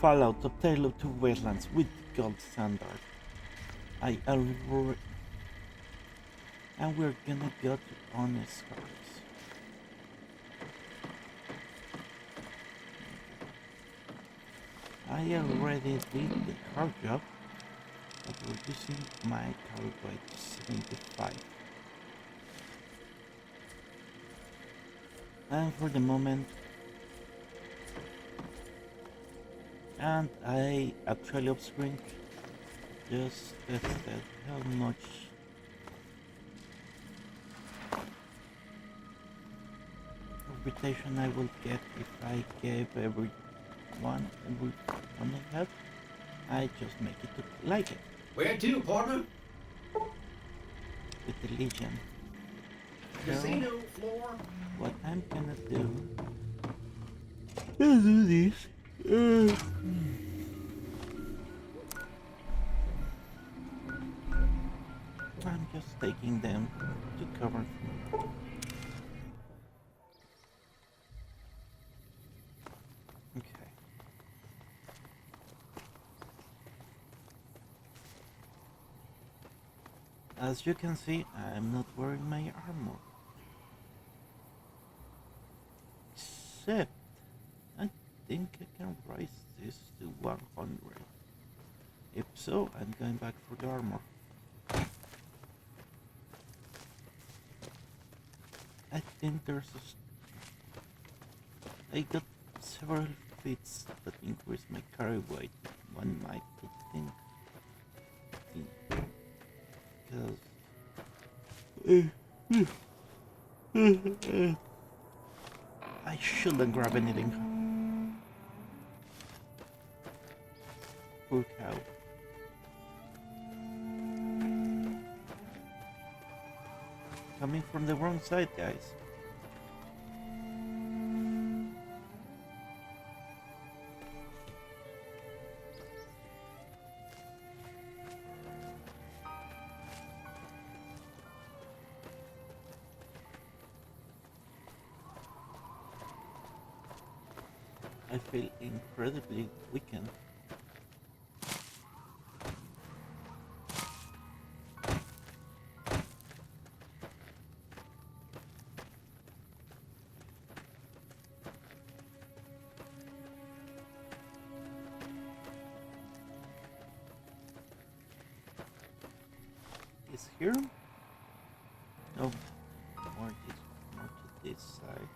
follow ToTW to Wetlands with gold standard. I already... And we're gonna go to honest cars. I already did the car job, but we're using my car weight 75. And for the moment, and I actually off-screen just tested how much reputation I will get if I gave every one I have. I just make it look like it. Where to, partner? With the Legion. Casino floor. What I'm gonna do is do this. I'm just taking them to cover. Okay. As you can see, I'm not wearing my armor. Except, I think I can raise this to 100. If so, I'm going back for the armor. I think there's I got several feats that increase my carry weight. One might think. Because I shouldn't grab anything. Poor cow. Coming from the wrong side, guys. I feel incredibly weakened. Is here? No, more to this side.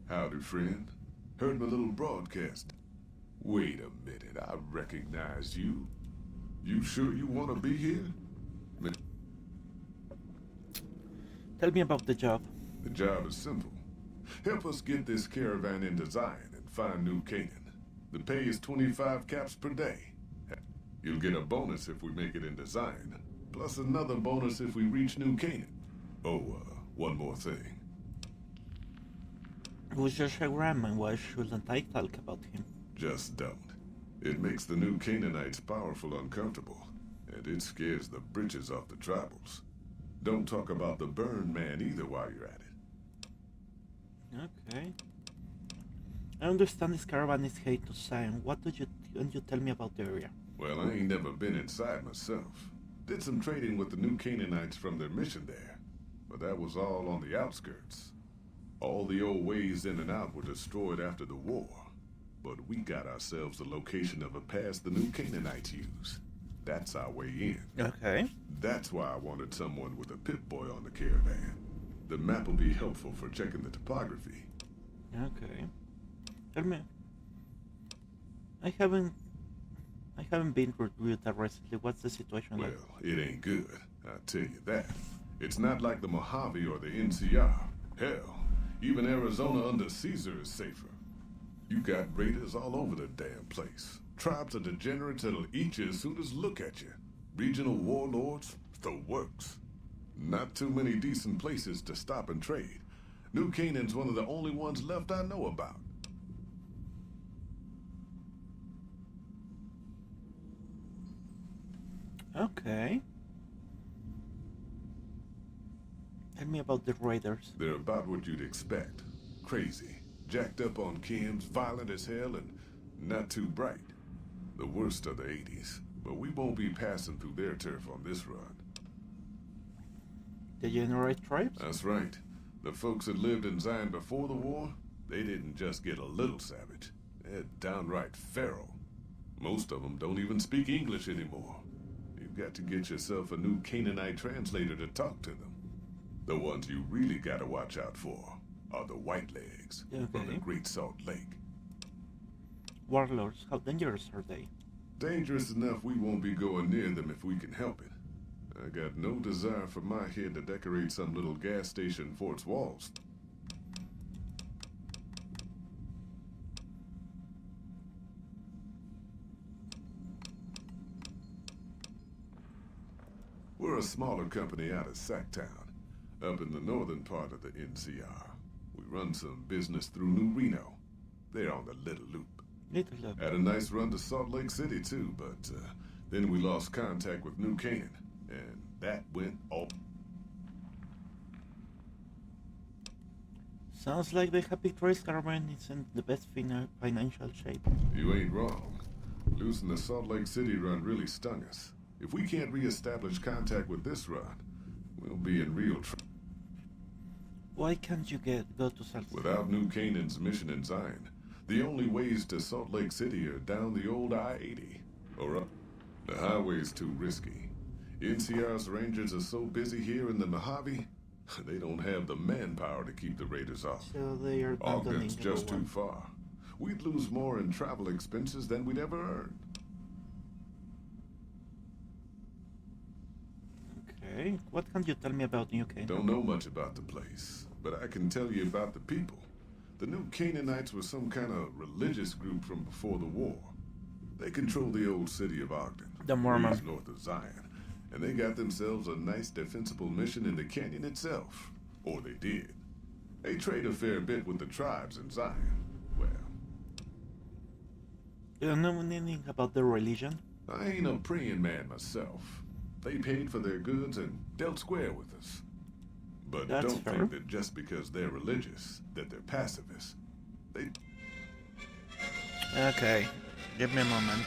Howdy, friend. Heard my little broadcast. Wait a minute, I recognize you. You sure you want to be here? Tell me about the job. The job is simple. Help us get this caravan in design and find New Canaan. The pay is 25 caps per day. You'll get a bonus if we make it in design, plus another bonus if we reach New Canaan. Oh, one more thing. Who's Joshua Graham and why shouldn't I talk about him? Just don't. It makes the New Canaanites powerful uncomfortable, and it scares the britches off the tribals. Don't talk about the burn man either while you're at it. Okay. I understand this caravan is hate to sign. What did you tell me about the area? Well, I ain't never been inside myself. Did some trading with the New Canaanites from their mission there, but that was all on the outskirts. All the old ways in and out were destroyed after the war, but we got ourselves the location of a pass the New Canaanites use. That's our way in. Okay. That's why I wanted someone with a Pip-Boy on the caravan. The map will be helpful for checking the topography. Okay. Tell me, I haven't I haven't been to Utah recently. What's the situation Well, like? it ain't good, I'll tell you that. It's not like the Mojave or the NCR. Hell, even Arizona under Caesar is safer. You got raiders all over the damn place. Tribes of degenerates that'll eat you as soon as look at you. Regional warlords, the works. Not too many decent places to stop and trade. New Canaan's one of the only ones left I know about. Okay. Tell me about the raiders. They're about what you'd expect. Crazy, jacked up on chems, violent as hell, and not too bright. The worst of the 80s. But we won't be passing through their turf on this run. Degenerate tribes? That's right. The folks that lived in Zion before the war, they didn't just get a little savage. They're downright feral. Most of them don't even speak English anymore. You've got to get yourself a new Canaanite translator to talk to them. The ones you really gotta watch out for are the Whitelegs from the Okay. Great Salt Lake. Warlords, how dangerous are they? Dangerous enough we won't be going near them if we can help it. I got no desire for my head to decorate some little gas station fort's walls. We're a smaller company out of Sacktown, up in the northern part of the NCR. We run some business through New Reno. They're on the Little Loop. Little love. Had a nice run to Salt Lake City too, but then we lost contact with New Canaan, and that went off. Sounds like the Happy Trace Caravan is in the best financial shape. You ain't wrong. Losing the Salt Lake City run really stung us. If we can't re-establish contact with this run, we'll be in real trouble. Why can't you go to Salt Lake? Without New Canaan's mission in Zion, the only ways to Salt Lake City are down the old I-80 or up. The highway's too risky. NCR's rangers are so busy here in the Mojave, they don't have the manpower to keep the raiders off. So they are abandoning Ogden's just too everyone. far. We'd lose more in travel expenses than we'd ever earn. Okay. What can you tell me about New Canaan? Don't know much about the place, but I can tell you about the people. The New Canaanites were some kind of religious group from before the war. They control the old city of Ogden, The Mormon. ways north of Zion, and they got themselves a nice defensible mission in the canyon itself. Or they did. They trade a fair bit with the tribes in Zion. Well, You don't know anything about their religion? I ain't a praying man myself. They paid for their goods and dealt square with us. But That's don't fair. think that just because they're religious, that they're pacifists. They Okay. Give me a moment.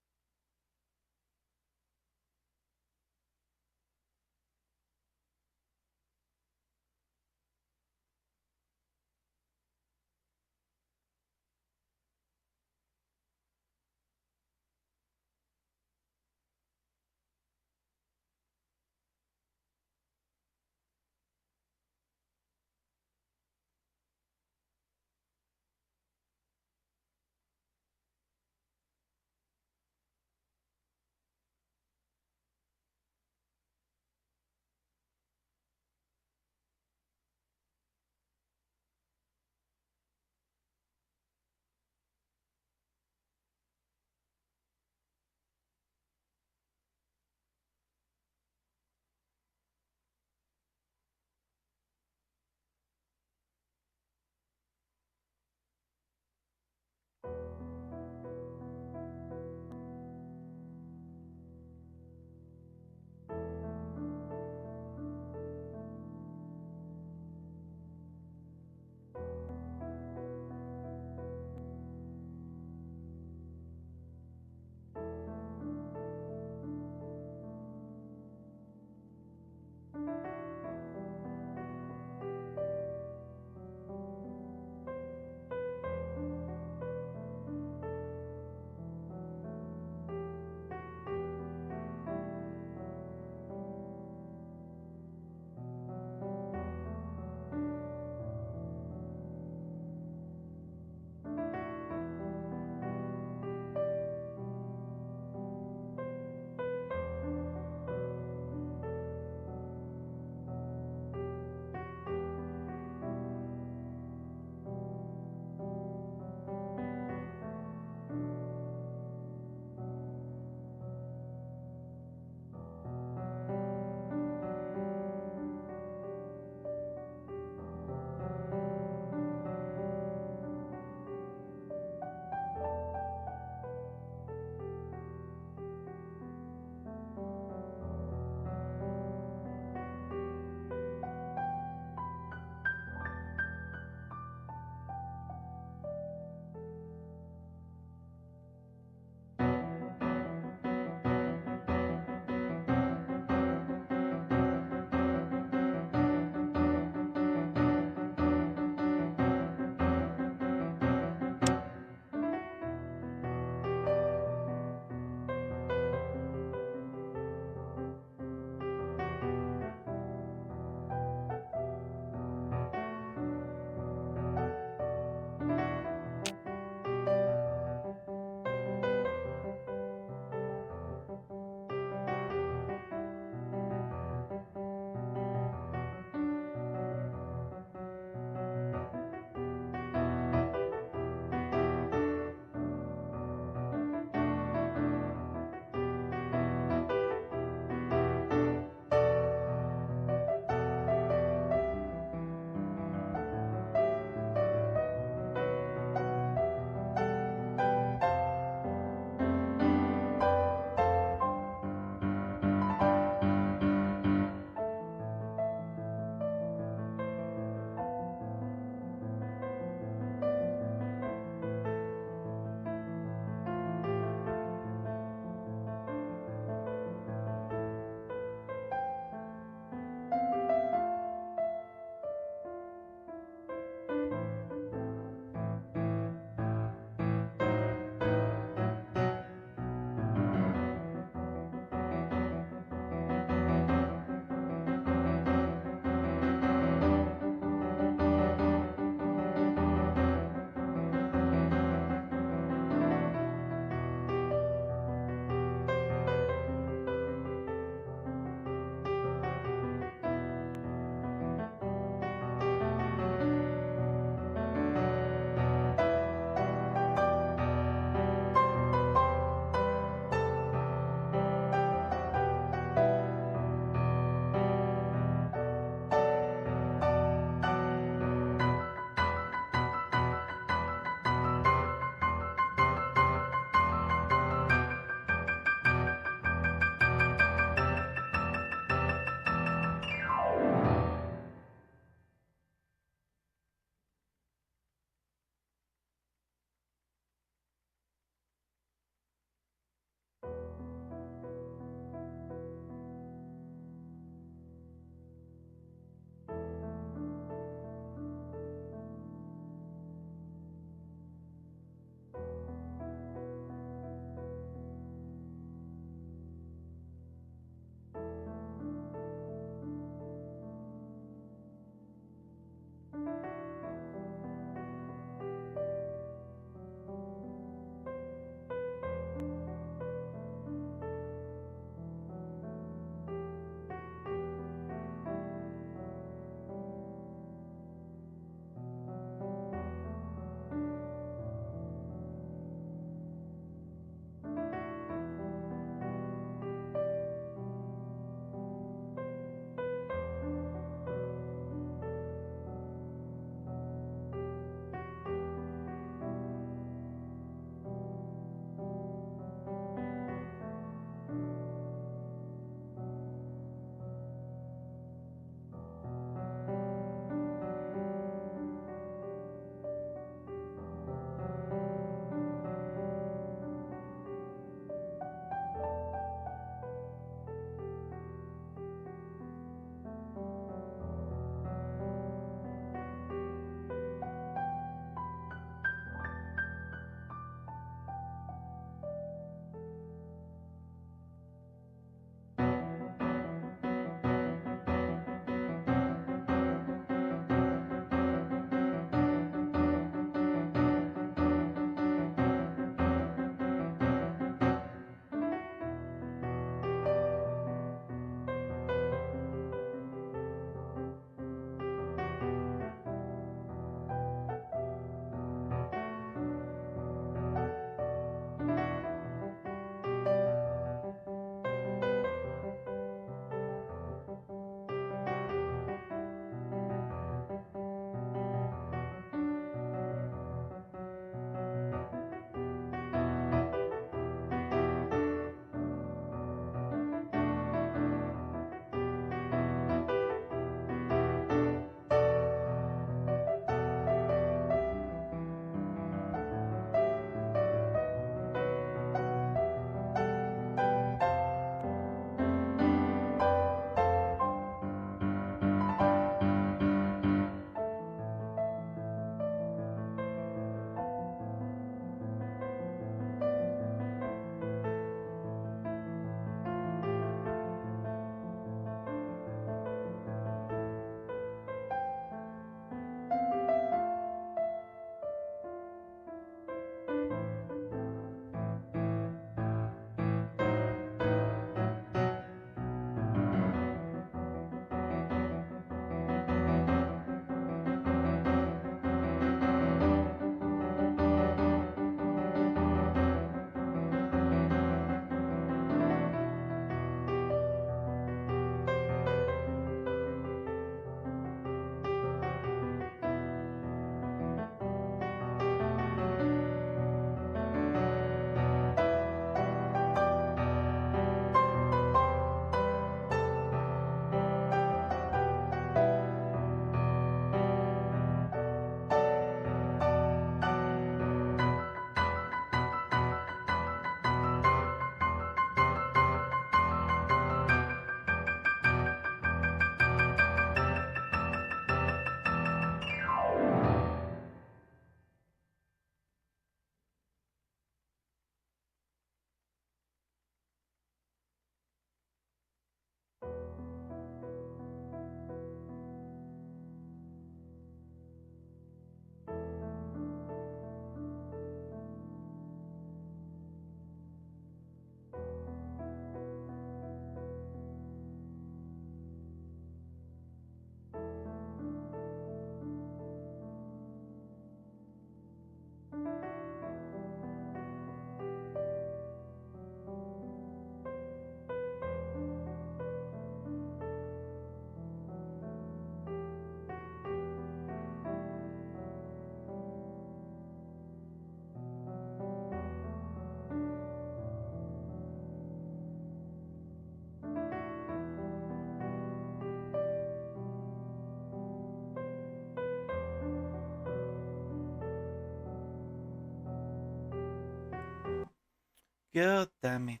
God damn it.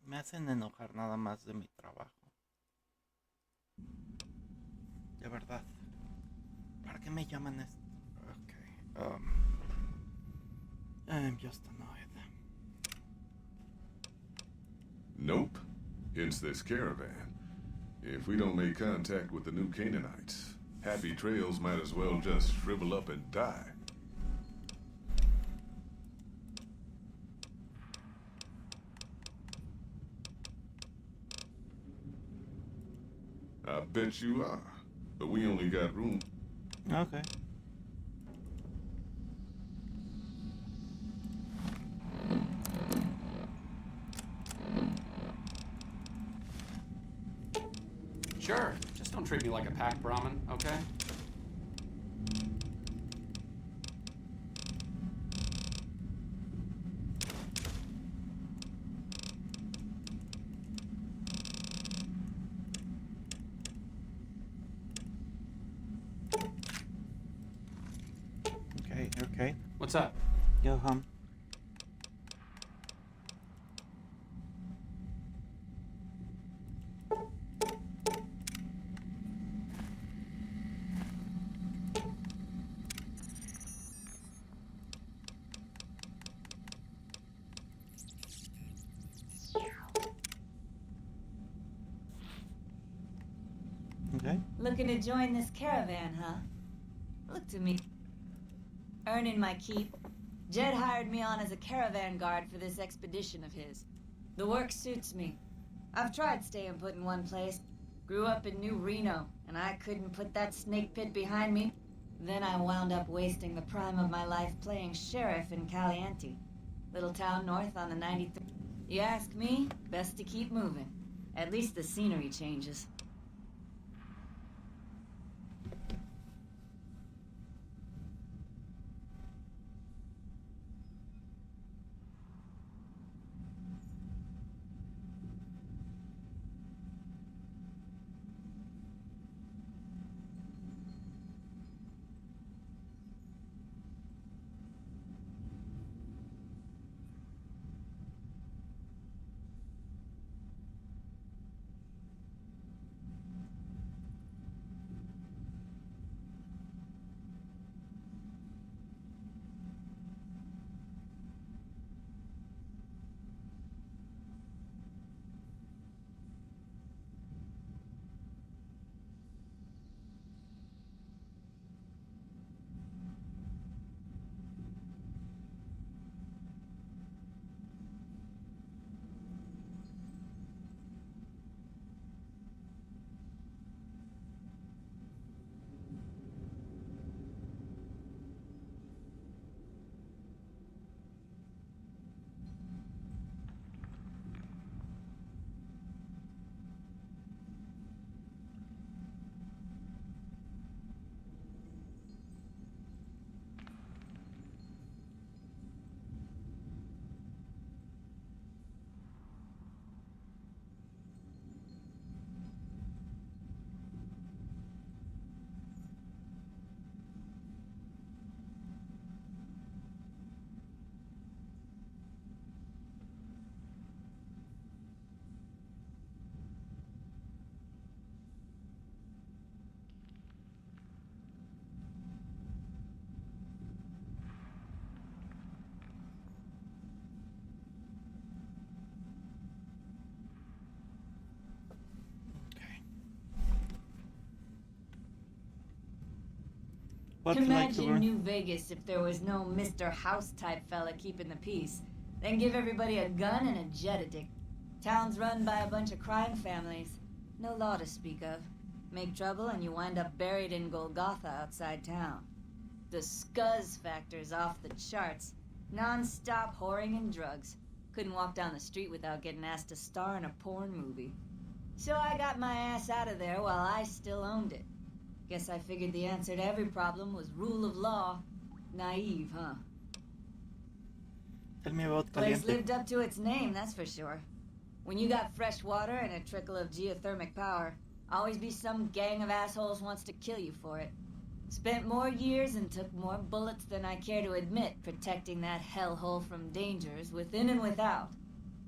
Me hacen enojar nada más de mi trabajo. De verdad. ¿Para qué me llaman esto? Okay. I'm just annoyed. Nope. Hence this caravan. If we don't make contact with the new Canaanites, Happy Trails might as well just shrivel up and die. I bet you are. But we only got room. Okay. Sure, just don't treat me like a pack Brahmin, okay? Okay. What's up? Go home. Okay. Looking to join this caravan, huh? Look to me. Earning my keep. Jed hired me on as a caravan guard for this expedition of his. The work suits me. I've tried staying put in one place. Grew up in New Reno, and I couldn't put that snake pit behind me. Then I wound up wasting the prime of my life playing sheriff in Caliente. Little town north on the 93. You ask me, best to keep moving. At least the scenery changes. What like Imagine New Vegas if there was no Mr. House type fella keeping the peace. Then give everybody a gun and a jet addict. Town's run by a bunch of crime families. No law to speak of. Make trouble and you wind up buried in Golgotha outside town. The scuzz factor's off the charts. Non-stop whoring and drugs. Couldn't walk down the street without getting asked to star in a porn movie. So I got my ass out of there while I still owned it. Guess I figured the answer to every problem was rule of law. Naive, huh? Tell me about Place Caliente. lived up to its name, that's for sure. When you got fresh water and a trickle of geothermic power, always be some gang of assholes wants to kill you for it. Spent more years and took more bullets than I care to admit protecting that hellhole from dangers within and without.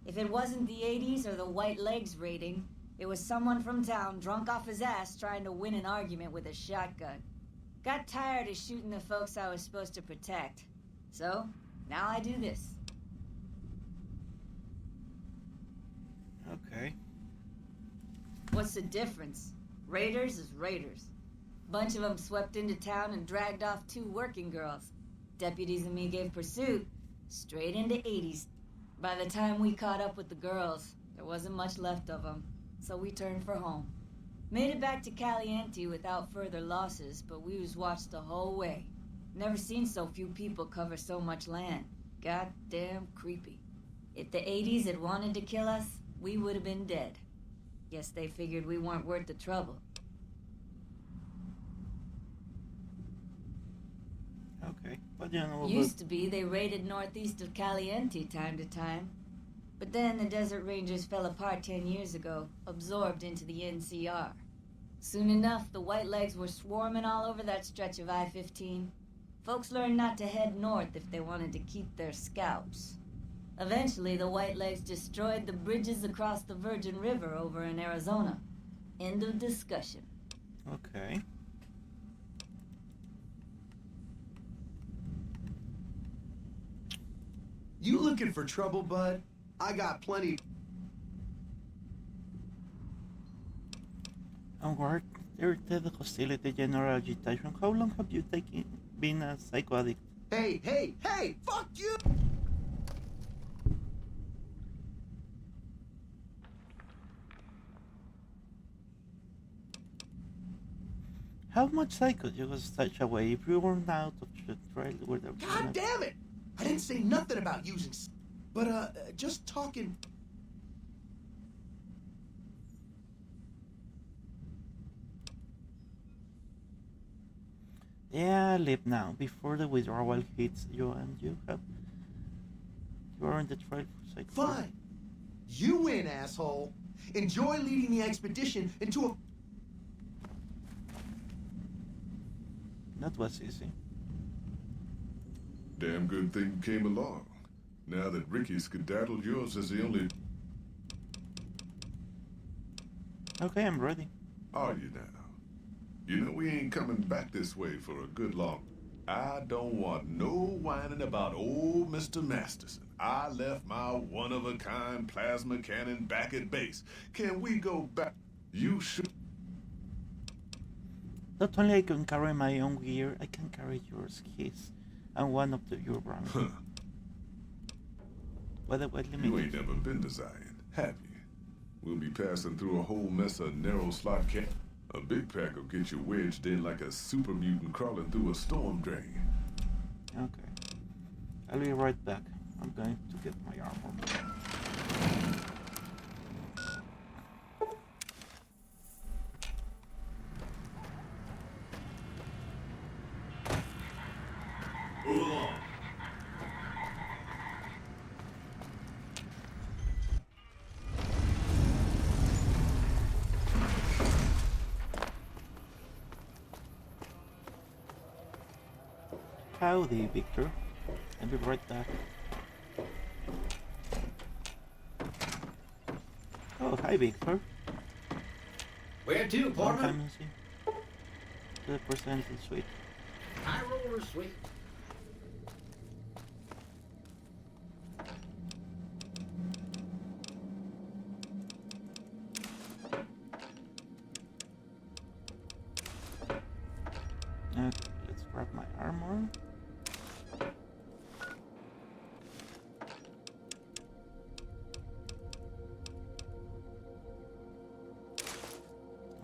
If it wasn't the 80s or the white legs raiding, it was someone from town drunk off his ass trying to win an argument with a shotgun. Got tired of shooting the folks I was supposed to protect. So, now I do this. Okay. What's the difference? Raiders is raiders. Bunch of them swept into town and dragged off 2 working girls. Deputies and me gave pursuit, straight into 80s. By the time we caught up with the girls, there wasn't much left of them, so we turned for home. Made it back to Caliente without further losses, but we was watched the whole way. Never seen so few people cover so much land. Goddamn creepy. If the 80s had wanted to kill us, we would have been dead. Guess they figured we weren't worth the trouble. Okay. What do you know about... Used to be they raided northeast of Caliente time to time. But then the Desert Rangers fell apart 10 years ago, absorbed into the NCR. Soon enough, the White Legs were swarming all over that stretch of I-15. Folks learned not to head north if they wanted to keep their scalps. Eventually, the White Legs destroyed the bridges across the Virgin River over in Arizona. End of discussion. Okay. You looking for trouble, bud? I got plenty. Onward, irritated the hostility, general agitation. How long have you been a psycho addict? Hey, hey, hey! Fuck you! How much psycho you was such away if you weren't out of the trail with the... God damn it! I didn't say nothing about using but, just talking... Yeah, leave now, before the withdrawal hits you and you are on the trail for psycho. Fine! You win, asshole! Enjoy leading the expedition into a... That was easy. Damn good thing came along. Now that Ricky skedaddled, yours is the only... Okay, I'm ready. Are you now? You know we ain't coming back this way for a good long... I don't want no whining about old Mr. Masterson. I left my one-of-a-kind plasma cannon back at base. Can we go back? You should... Not only I can carry my own gear, I can carry yours, his, and one of your brothers. Huh. By the way, let me... You ain't never been to Zion, have you? We'll be passing through a whole mess of narrow slot camp. A big pack will get you wedged in like a super mutant crawling through a storm drain. Okay. I'll be right back. I'm going to get my armor. Move along. Howdy, Victor. I'll be right back. Oh, hi, Victor. Where to, Long partner? time no see. To the percent is sweet. High roller, sweet. Okay, let's grab my armor.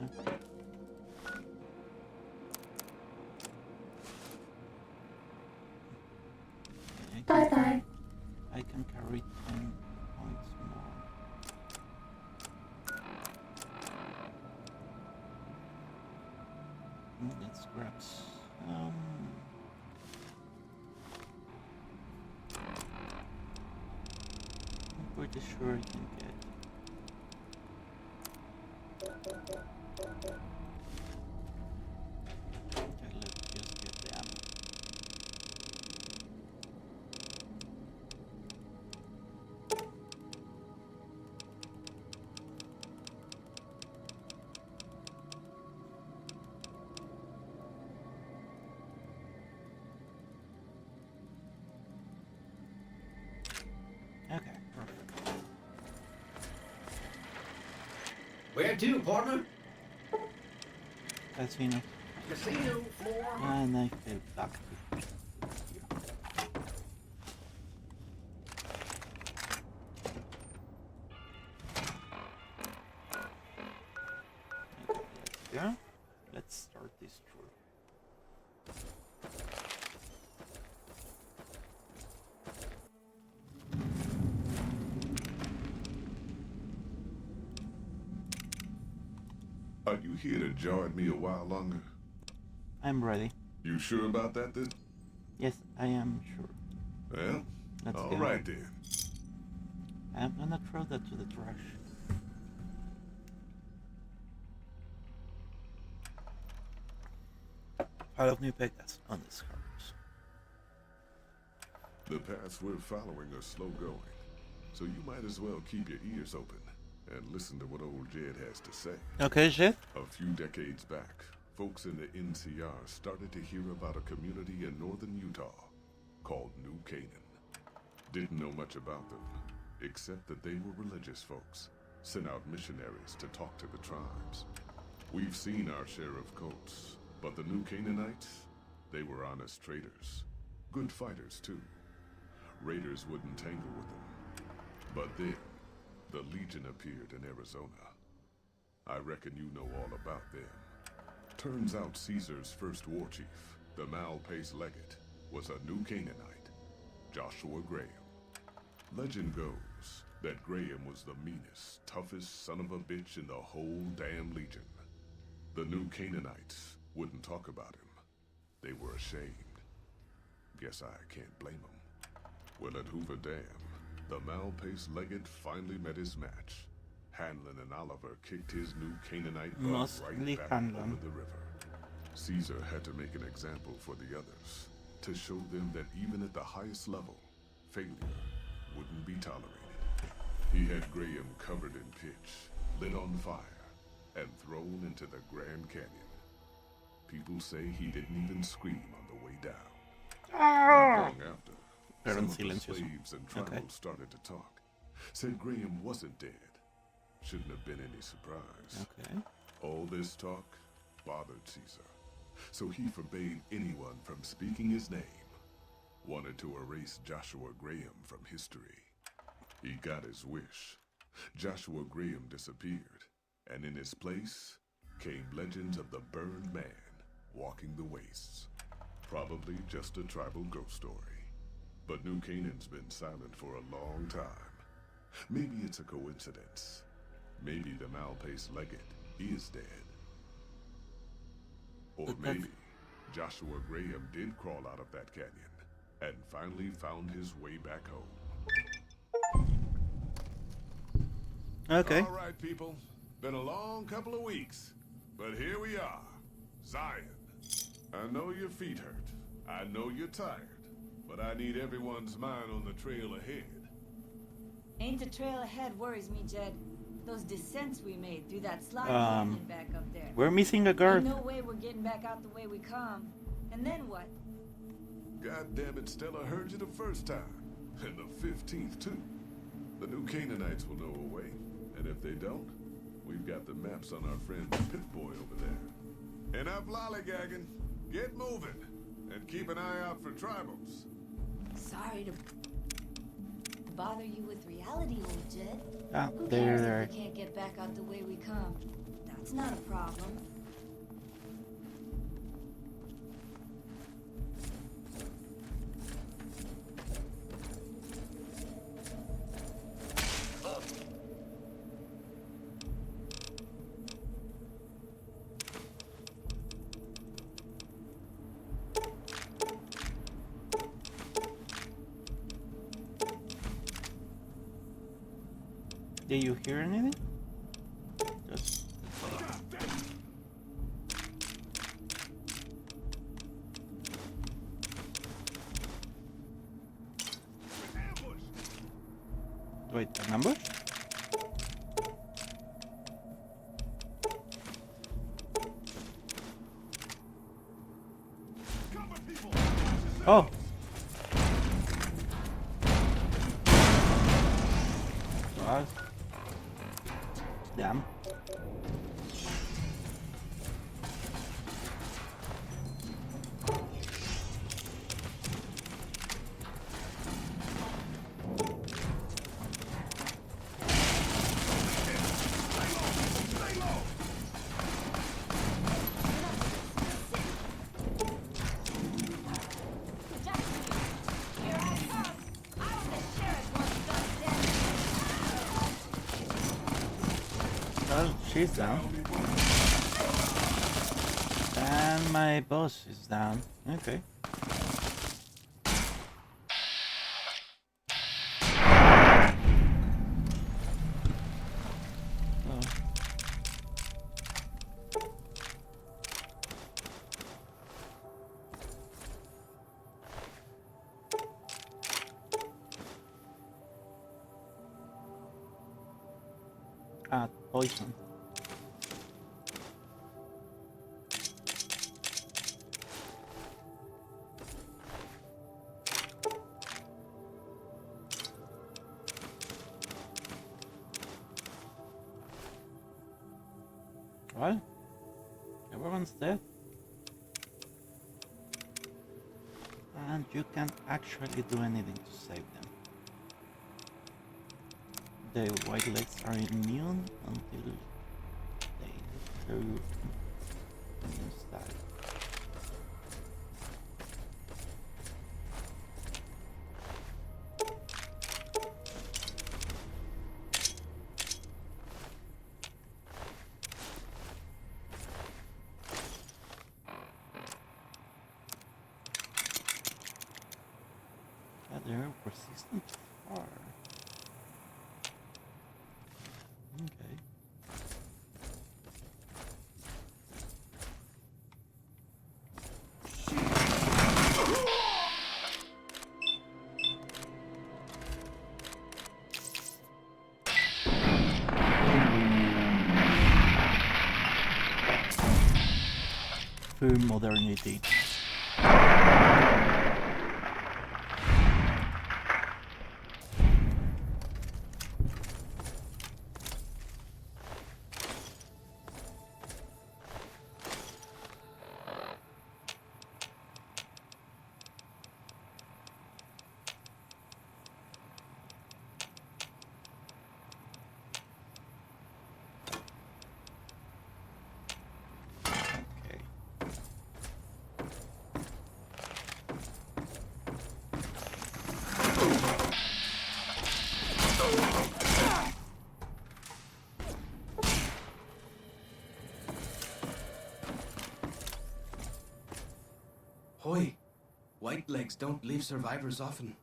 Okay. Bye-bye. I can carry 10 points more. Let's grab some. I'm pretty sure I can get. Okay, let's just get the ammo. Where to, partner? Casino. Casino floor. And I feel back to here. Yeah, let's start this tour. Are you here to jar at me a while longer? I'm ready. You sure about that then? Yes, I am sure. Well, Let's all go. right then. I'm gonna throw that to the trash. Pile of new Pegas on the scars. The paths we're following are slow going, so you might as well keep your ears open and listen to what old Jed has to say. Okay, Jed? A few decades back, folks in the NCR started to hear about a community in northern Utah called New Canaan. Didn't know much about them, except that they were religious folks, sent out missionaries to talk to the tribes. We've seen our share of cults, but the New Canaanites, they were honest traders. Good fighters, too. Raiders wouldn't tangle with them. But then, the Legion appeared in Arizona. I reckon you know all about them. Turns out Caesar's first war chief, the Malpace Legate, was a New Canaanite, Joshua Graham. Legend goes that Graham was the meanest, toughest son of a bitch in the whole damn Legion. The New Canaanites wouldn't talk about him. They were ashamed. Guess I can't blame them. Well, at Hoover Dam, the Malpace Legate finally met his match. Hanlon and Oliver kicked his New Canaanite butt Mostly right back Hanlon. over the river. Caesar had to make an example for the others, to show them that even at the highest level, failure wouldn't be tolerated. He had Graham covered in pitch, lit on fire, and thrown into the Grand Canyon. People say he didn't even scream on the way down. Not long after, Pero en some of the silencioso. slaves and tribals Okay. started to talk. Said Graham wasn't dead. Shouldn't have been any surprise. Okay. All this talk bothered Caesar, so he forbade anyone from speaking his name. Wanted to erase Joshua Graham from history. He got his wish. Joshua Graham disappeared, and in his place came legends of the burned man walking the wastes. Probably just a tribal ghost story. But New Canaan's been silent for a long time. Maybe it's a coincidence. Maybe the Malpace Legate is dead. Or But that's- maybe Joshua Graham did crawl out of that canyon and finally found his way back home. Okay. All right, people. Been a long couple of weeks, but here we are. Zion. I know your feet hurt. I know you're tired, but I need everyone's mind on the trail ahead. Ain't the trail ahead worries me, Jed. Those descents we made through that slide Um, canyon back up there. We're missing a Ain't guard. no way we're getting back out the way we come. And then what? God damn it, Stella heard you the first time. And the 15th, too. The New Canaanites will know a way. And if they don't, we've got the maps on our friend Pip-Boy over there. Enough lollygagging. Get moving. And keep an eye out for tribals. Sorry to bother you with reality, old Jed. Ah, Who cares there. if we can't get back out the way we come? That's not a problem. Did you hear anything? Just wait, an ambush? Oh. Nice. Damn. Well, she's down. And my boss is down. Okay. Oh. Ah, poison. Well, everyone's dead. And you can't actually do anything to save them. The white legs are immune until they do die. They're resistant to fire. Okay. Through modernity. Hoy, white legs don't leave survivors often.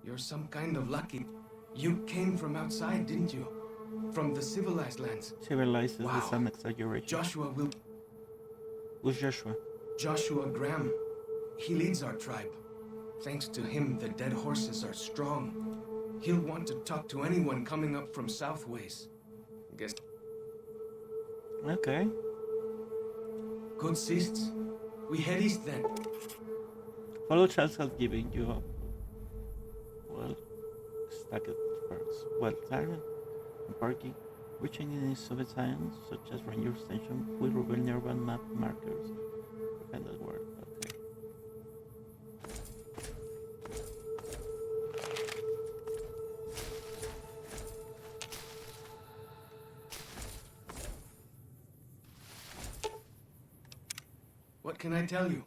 You're some kind of lucky. You came from outside, didn't you? From the civilized lands. Civilized Wow. is an exaggeration. Joshua will... Who's Joshua? Joshua Graham. He leads our tribe. Thanks to him, the dead horses are strong. He'll want to talk to anyone coming up from Southways. Guess... Okay. Good sists. We head east then. Follow Charles has given you a stacked perks. Well, target and parking. Reaching any sub-science, such as ranger station, will reveal nearby map markers. Kind of word. Okay. What can I tell you?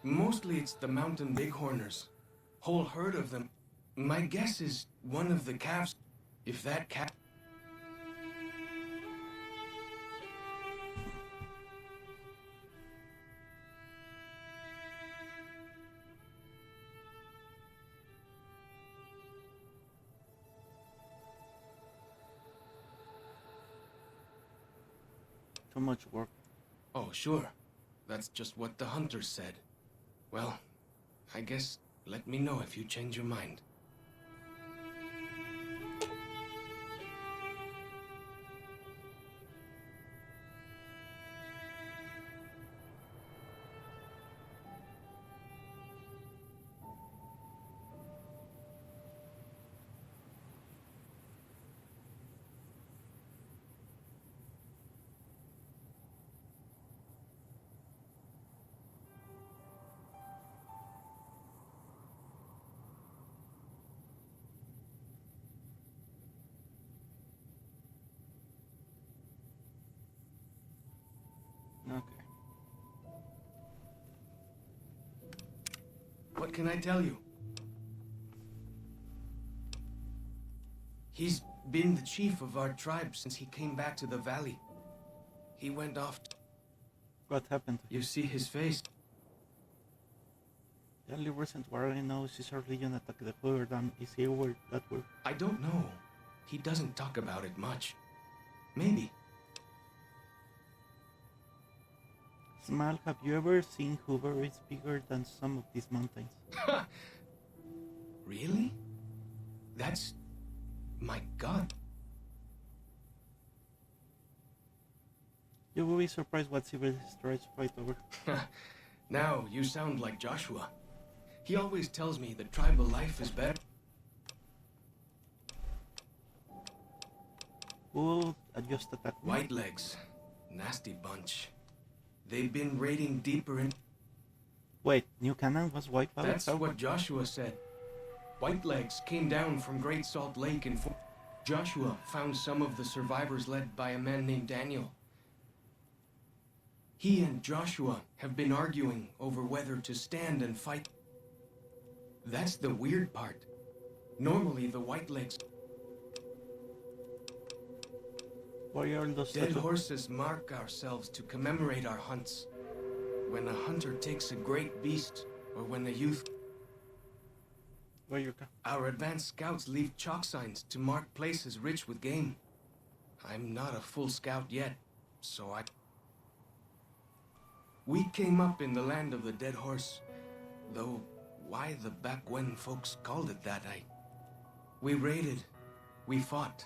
Mostly it's the mountain bighorners. Whole herd of them. My guess is one of the calves. If that calf... Too much work. Oh, sure. That's just what the hunters said. Well, I guess let me know if you change your mind. What can I tell you? He's been the chief of our tribe since he came back to the valley. He went off. What happened to You see his face? The only recent war I know is Caesar Legion attacked the Hoover Dam. Is he aware that we're... I don't know. He doesn't talk about it much. Maybe. Smile, have you ever seen Hoover is bigger than some of these mountains? Really? That's... my God. You will be surprised what civil tries to fight over. Now you sound like Joshua. He always tells me that tribal life is better. Who will just attack me? Whitelegs. Nasty bunch. They've been raiding deeper in... Wait, New Canaan was wiped out? That's what Joshua said. Whitelegs came down from Great Salt Lake and... Joshua found some of the survivors led by a man named Daniel. He and Joshua have been arguing over whether to stand and fight. That's the weird part. Normally the Whitelegs... Why are those Dead such a- horses mark ourselves to commemorate our hunts. When a hunter takes a great beast, or when a youth... Where you go? Our advanced scouts leave chalk signs to mark places rich with game. I'm not a full scout yet, so I... We came up in the land of the dead horse, though why the back when folks called it that, We raided, we fought,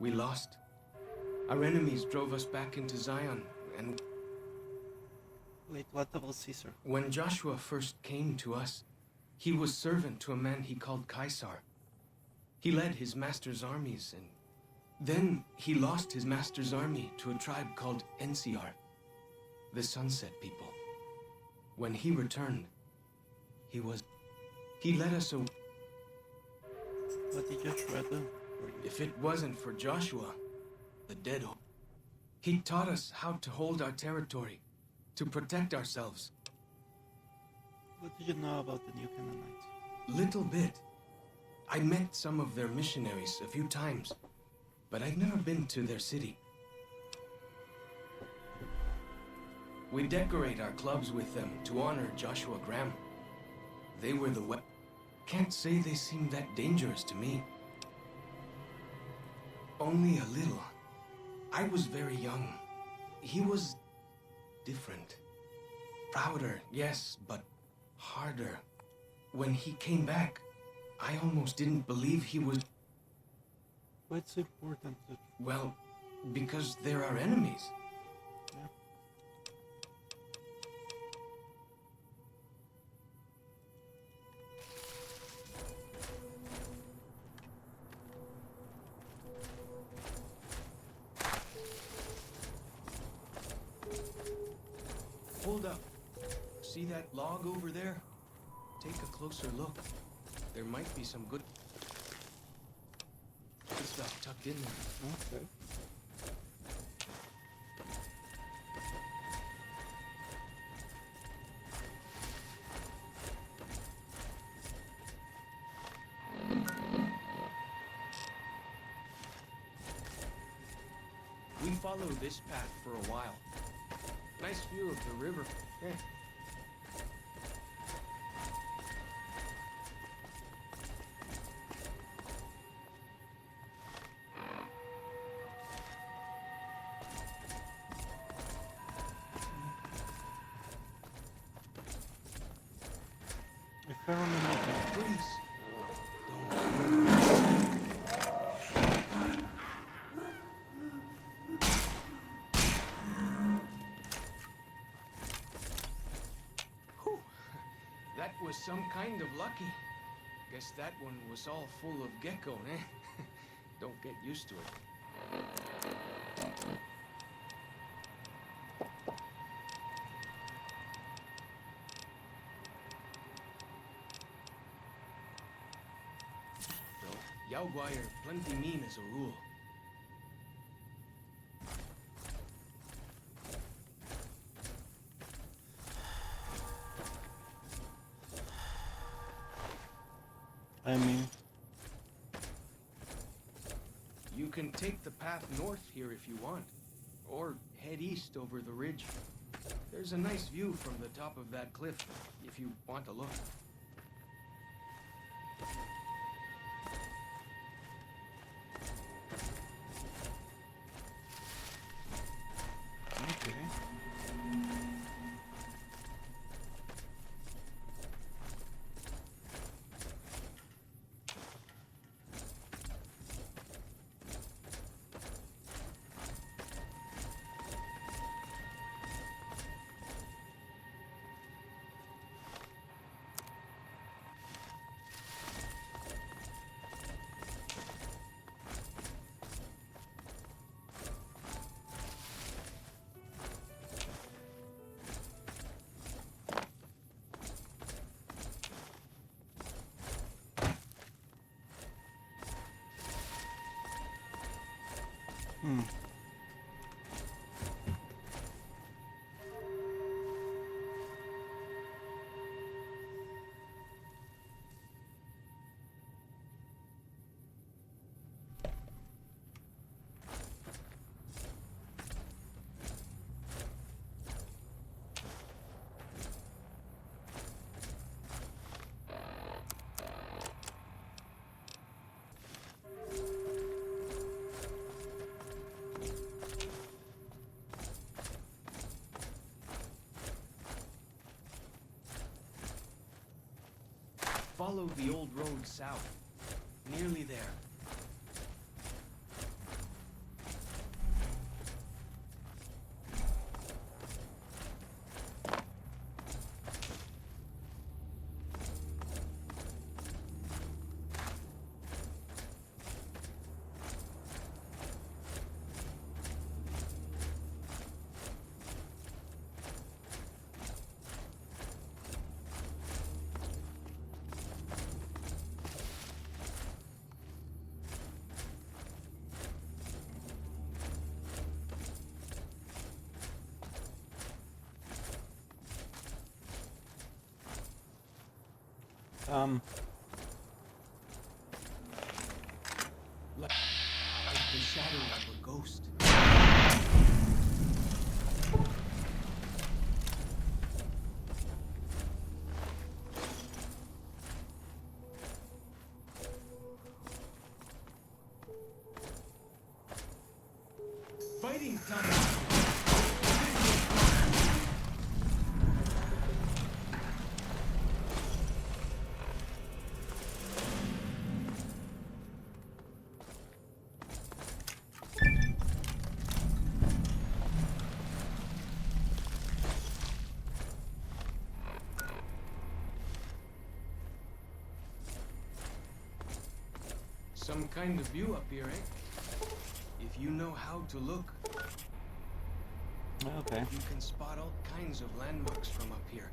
we lost. Our enemies drove us back into Zion, and Wait, what about Caesar? when Joshua first came to us, he was servant to a man he called Caesar. He led his master's armies, and then he lost his master's army to a tribe called NCR, the Sunset People. When he returned, he led us away. What did Joshua do? If it wasn't for Joshua, the dead, he taught us how to hold our territory, to protect ourselves. What do you know about the New Canaanites? Little bit. I met some of their missionaries a few times, but I've never been to their city. We decorate our clubs with them to honor Joshua Graham. They were the Can't say they seemed that dangerous to me. Only a little. I was very young. He was different. Prouder, yes, but harder. When he came back, I almost didn't believe he was... What's important? Well, because they're our enemies. Yeah. Hold up. See that log over there? Take a closer look. There might be some good stuff tucked in there. Okay. We followed this path for a while. Nice view of the river. Yeah. If I remember, Please. Whew. That was some kind of lucky. Guess that one was all full of gecko, eh? Don't get used to it. Yaoguai are plenty mean as a rule. I mean, You can take the path north here if you want, or head east over the ridge. There's a nice view from the top of that cliff, if you want to look. okay. Hmm. Follow the old road south. Nearly there. Um, Like the shadow of a ghost. Fighting time! Some kind of view up here, eh? If you know how to look, okay. you can spot all kinds of landmarks from up here.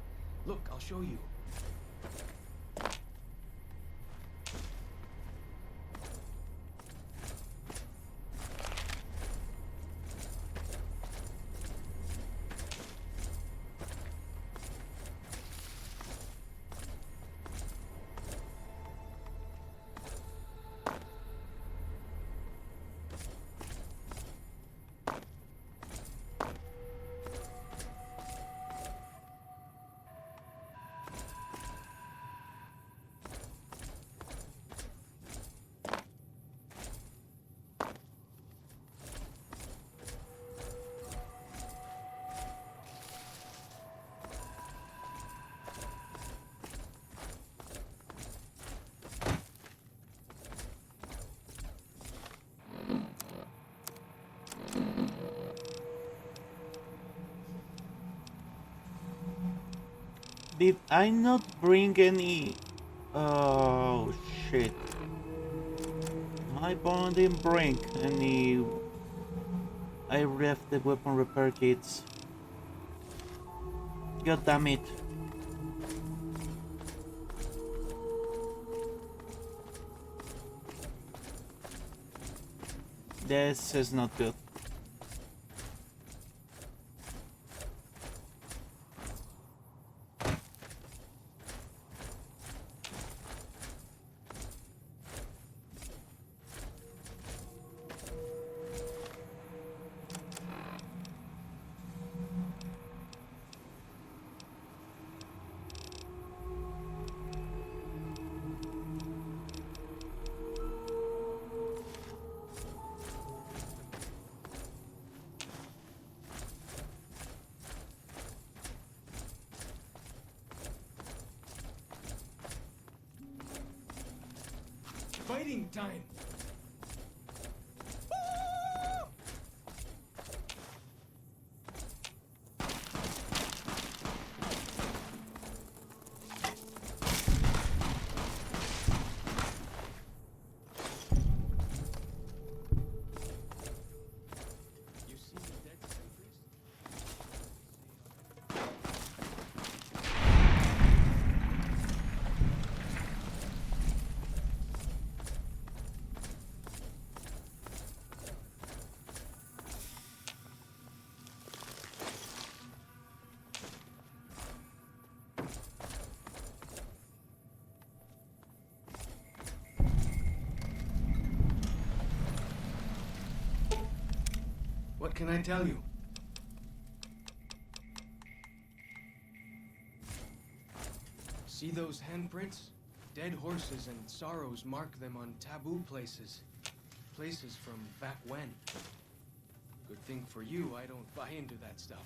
Look, I'll show you. Did I not bring any? Oh shit! My phone didn't bring any. I left the weapon repair kits. God damn it! This is not good. fighting time! You see the dead sentries? What can I tell you? See those handprints? Dead horses and sorrows mark them on taboo places. Places from back when. Good thing for you, I don't buy into that stuff.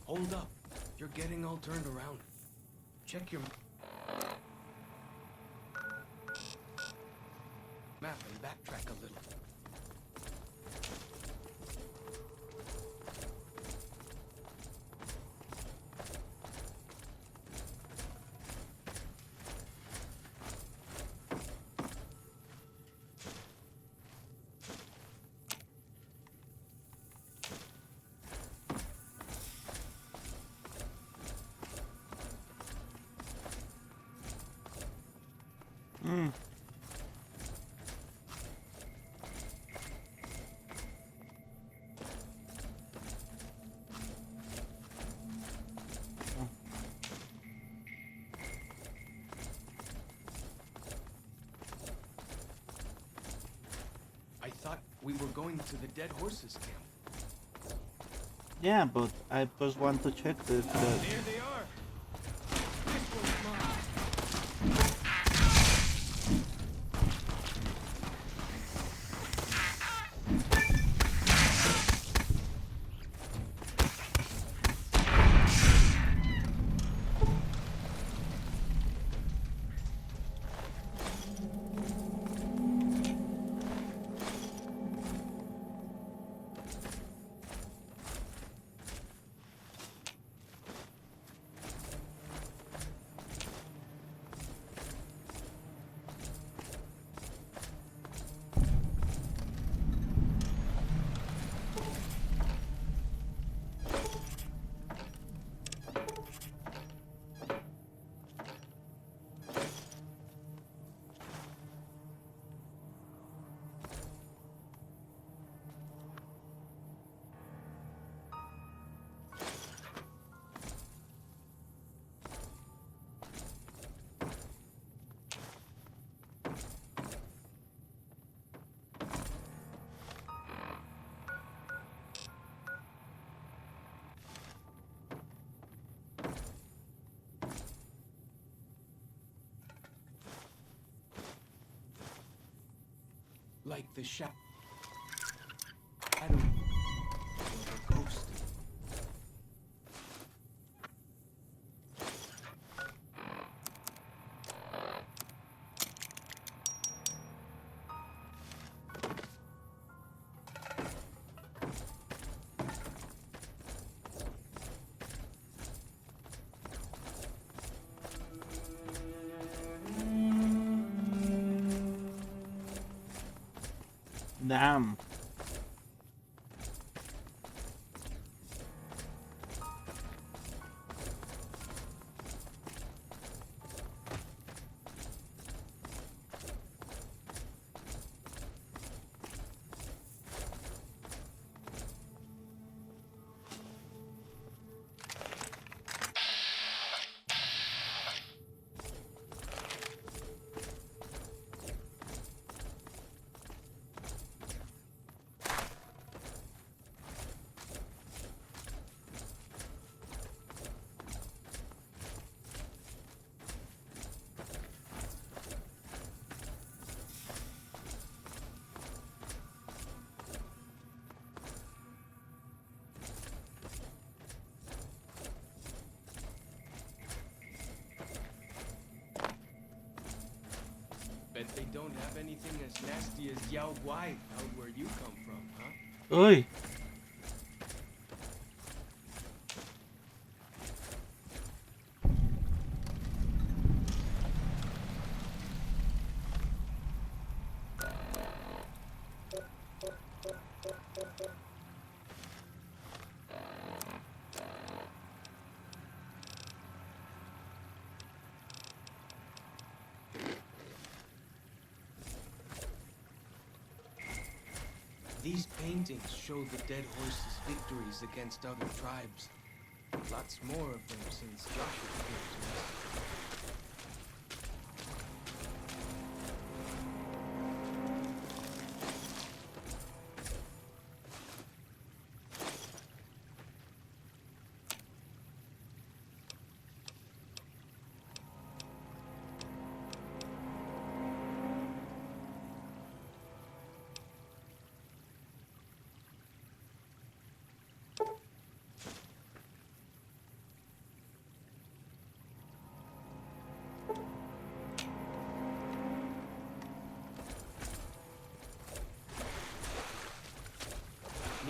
Hold up. You're getting all turned around. Check your map and backtrack a little. Hmm. I thought we were going to the dead horses camp. Yeah, but I just want to check the There they are. This one's mine. Like the shadow. Of a ghost. Damn. Bet they don't have anything as nasty as Yao Guai out where you come from, huh? Oi. These paintings show the dead horse's victories against other tribes. Lots more of them since Joshua came to us.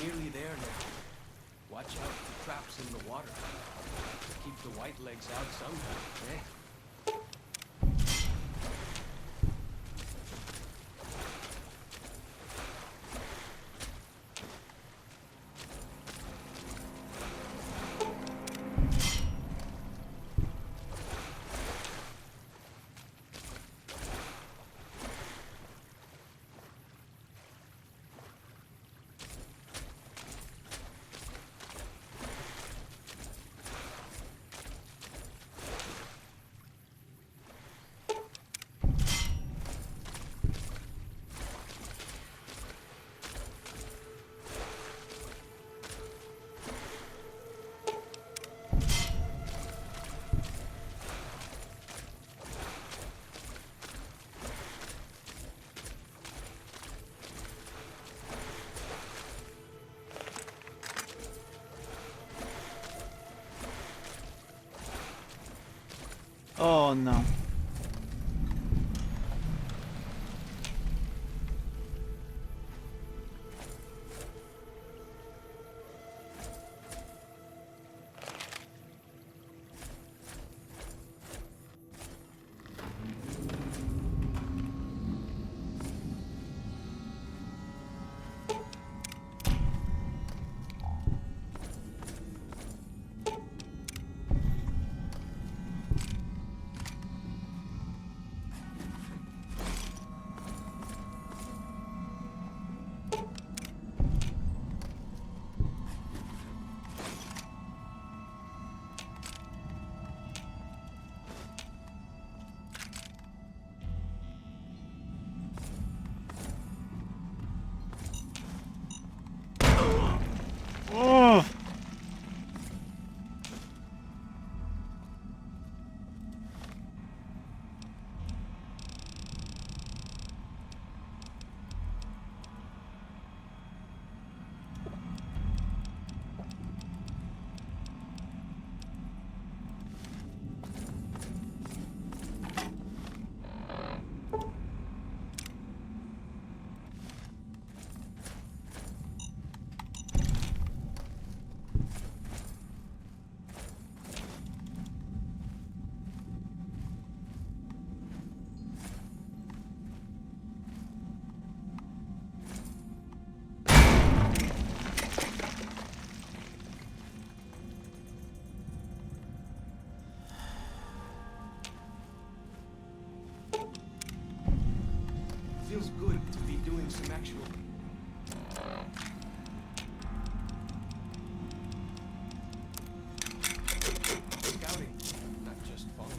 Nearly there now. Watch out for traps in the water. Keep the white legs out somehow, eh? Oh no. feels good to be doing some actual scouting, not just following.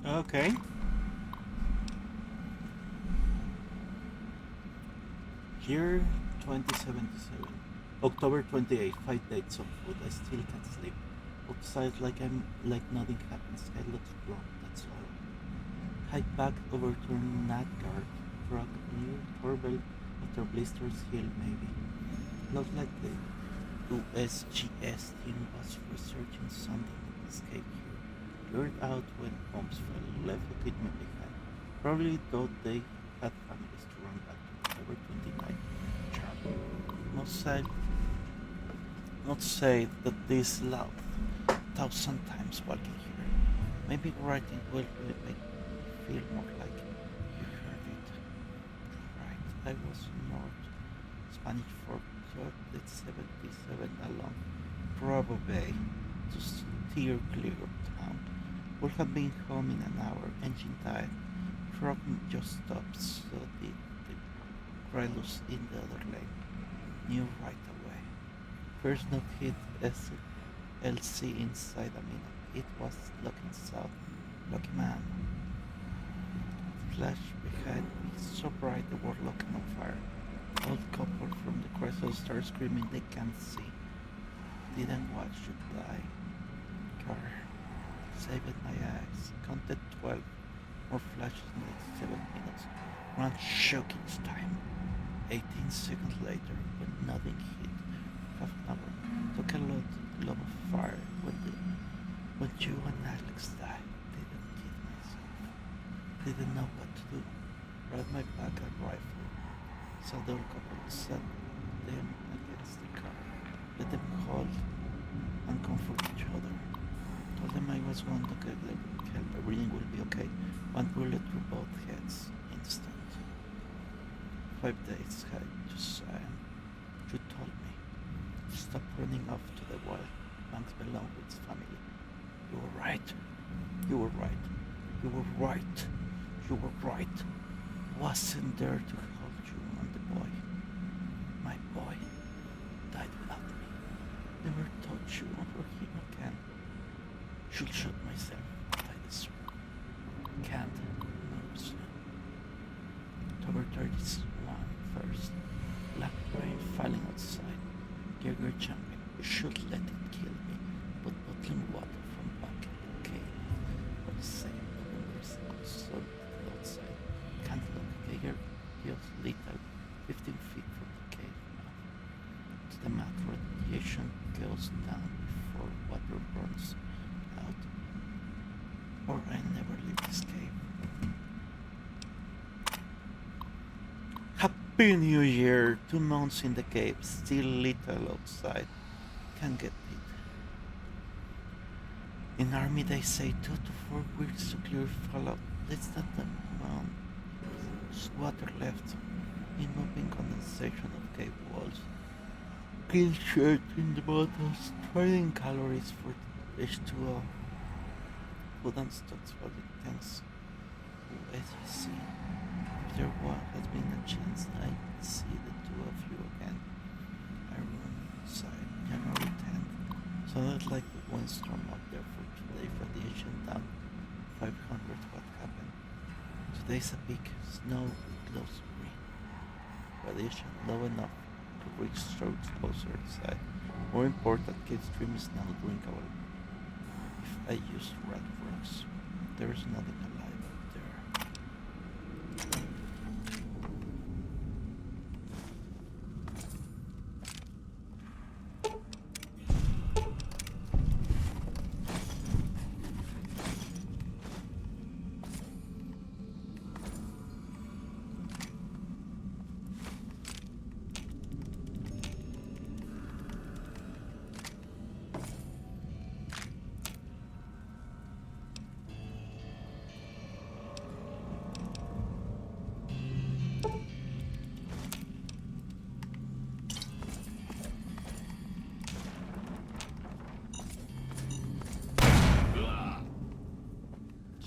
Okay. Year 2077. October 28th, 5 days of food. I still can't sleep. Outside like nothing happened. Sky looks wrong, that's all. Hike back, overturned Nadgard, truck near Torbel after Blister's Hill maybe. Looks like the USGS team was researching something to escape here. Lured out when bombs fell, left equipment behind. Probably thought they had families to run back to October 29th. Not say that this loud 1,000 times walking here. Maybe writing will really make me feel more like you heard it. Right, I was not Spanish for chocolate 77 along Provo Bay to steer clear of town. Would have been home in an hour, engine died. Truck just stopped, so did the Krylus in the other lane. Knew right away. First note hit LC inside a minute. It was looking south. Lucky man. Flash behind me, so bright they were looking on fire. Old couple from the Chrysler start screaming they can't see. Didn't watch you die. Car. Saved my ass. Counted 12 more flashes next 7 minutes. Ran shook each time. 18 seconds later, when nothing hit, half an hour, took a lot of fire when you and Alex died. Didn't kid myself. Didn't know what to do. Grabbed my back and rifle. Saw the old couple, set them against the car. Let them hold and comfort each other. Told them I was going to get them help. Everything will be okay. One bullet through both heads. Instant. 5 days had Josiah. You told me. Stop running off to the wild. Banks belong with his family. You were right. You were right. You were right. You were right. Wasn't there to hold you and the boy. My boy died without me. Never touch you or him again. Should shoot myself. I deserve. Can't. Nerves. October 31st. Black rain falling outside. Jaeger champion. Should let it kill me, but bottling water from back in the cave. For the same numbers so outside. Can't look. Jaeger feels lethal 15 feet from the cave mouth. To the mat, radiation goes down before water runs out. Or I never leave this cave. Happy New Year! 2 months in the cave, still little outside. Can't get it. In army they say 2 to 4 weeks to clear fallout. That's not the amount. There's water left. In moving condensation of cave walls. Clean shirt in the bottles. Trading calories for H2O. Food and stocks for the tanks. SEC. If there has been a chance, I see the 2 of you again. I run inside January 10th. So I'd like the windstorm up there for today. Radiation down 500. What happened? Today's a big snow glows green. Radiation low enough to reach strokes closer inside. More important, Kid Stream is now drinkable. If I use red rocks, there is nothing alive up there.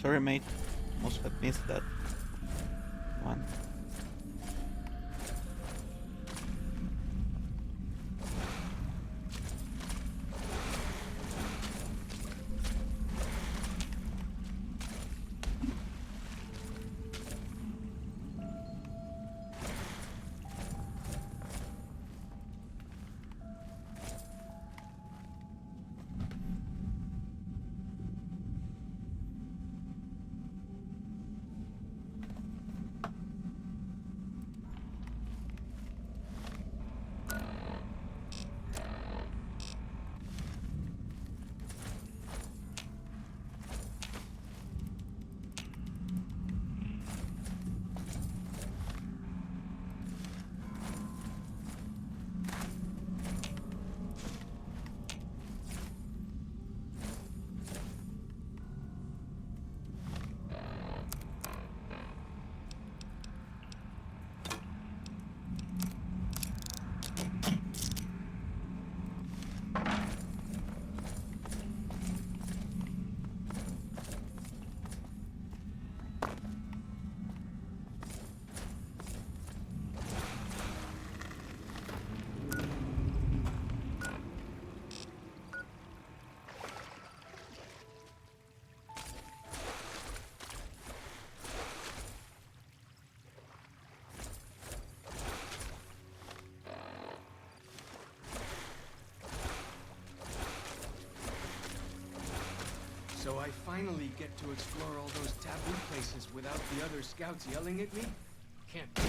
Sorry, mate. Must have missed that one. So I finally get to explore all those taboo places without the other scouts yelling at me? Can't be.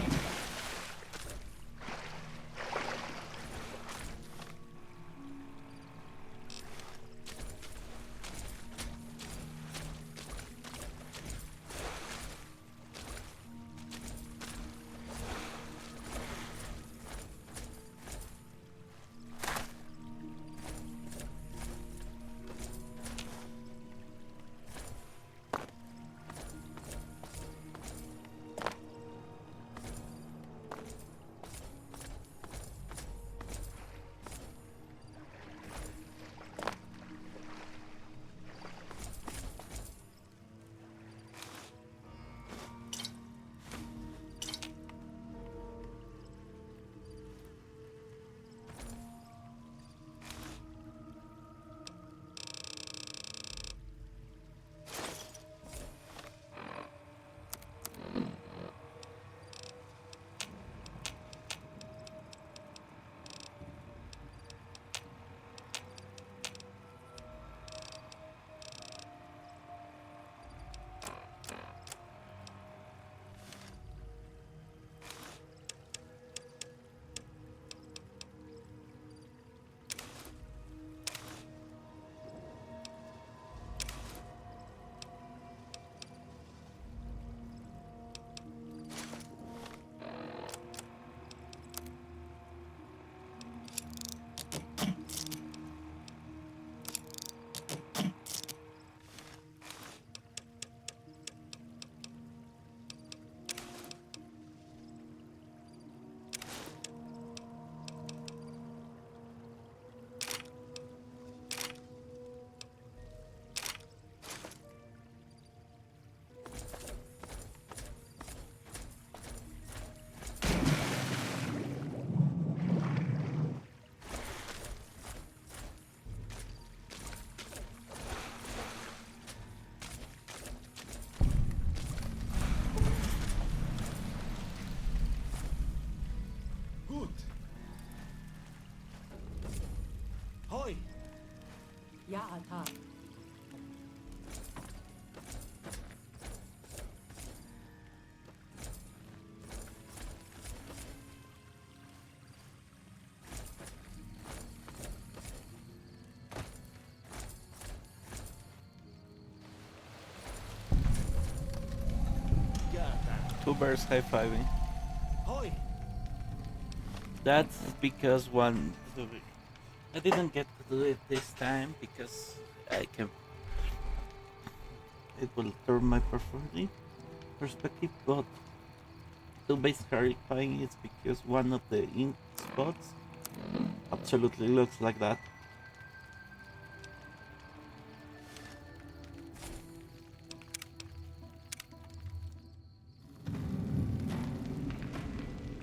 Hoi! Ja, Ata. Two bears high-fiving. Hoi! That's because one... I didn't get to do it this time because I can... It will turn my perspective, but two base clarifying is because one of the ink spots absolutely looks like that.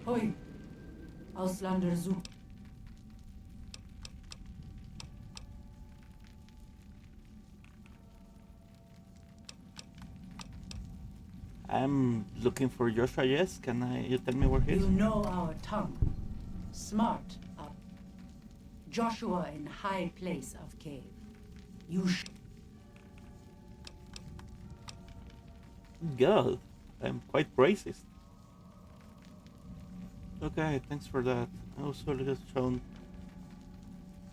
Hoi, Auslander Zoo. I'm looking for Joshua, yes? Can you tell me where he is? You know our tongue. Smart up. Joshua in high place of cave. You God, I'm quite racist. Okay, thanks for that. I also just shown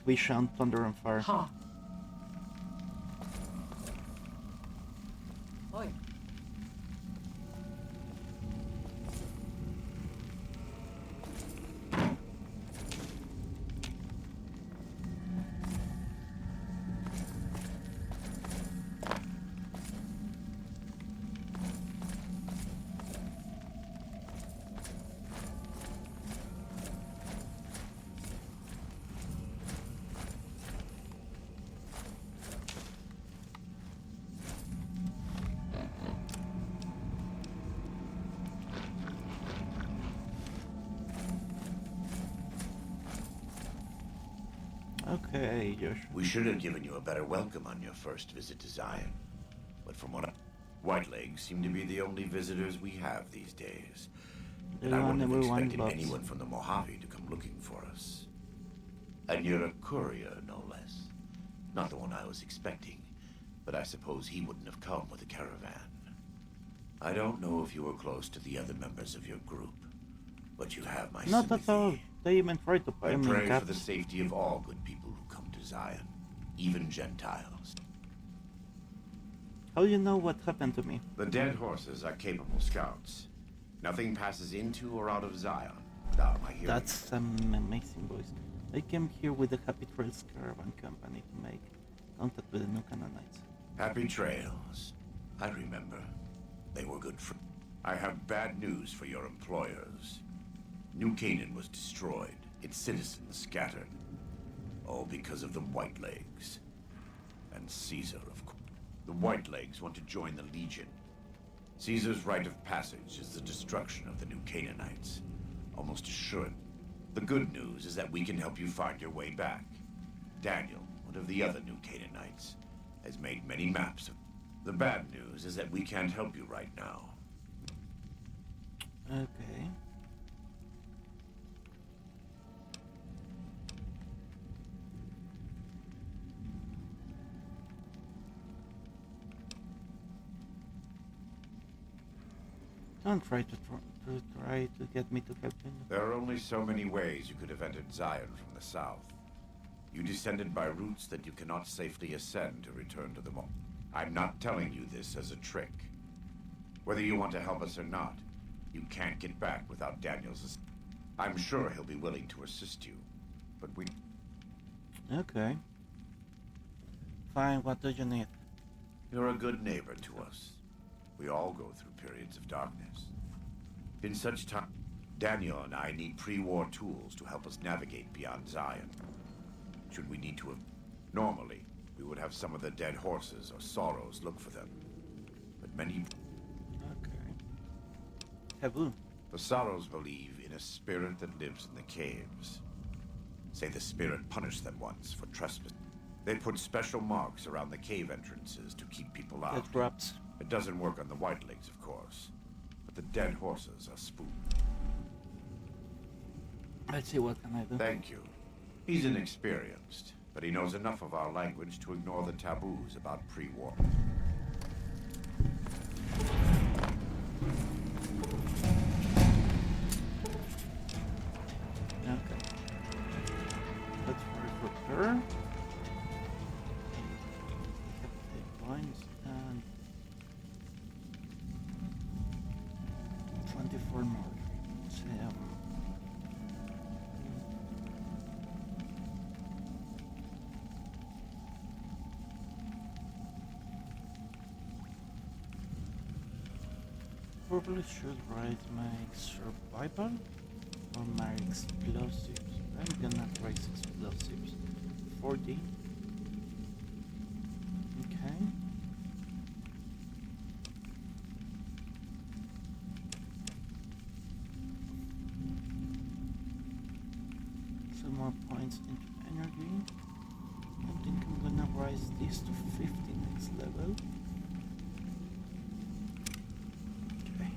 we shown thunder and fire. ha. Hoi. Okay, Joshua. We should have given you a better welcome on your first visit to Zion. But from what Whitelegs seem to be the only visitors we have these days. And I wouldn't have expected anyone from the Mojave to come looking for us. And you're a courier, no less. Not the one I was expecting. but I suppose he wouldn't have come with a caravan. I don't know if you were close to the other members of your group, but you have my Not sympathy. at all. They even try to I buy me pray for caps. the safety of all good people who come to Zion, even Gentiles. How do you know what happened to me? The dead horses are capable scouts. Nothing passes into or out of Zion without my hearing. That's an amazing voice. I came here with the Happy Trails Caravan Company to make contact with the new Canaanites. Happy Trails. I remember. They were good friends. I have bad news for your employers. New Canaan was destroyed, its citizens scattered. All because of the Whitelegs. And Caesar, of course. The Whitelegs want to join the Legion. Caesar's rite of passage is the destruction of the New Canaanites. Almost assured. The good news is that we can help you find your way back. Daniel, one of the other New Canaanites, has made many maps. The bad news is that we can't help you right now. Okay. Don't try to get me to help you. There are only so many ways you could have entered Zion from the south. You descended by routes that you cannot safely ascend to return to the Mall. I'm not telling you this as a trick. Whether you want to help us or not, you can't get back without Daniel's. I'm sure he'll be willing to assist you, but we... Okay. Fine, what do you need? You're a good neighbor to us. We all go through periods of darkness. In such time, Daniel and I need pre-war tools to help us navigate beyond Zion. Should we need to have... Normally, we would have some of the dead horses or sorrows look for them. But many... Okay. Taboo. The sorrows believe in a spirit that lives in the caves. Say the spirit punished them once for trespass. They put special marks around the cave entrances to keep people out. That drops. It doesn't work on the Whitelegs, of course. But the dead horses are spooked. Let's see what can I do. Thank you. He's inexperienced, but he knows enough of our language to ignore the taboos about pre-war. Okay. Let's repair. Captain points and 24 more. Probably should write my survival or my explosives. I'm gonna write explosives. 40. Okay. Some more points into energy. I think I'm gonna rise this to 50 next level. Okay.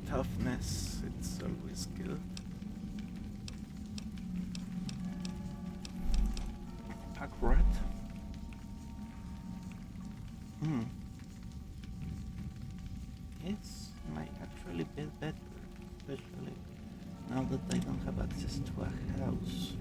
Toughness, it's always good. Accurate. It's might actually be better, especially now that I don't have access to a house.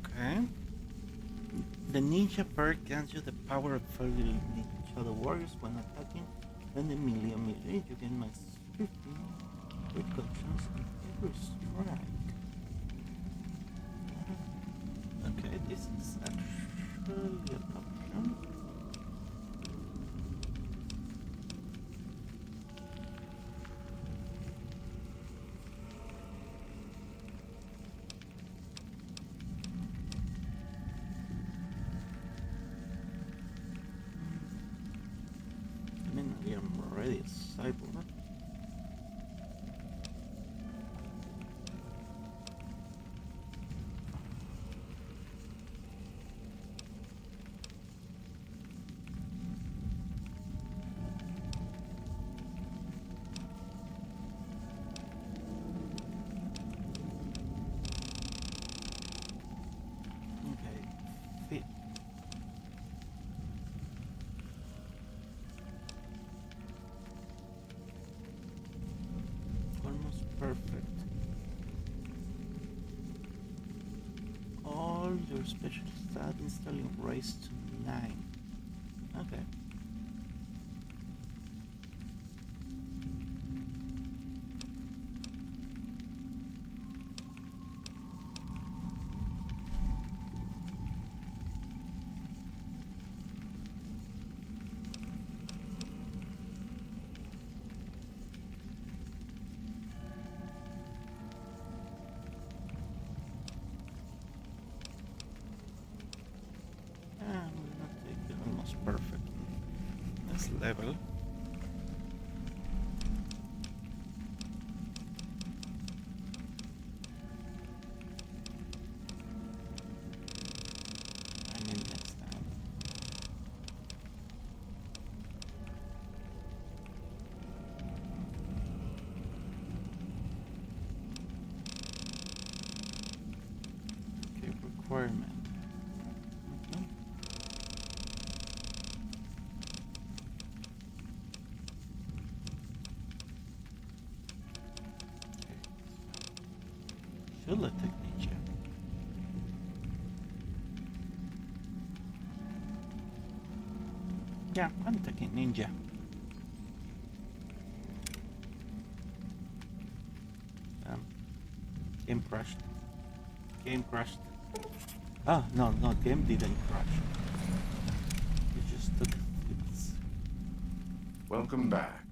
Okay. The ninja perk grants you the power of fellow shadow warriors when attacking enemy melee. You gain max 15 reductions in every strike. Okay, this is actually an option. I mean, I am already a cyborg. Okay, fit. Almost perfect. All your special stat installing raised to 9. Okay. We'll not take it almost perfect. This level. I mean next time. Okay, requirement. Okay. Should let take ninja. Yeah, I'm taking ninja. Game crashed. Game crashed. Ah, no, game didn't crash. It just took its... Welcome back.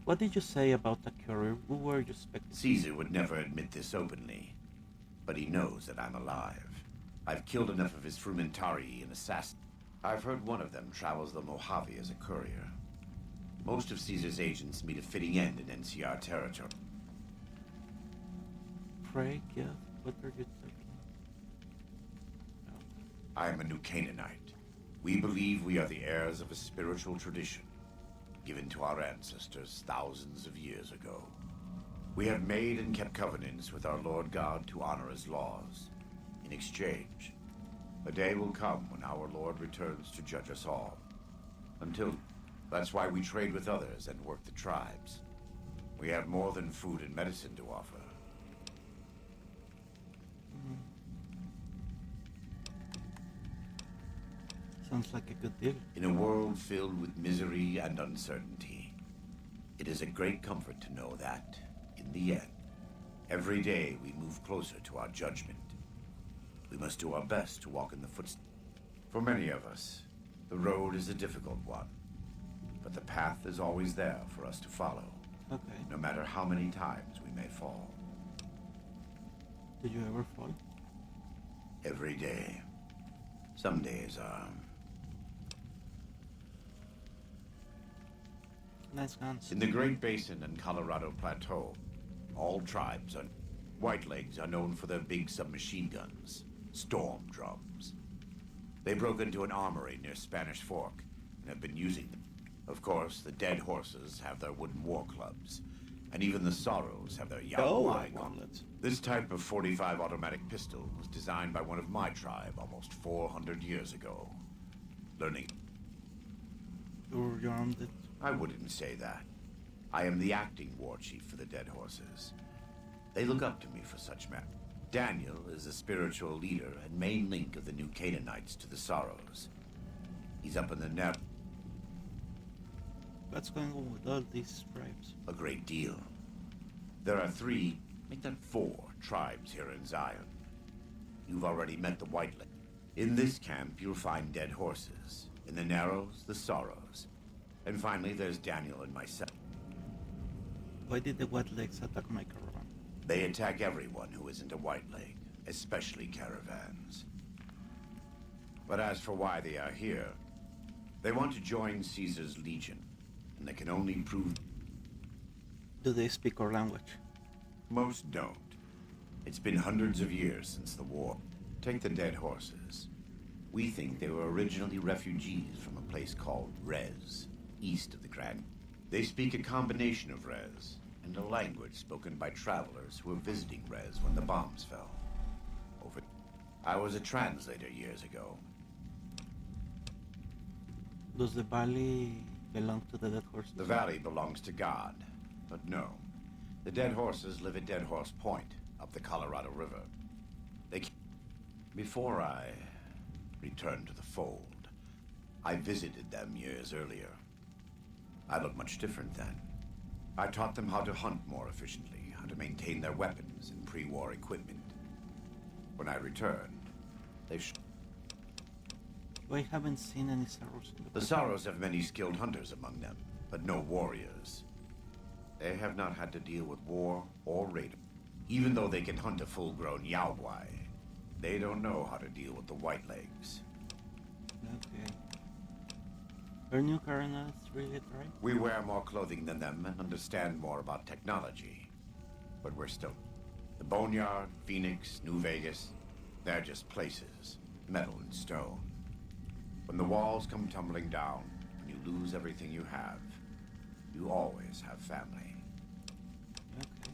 What did you say about the courier? Who were you expecting? Caesar would never admit this openly, but he knows that I'm alive. I've killed enough of his frumentari and assassins. I've heard one of them travels the Mojave as a courier. Most of Caesar's agents meet a fitting end in NCR territory. Pray, yeah, what are you taking? No. I am a new Canaanite. We believe we are the heirs of a spiritual tradition given to our ancestors thousands of years ago. We have made and kept covenants with our Lord God to honor his laws. In exchange, a day will come when our Lord returns to judge us all. Until, that's why we trade with others and work the tribes. We have more than food and medicine to offer. Sounds like a good deal. In a world filled with misery and uncertainty, it is a great comfort to know that, in the end, every day we move closer to our judgment. We must do our best to walk in the footsteps. For many of us, the road is a difficult one, but the path is always there for us to follow, Okay. no matter how many times we may fall. Did you ever fall? Every day. Some days are... Nice guns. In the Great Basin and Colorado Plateau, all tribes are... Whitelegs are known for their big submachine guns, storm drums. They broke into an armory near Spanish Fork and have been using them. Of course, the dead horses have their wooden war clubs, and even the Sorrows have their Yahweh gauntlets. This type of .45 automatic pistol was designed by one of my tribe almost 400 years ago. Learning... You're armed it. I wouldn't say that. I am the acting war chief for the dead horses. They look up to me for such matters. Daniel is the spiritual leader and main link of the new Canaanites to the Sorrows. He's up in the net. What's going on with all these tribes? A great deal. There are 3, make that 4 tribes here in Zion. You've already met the White Leg. In this camp, you'll find dead horses. In the Narrows, the Sorrows. And finally, there's Daniel and myself. Why did the White Legs attack my caravan? They attack everyone who isn't a White Leg, especially caravans. But as for why they are here, they want to join Caesar's legion, and they can only prove... Do they speak our language? Most don't. It's been hundreds of years since the war. Take the dead horses. We think they were originally refugees from a place called Rez, east of the Grand. They speak a combination of Rez and a language spoken by travelers who were visiting Rez when the bombs fell. I was a translator years ago. Does the valley belong to the dead horses? The valley belongs to God, but no. The dead horses live at Dead Horse Point, up the Colorado River. Before I returned to the fold, I visited them years earlier. I looked much different then. I taught them how to hunt more efficiently, how to maintain their weapons and pre-war equipment. When I returned, I haven't seen any Sorrows in the Sorrows have many skilled hunters among them, but no warriors. They have not had to deal with war or raid. Even though they can hunt a full-grown Yaoguai, they don't know how to deal with the White Legs. Okay. Are new caravans really dry? We wear more clothing than them and understand more about technology. But we're still... The Boneyard, Phoenix, New Vegas, they're just places, metal and stone. When the walls come tumbling down, and you lose everything you have, you always have family. Okay.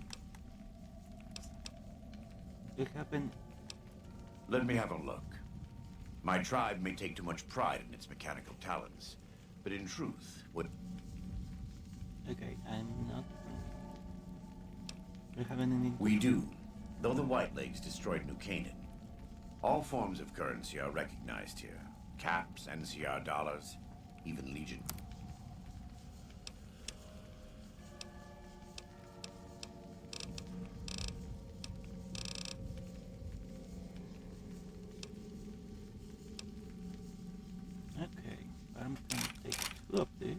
It happened... Let me have a look. My tribe may take too much pride in its mechanical talents, but in truth, what... Okay, I'm not... Do you have any... We do, though the White Legs destroyed New Canaan. All forms of currency are recognized here. Caps, NCR dollars, even Legion. Okay, I'm gonna take 2 of these.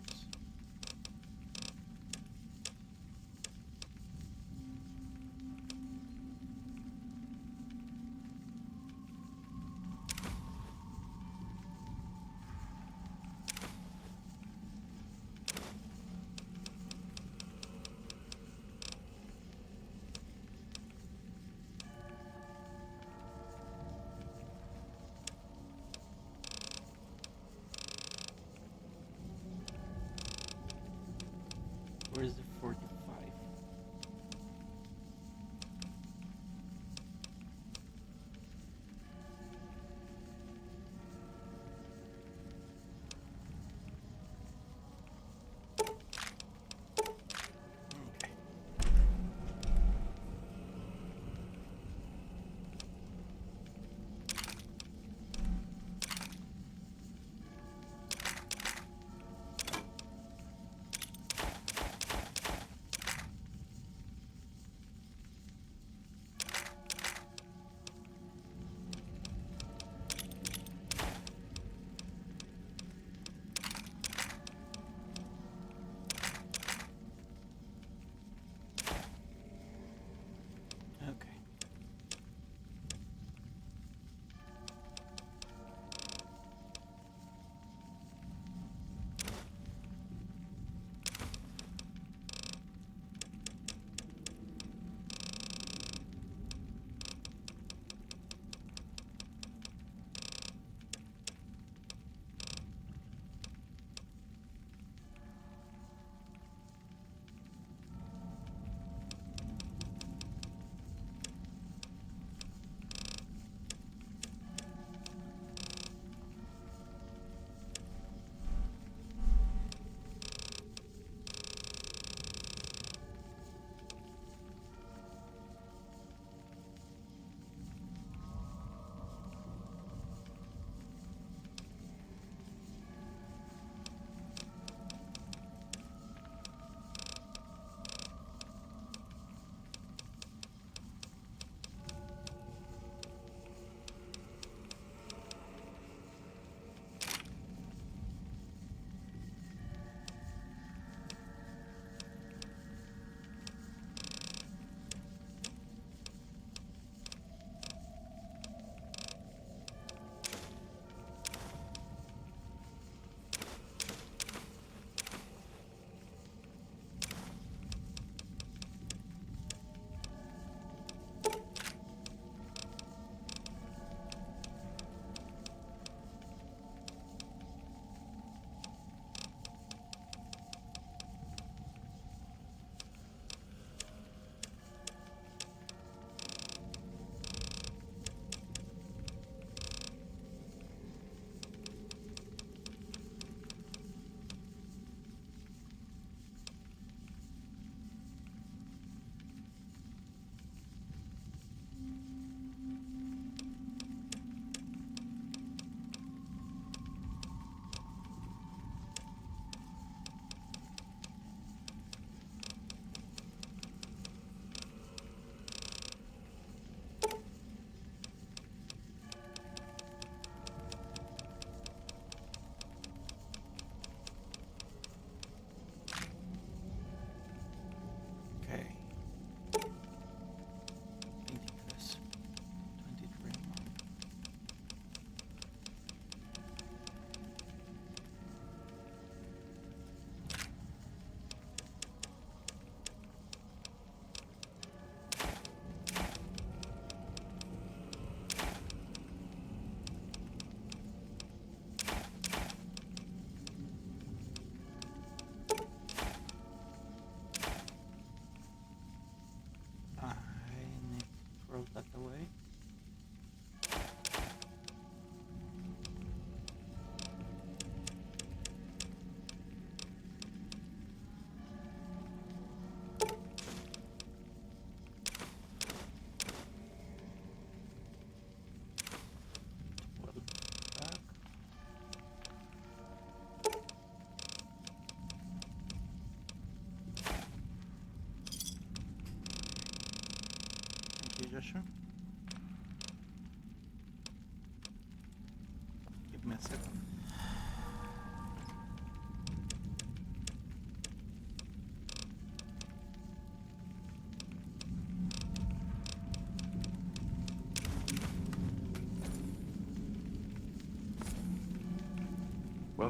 Where's the 45? Okay.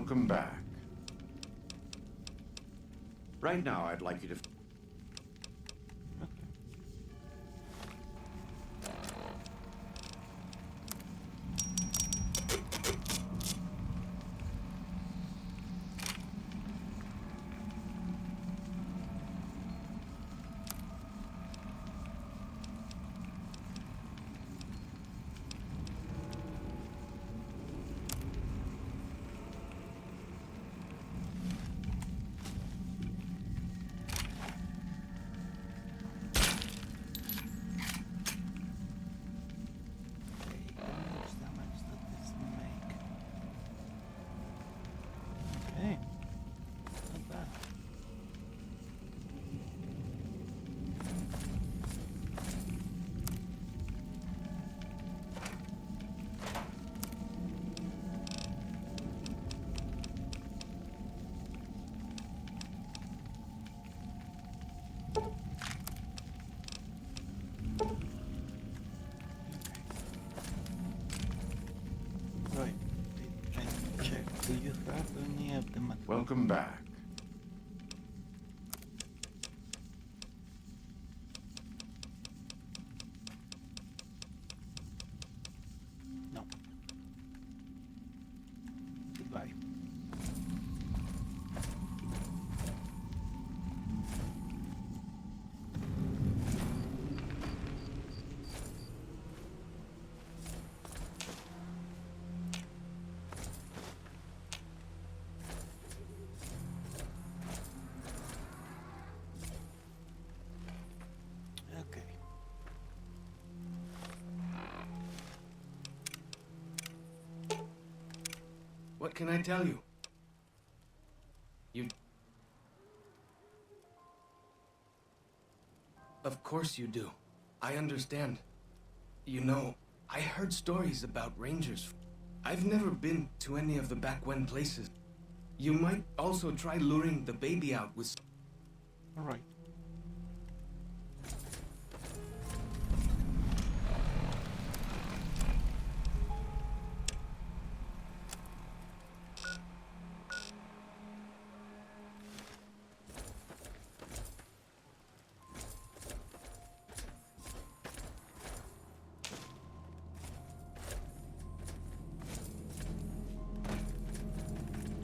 Welcome back. Right now, I'd like you to... Okay, not bad. Right, I check. Do you have any of them? Welcome back. No. Goodbye. Okay. What can I tell you? You... Of course you do. I understand. You know, I heard stories about rangers. I've never been to any of the back when places. You might also try luring the baby out with... All right.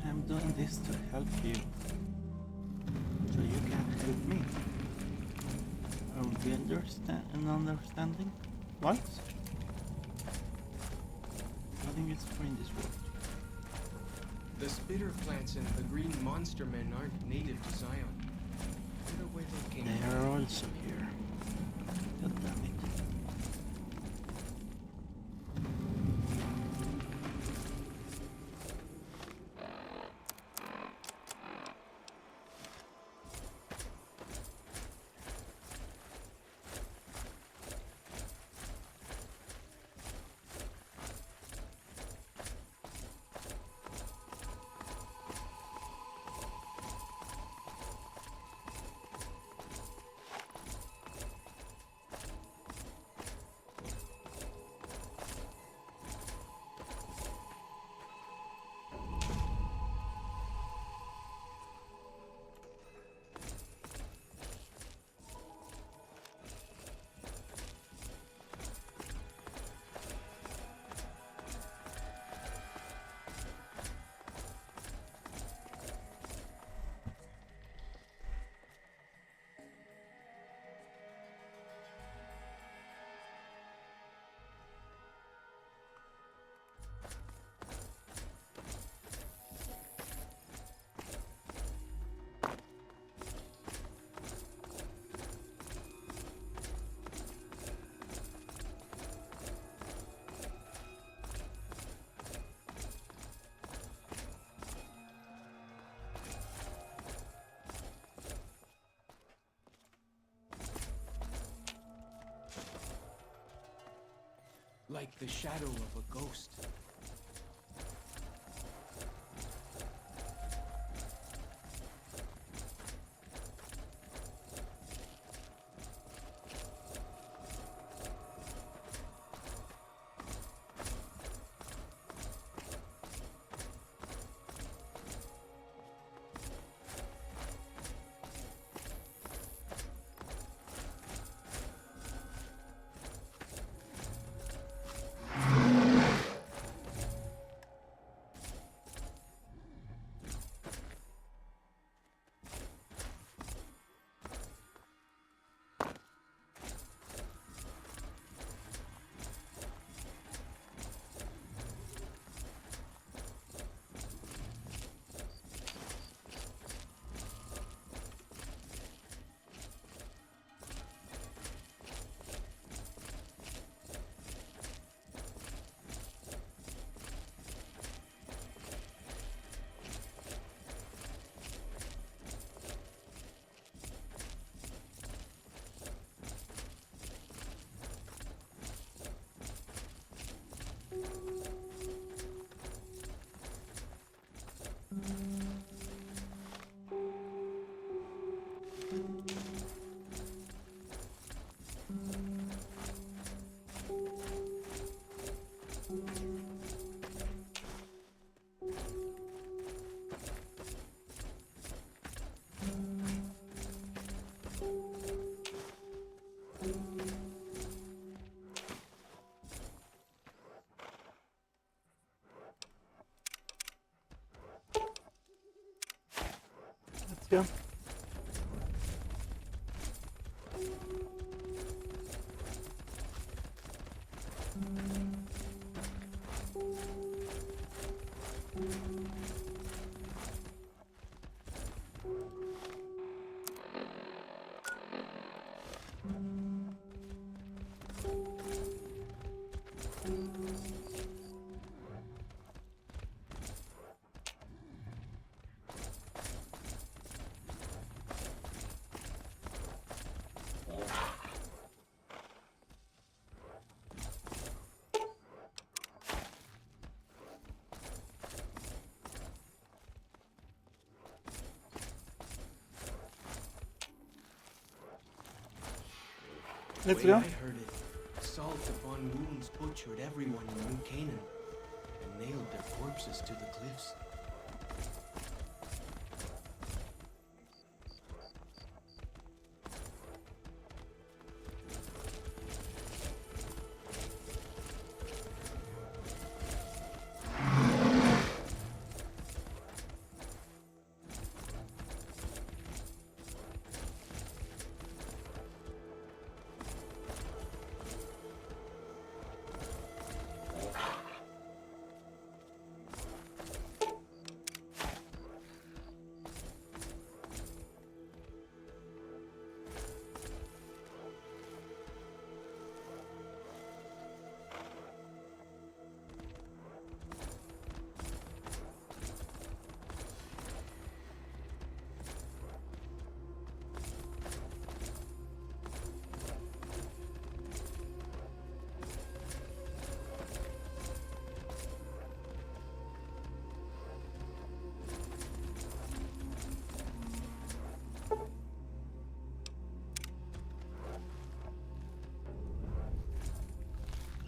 I'm doing this to help you, so you can help me. Are we understanding? What? Nothing is free in this world. The spitter plants and the green monster men aren't native to Zion. I wonder where they came They from. are also here. God damn it. Like the shadow of a ghost. Let's go. Let's The way go. I heard it, salt upon wounds butchered everyone in New Canaan and nailed their corpses to the cliffs.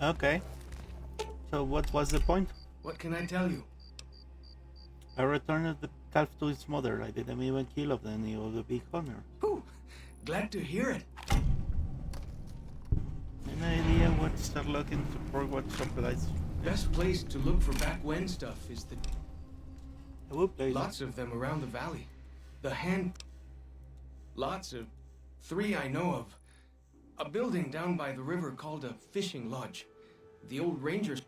Okay. So what was the point? What can I tell you? I returned the calf to its mother. I didn't even kill of any of the big hunters. Whew, glad to hear it. Any idea what to start looking for what supplies? Best place to look for back when stuff is the I will play. lots of them around the valley. The hand. Lots of. 3 I know of. A building down by the river called a fishing lodge. The old rangers.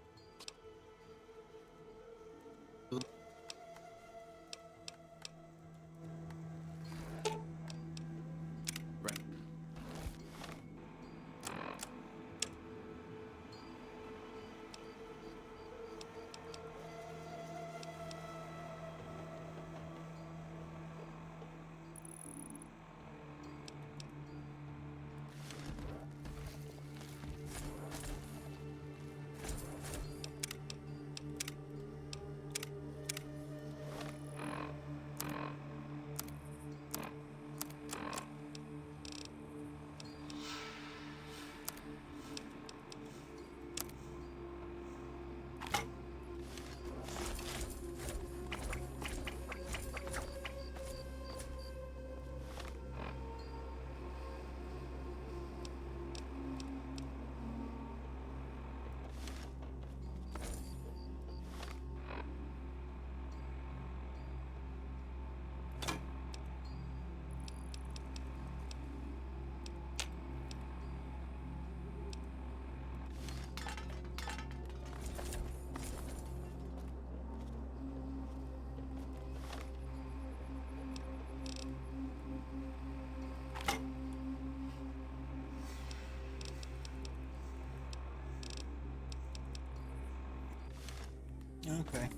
Right. Okay.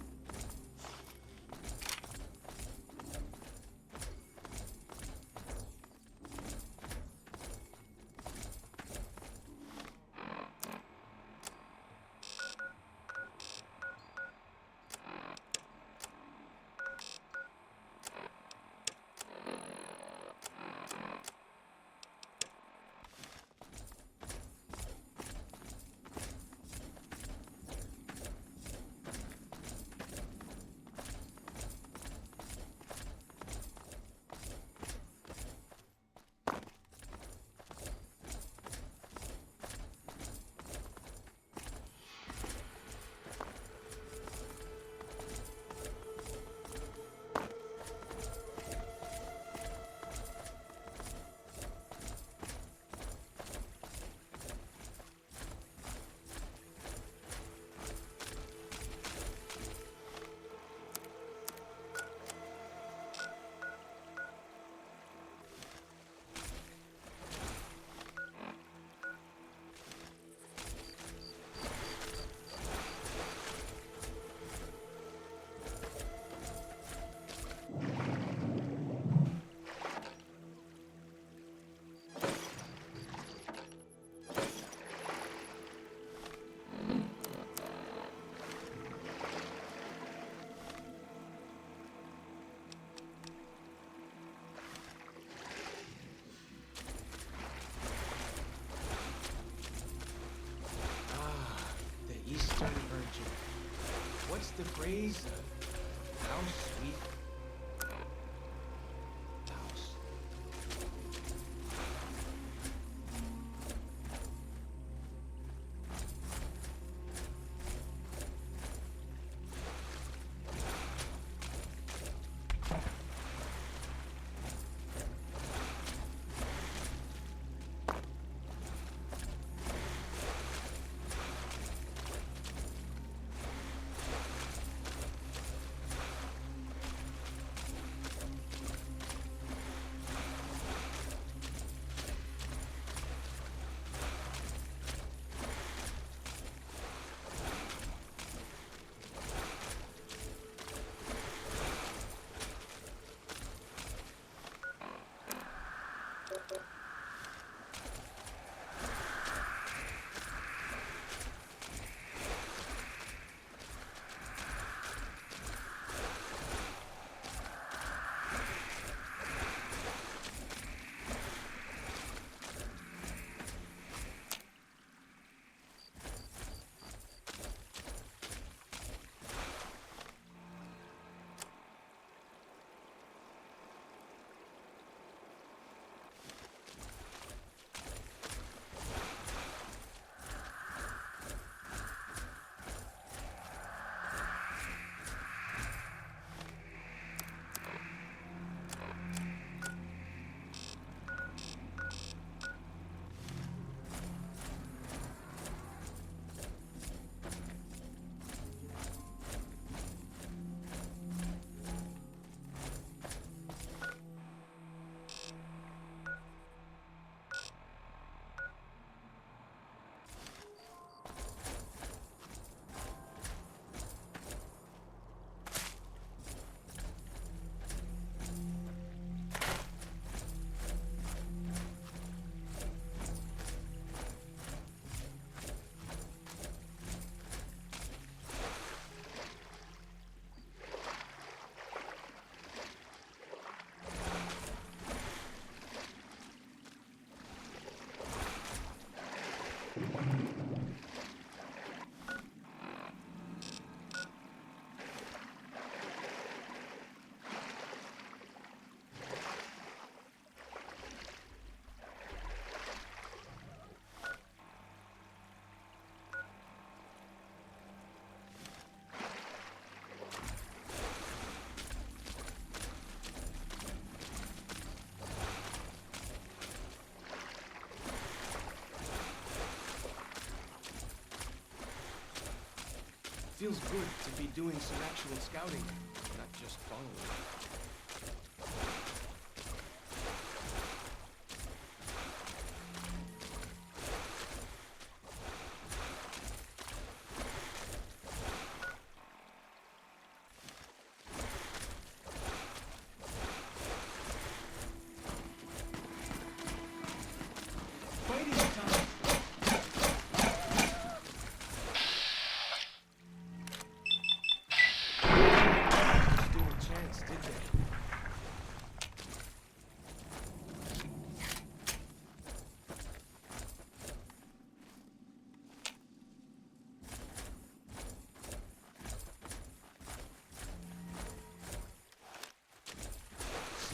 Lisa, how sweet. House. Feels good to be doing some actual scouting, not just following. Fighting time!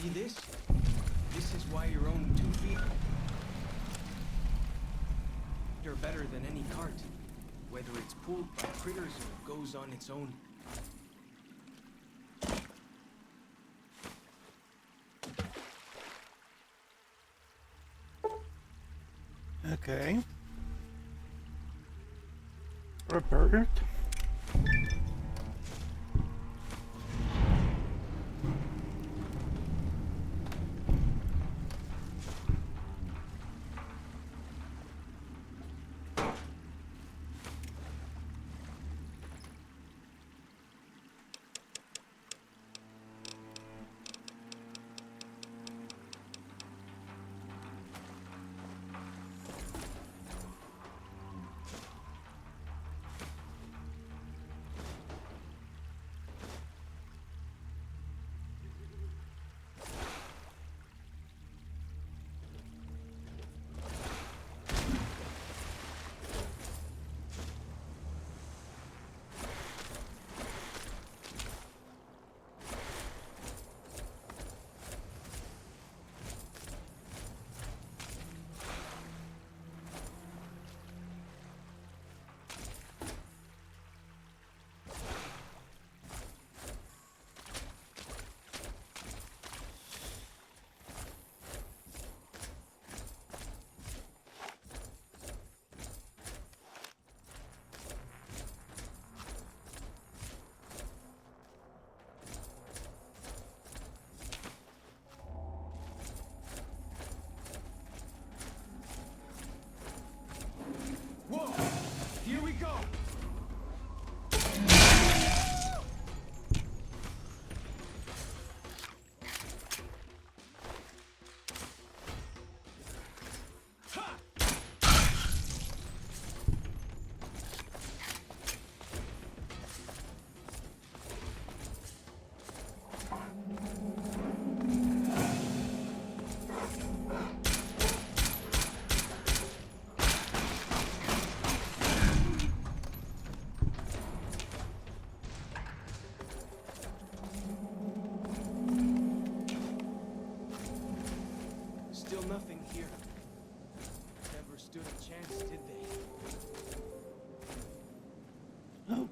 See this? This is why your own 2 feet are better than any cart, whether it's pulled by critters or goes on its own. Okay. Repaired. Still nothing here. Never stood a chance, did they? Oh.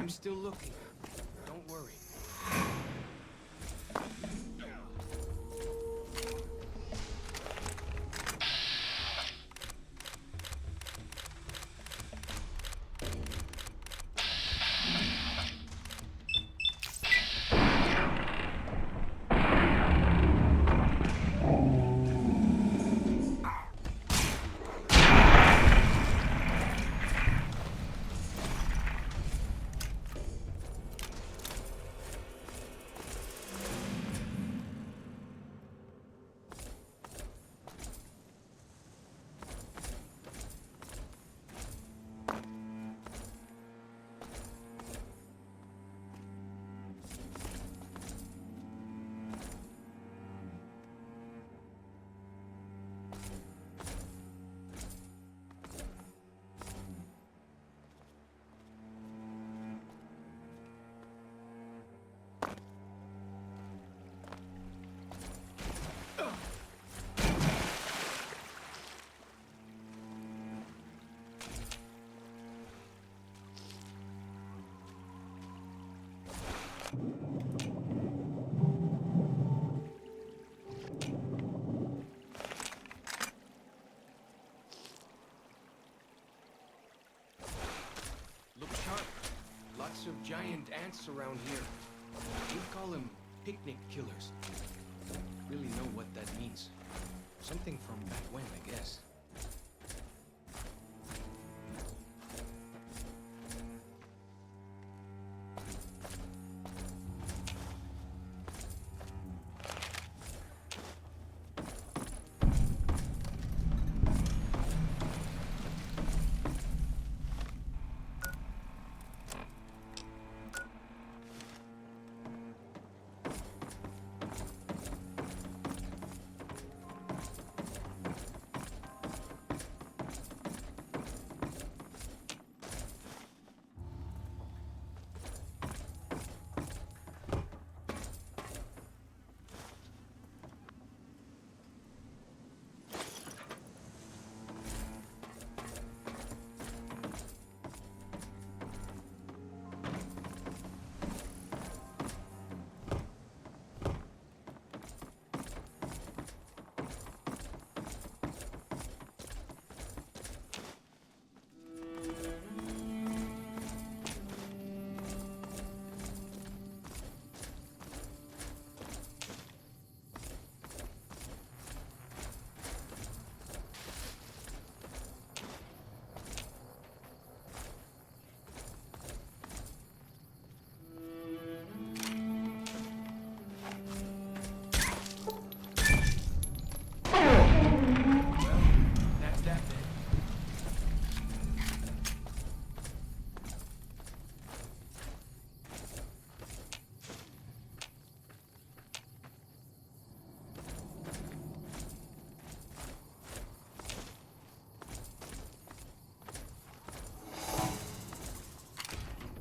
I'm still looking. Don't worry. Look sharp. Lots of giant ants around here. We call them picnic killers. Don't really know what that means. Something from back when, I guess.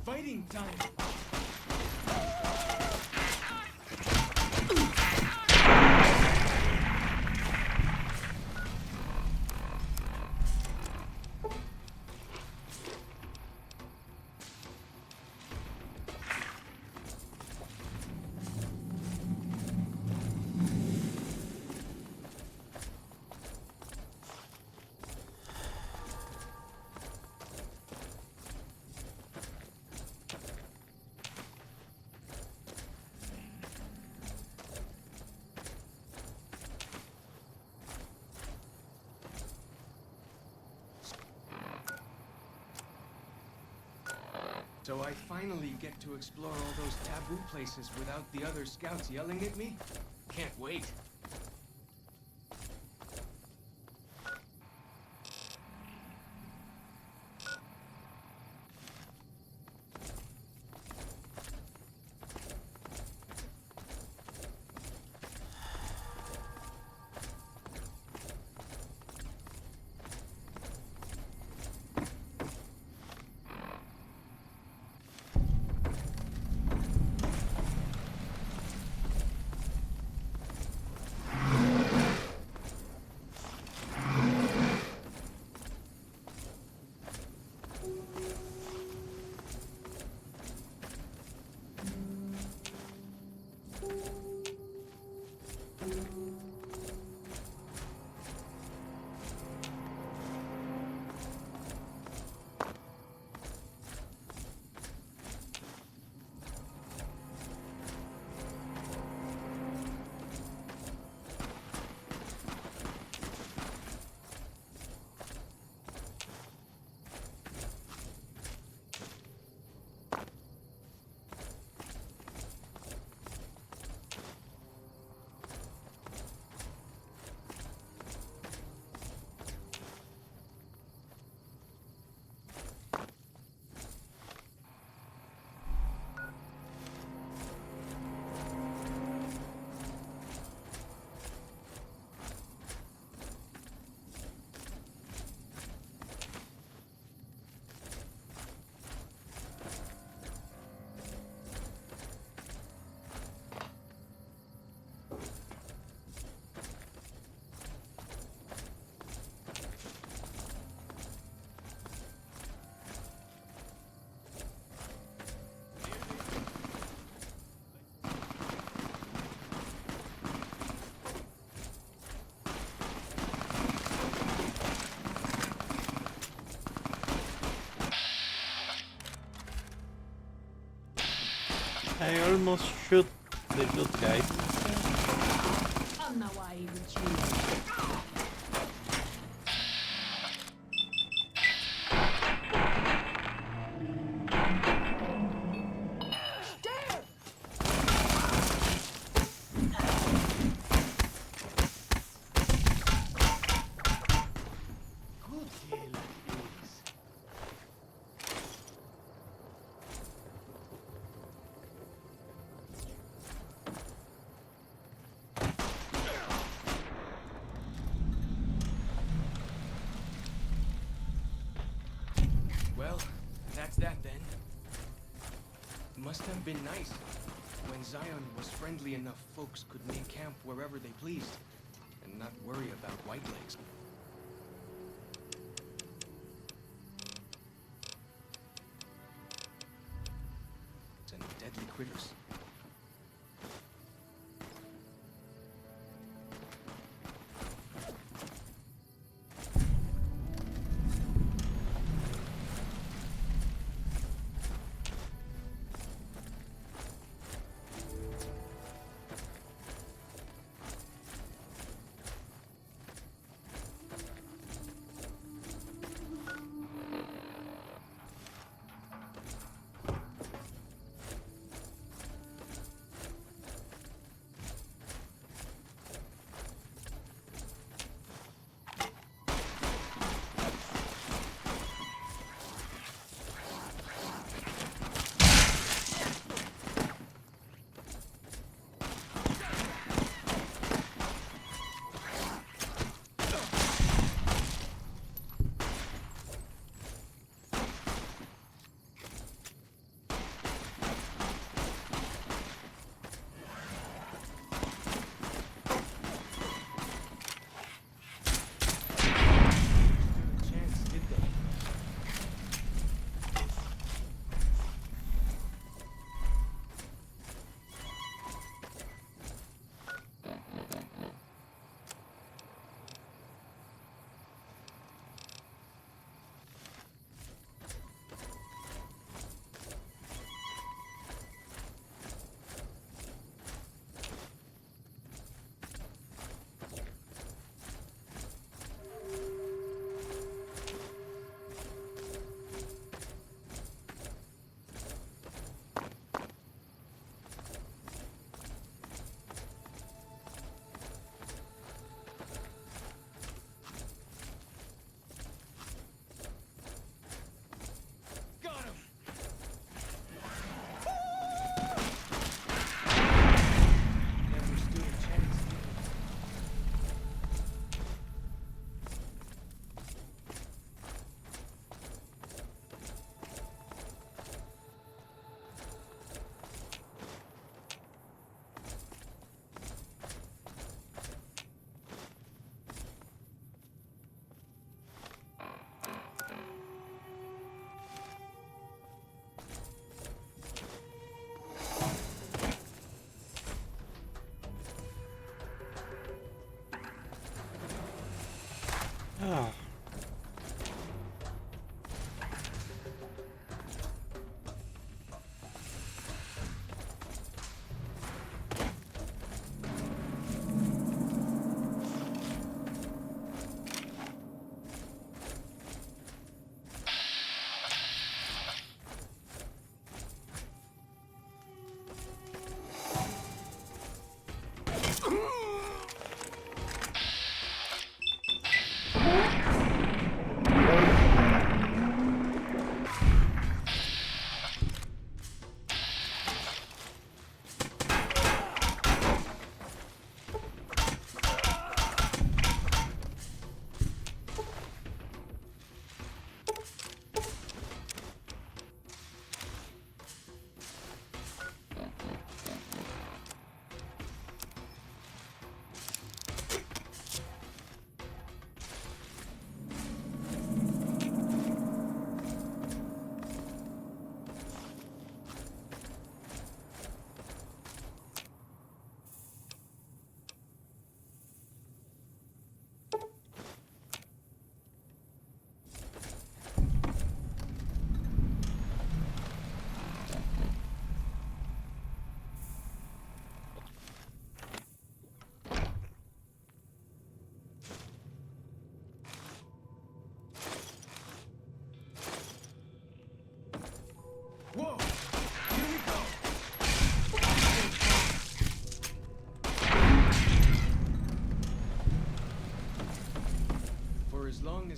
Fighting time! So I finally get to explore all those taboo places without the other scouts yelling at me? Can't wait. I almost shoot the good guy. Well, that's that then. Must have been nice. When Zion was friendly enough, folks could make camp wherever they pleased, and not worry about whitelegs. And deadly critters.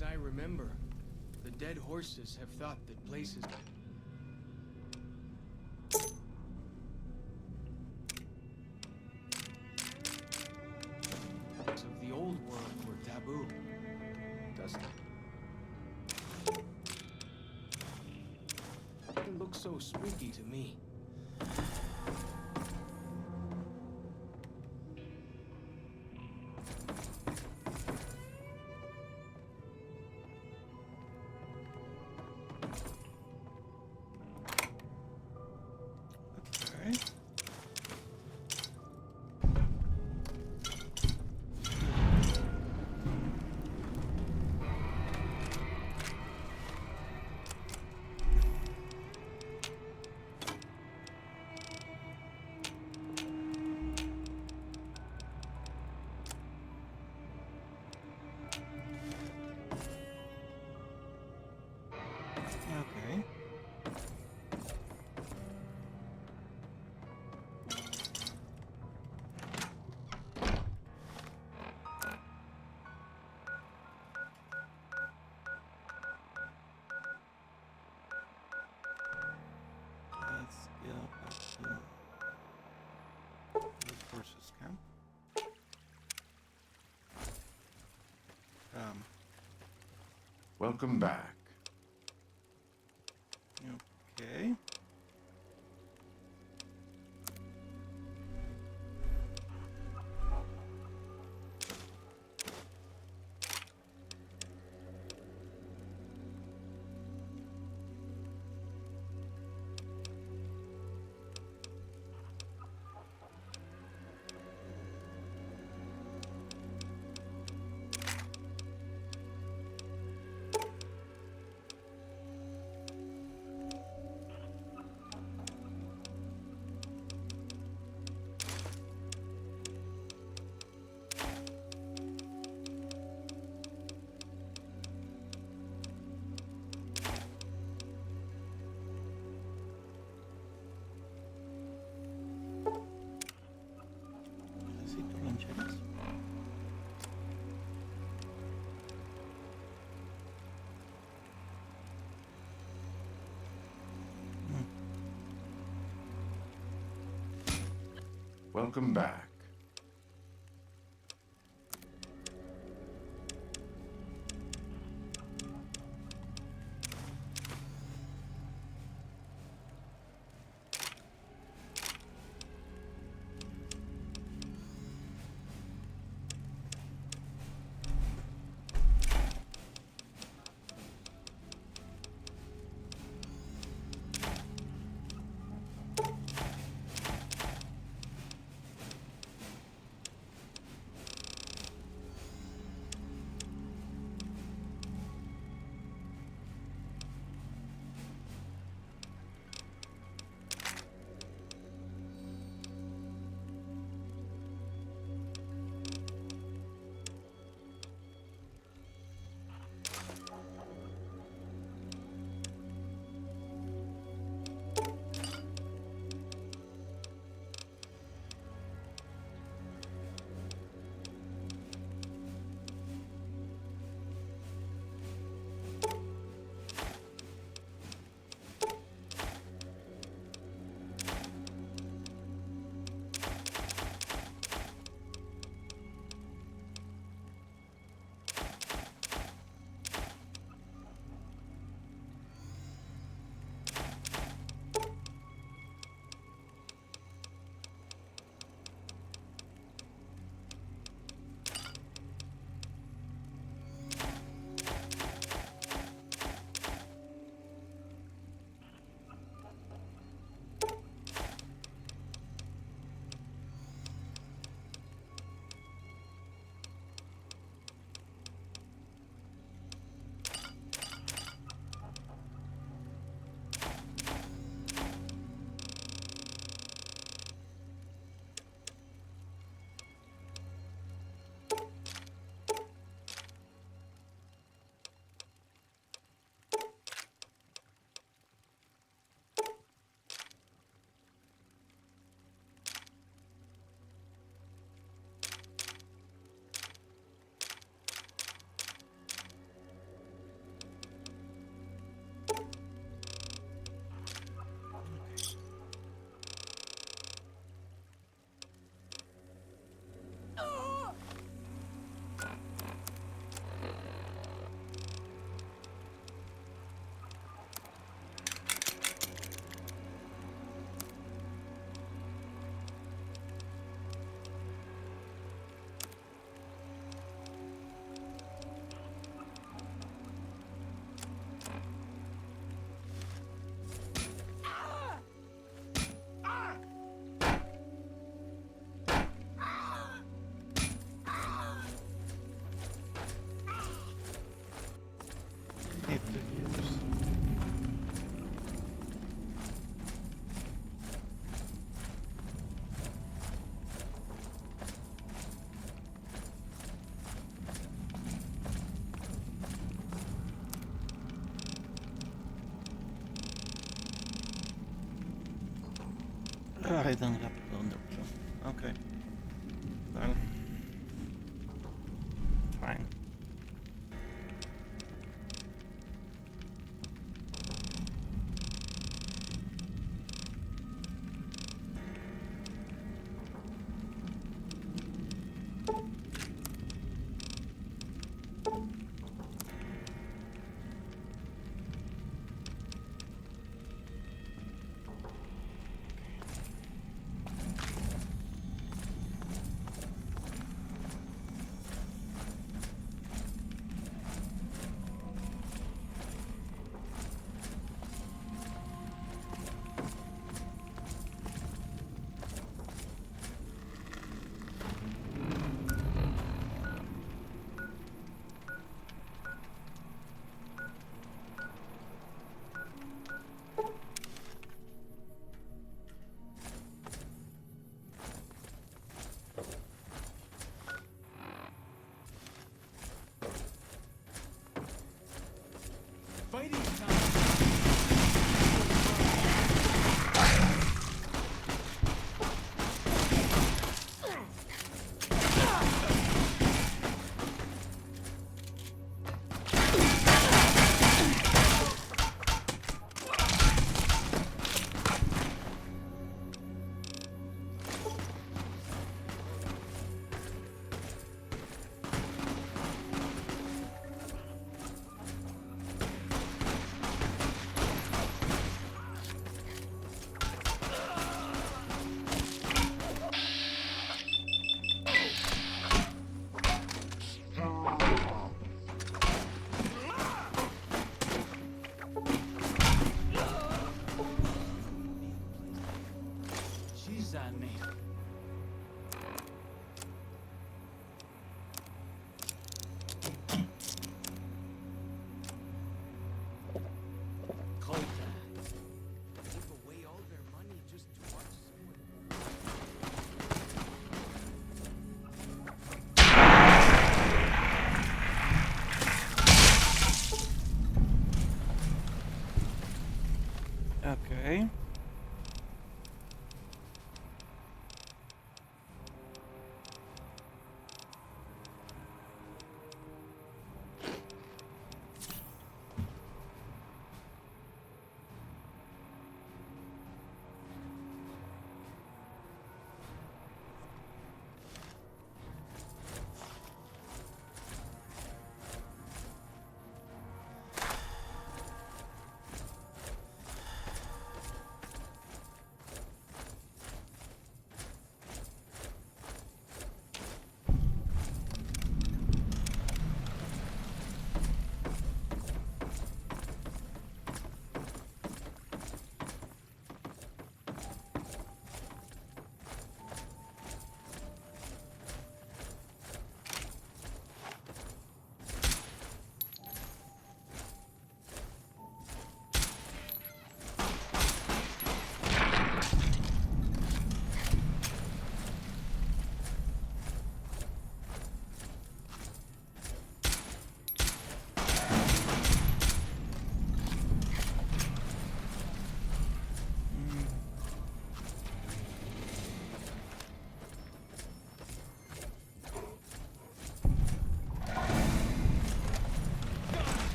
as I remember, the dead horses have thought that places of the old world were taboo, doesn't it? It looks so spooky to me. Okay. Okay. Let's go back to the forces camp. Welcome back. Okay. Necesito lancheras. Welcome back. I don't have a phone option. Okay. Well. Fine. Okay.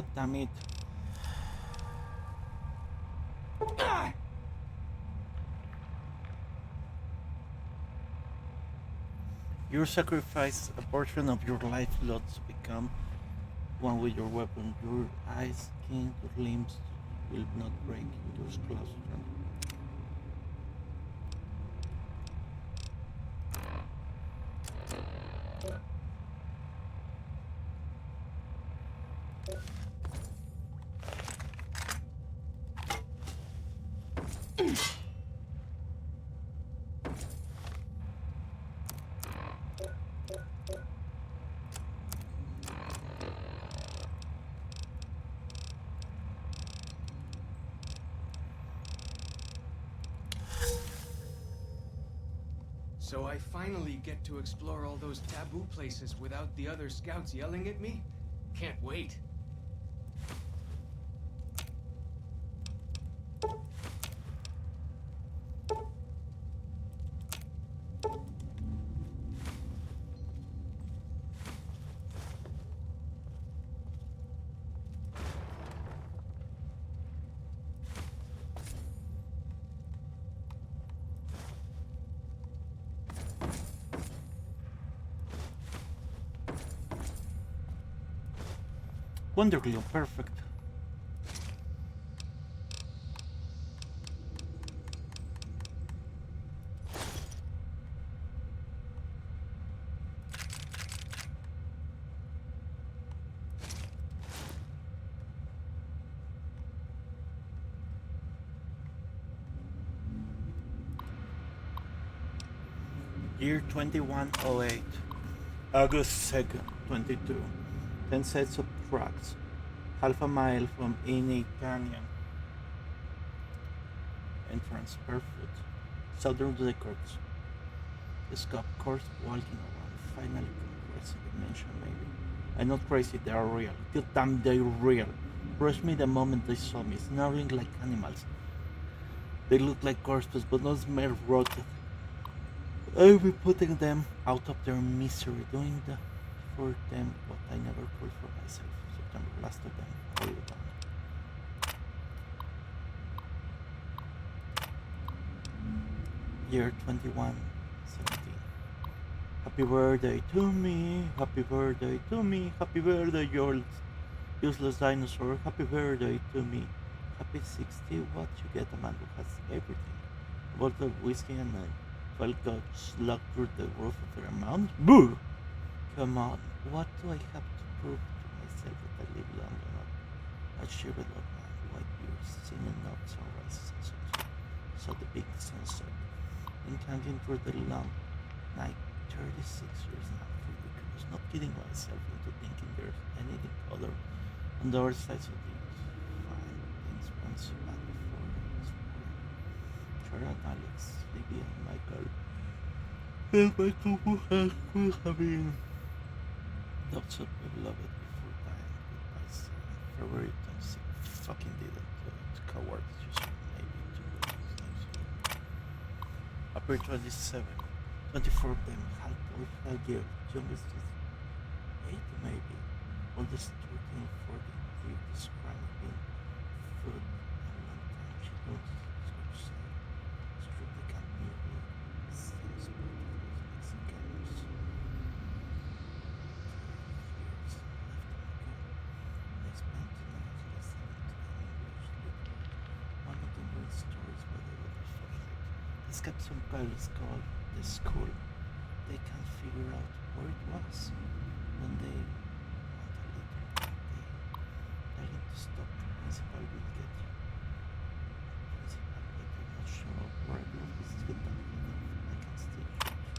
God damn it. You sacrifice a portion of your lifeblood to become one with your weapon. Your eyes, skin, your limbs will not break. Your claws tremble. So I finally get to explore all those taboo places without the other scouts yelling at me? Can't wait. Wonderfully perfect. Year 2108, August 2nd, 22. 10 sets of tracks, half a mile from Iney Canyon. Entrance barefoot, southern records. The scope course walking around, finally compressing dimension maybe. I'm not crazy, they are real. God damn, they're real. Rushed me the moment they saw me, snarling like animals. They look like corpses, but not smell rotted. I'll be putting them out of their misery, doing for them what I never could for myself. September, last of them, all gone. Year 2117. Happy birthday to me, happy birthday to me, happy birthday, your useless dinosaur, happy birthday to me. Happy 60, what you get a man who has everything. A bottle of whiskey and a 12 goats locked through the roof of their mount? Boo! Come on, what do I have to prove to myself that I live long enough? I shivered up my white beard, singing of sunrises and sunsets. Saw the big sunset, and climbing through the long night. 36 years now, ridiculous. Not kidding myself into thinking there's anything other on the other side of the fine things once bad before I was born. Sharon, Alex, Libby, and Michael. And Michael could have been doubts of my beloved before dying. Goodbye, son. February 26th. Fucking did it. Coward. Just maybe two names. April 27. 24 of them had both a gift. Youngest is 8 maybe. Oldest 13 or 14. They describe being food and one time she knows what to say. Strip the camp nearly. Same sport as Mexicans. Years left America. I spent 2 nights listening to them English literature. One of them read stories by the other's flashlight. This kept some pilots called the school. They can't figure out where it was. When they want a little, they tell him to stop. The principal will get you. Principal, but you're not sure where I will visit them. I can still show you.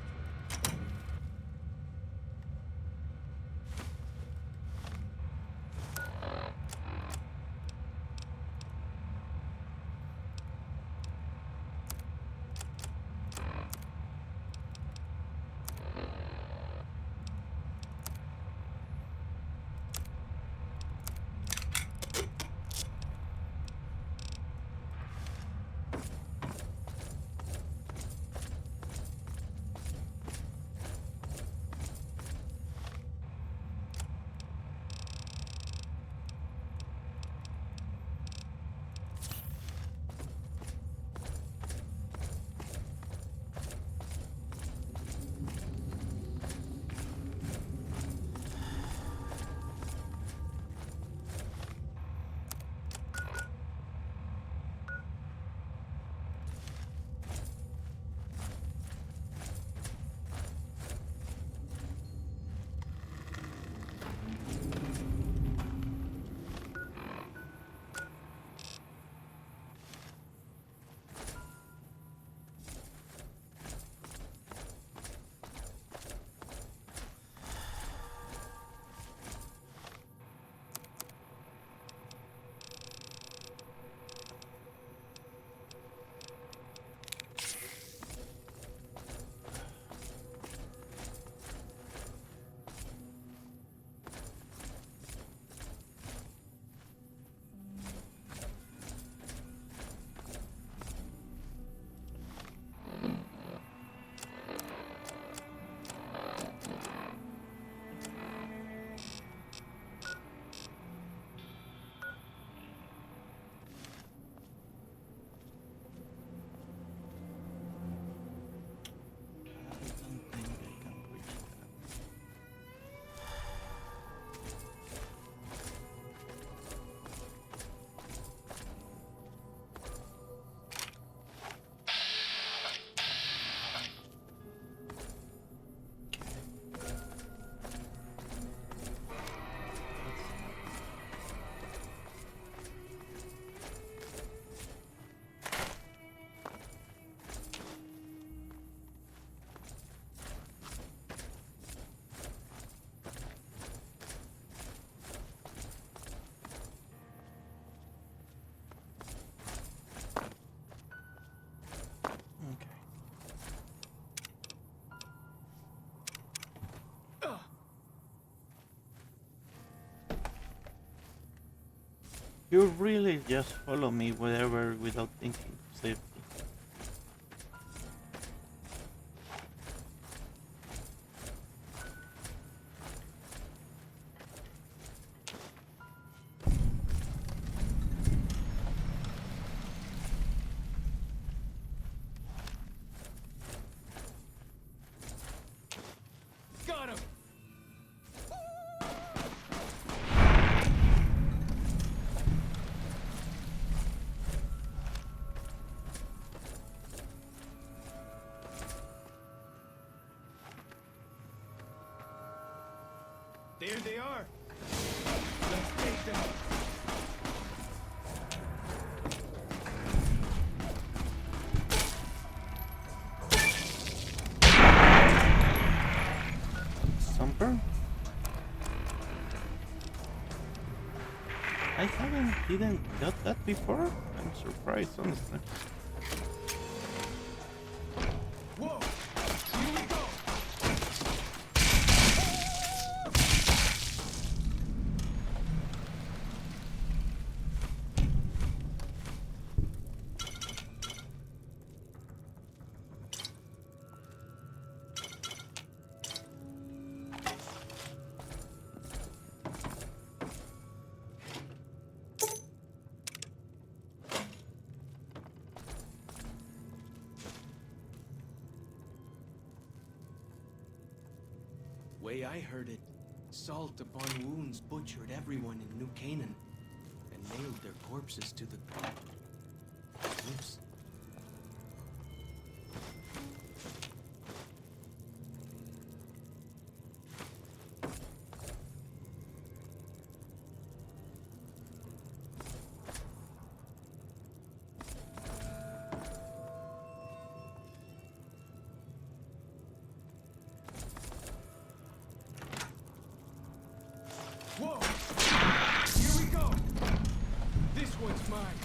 You really just follow me wherever without thinking for safety. Got him! There they are. Let's take them. Stumper? I didn't got that before. I'm surprised, honestly. Whoa! Here we go! Way I heard it, salt upon wounds butchered everyone in New Canaan and nailed their corpses to the cliffs. Whoa! Here we go! This one's mine.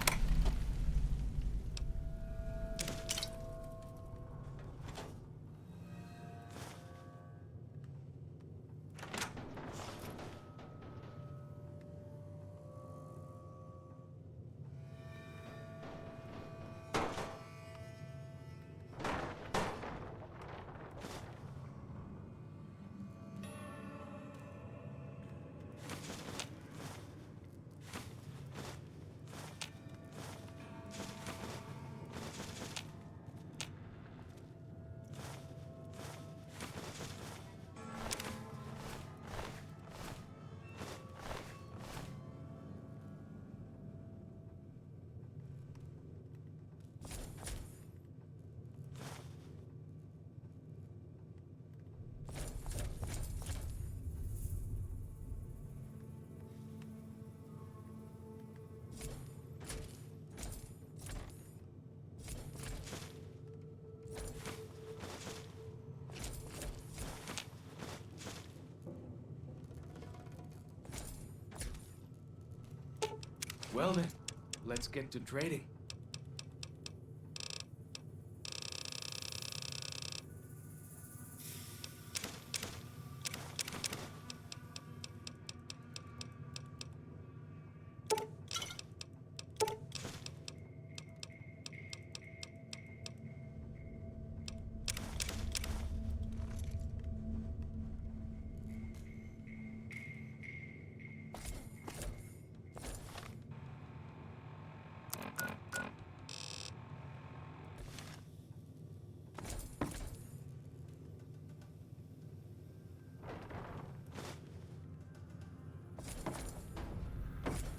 Well then, let's get to trading.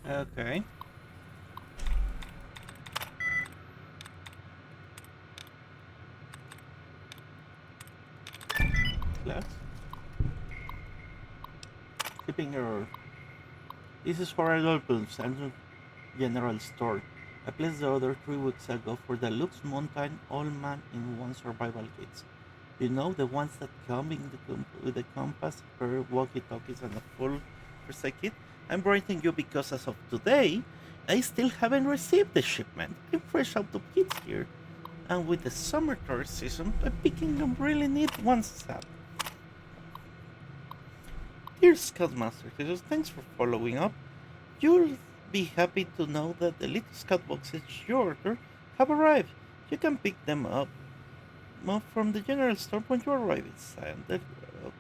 Okay. Class. Keeping error. This is for Adolphus and General Store. I placed the order 3 weeks ago for the Lux Mountain All-Man in One survival kits. You know, the ones that come in with the compass, pair walkie-talkies, and a full first aid kit? I'm writing you because as of today, I still haven't received the shipment. I'm fresh out of kits here. And with the summer tourist season, I'm picking up really neat ones up. Dear Scoutmaster Jesus, thanks for following up. You'll be happy to know that the little scout boxes you ordered have arrived. You can pick them up from the general store when you arrive inside. They're over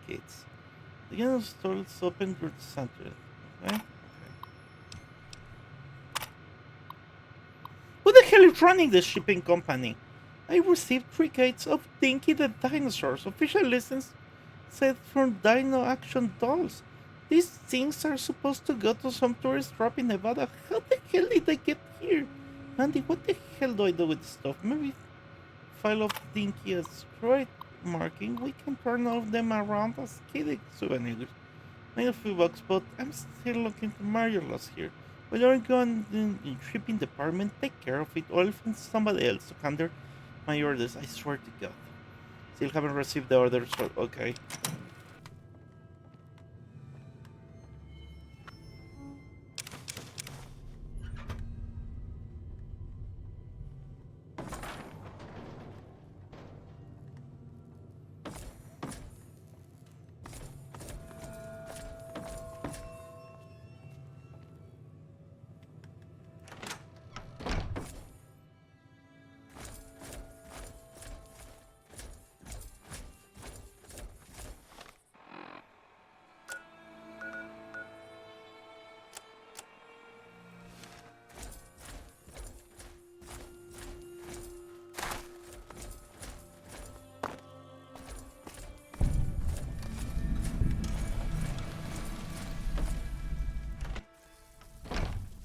kids. The general store is open through the center. Okay? Who the hell is running the shipping company? I received 3 gates of Dinky the Dinosaur's official license set from Dino Action Dolls. These things are supposed to go to some tourist trap in Nevada. How the hell did they get here? Andy, what the hell do I do with this stuff? Maybe file off Dinky as right marking. We can turn all of them around as kiddie souvenirs. Made a few bucks, but I'm still looking to Mario loss here. When you're going in the shipping department, take care of it, or I'll find somebody else to handle my orders. I swear to God. Still haven't received the order, so okay.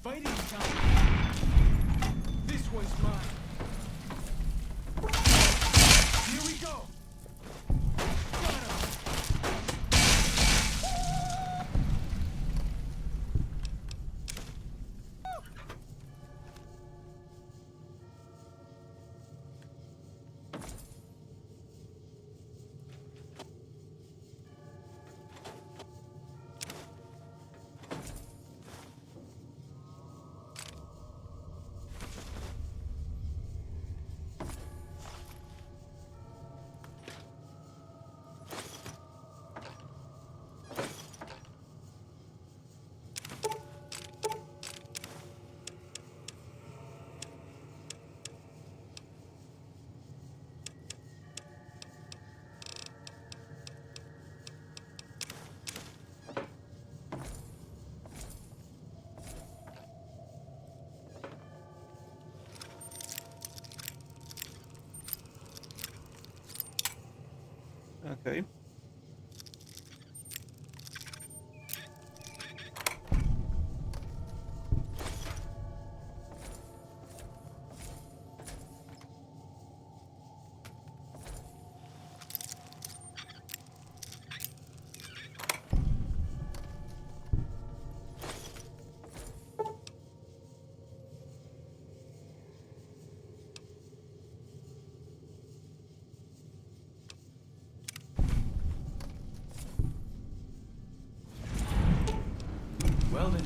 Fighting time! This one's mine! Here we go! Got him! Okay. Well then,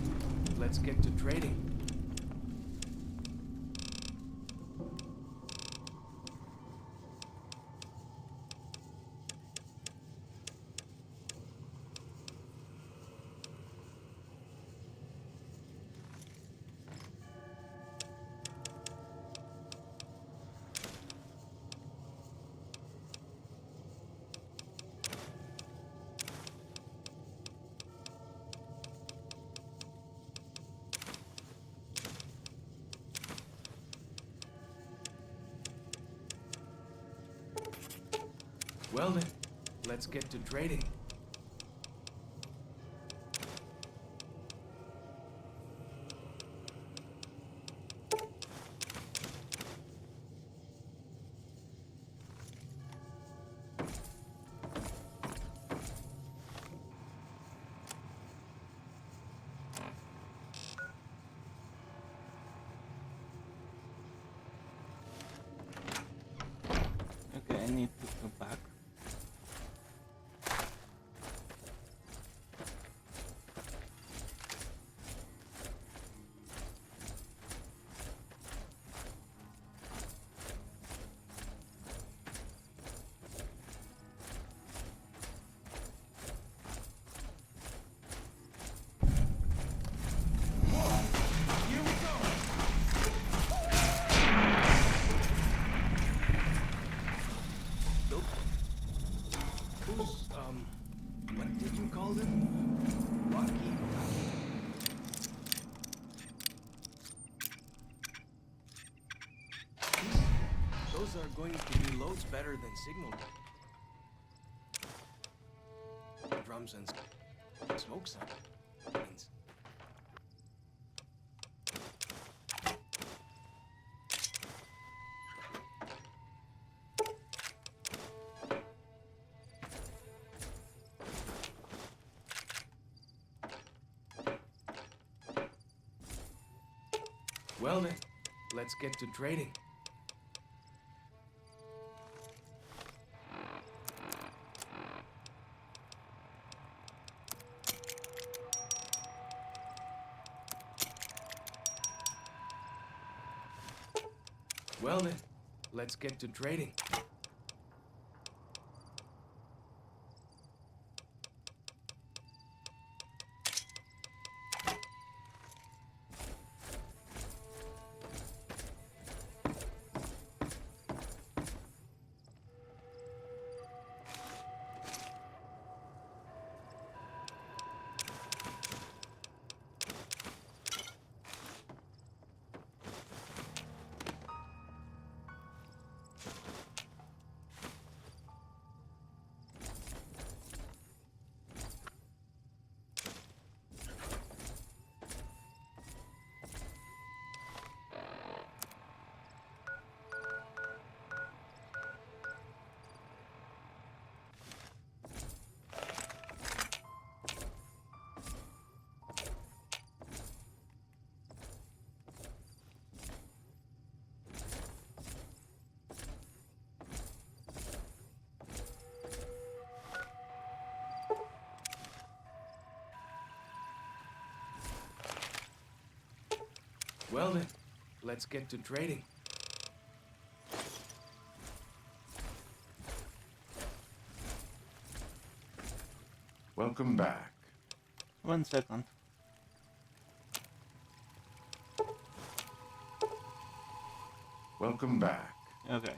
let's get to trading. Well then, let's get to trading. Okay, I need to go back. Those are going to be loads better than signal drums and smoke signs. Well then, let's get to trading. Well then, let's get to trading. Well then, let's get to trading. Welcome back. 1 second. Welcome back. Okay.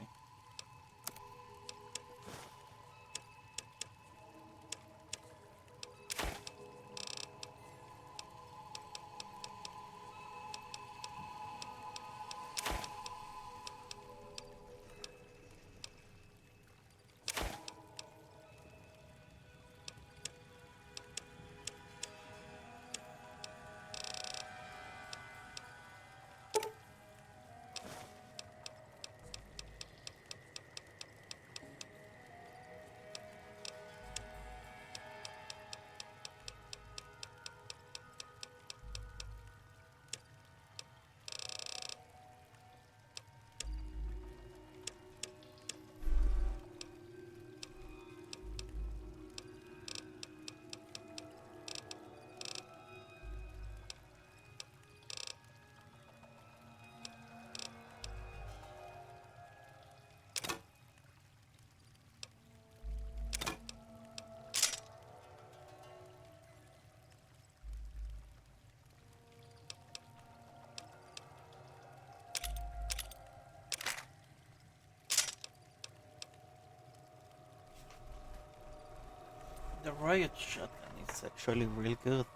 The riot shotgun is actually real good.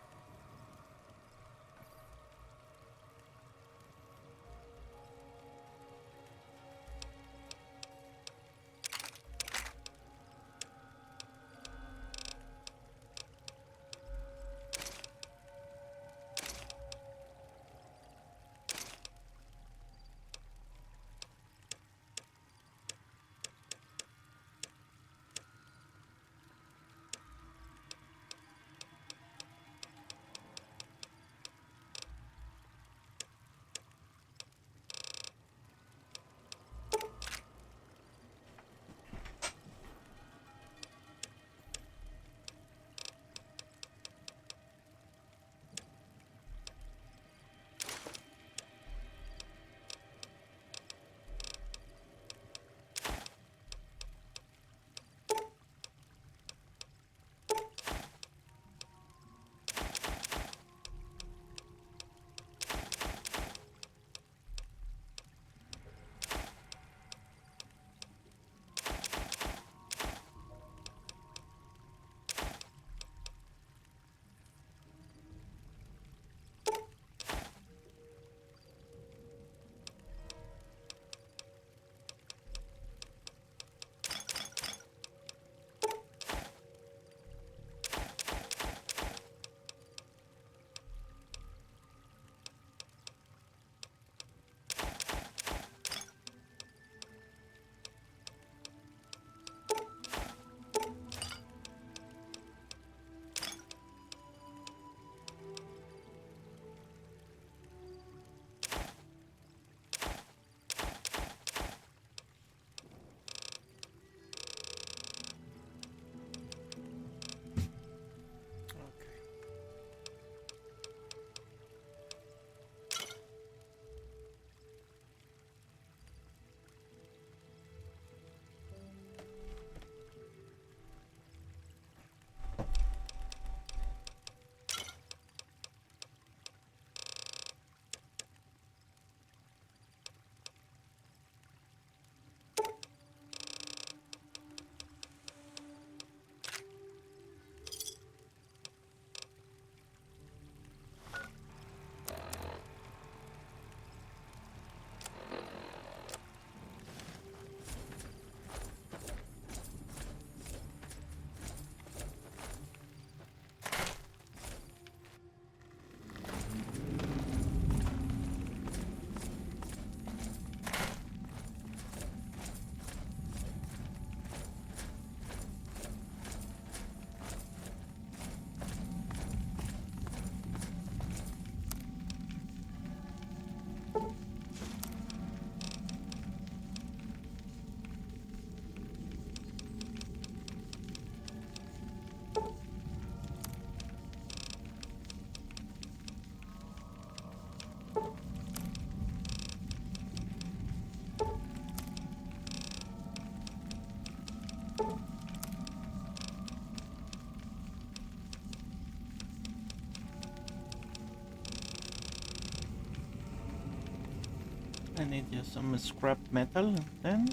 need just some scrap metal then.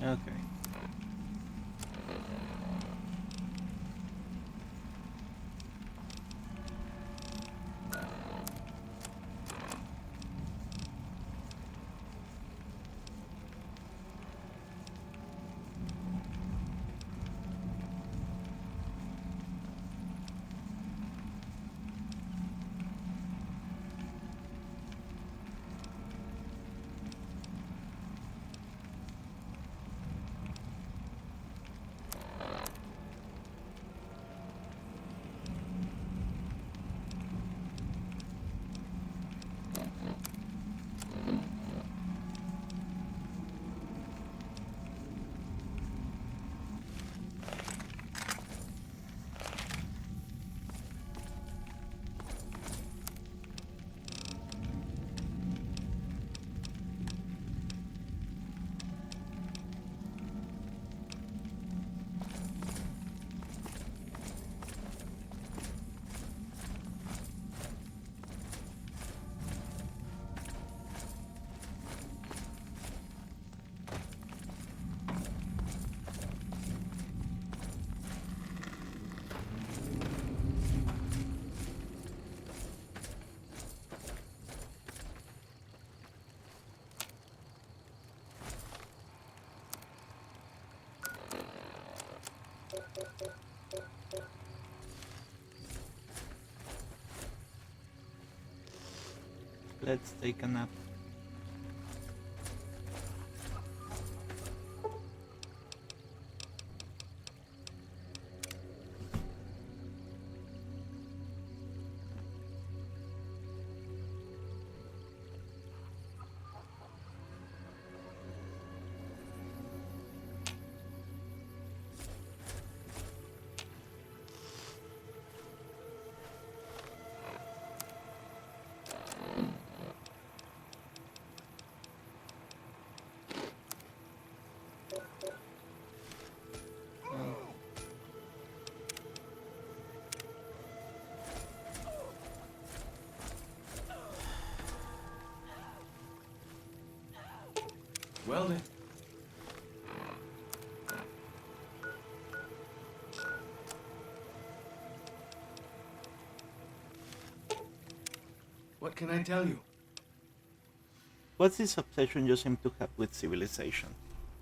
Okay. Let's take a nap. Well then. What can I tell you? What's this obsession you seem to have with civilization?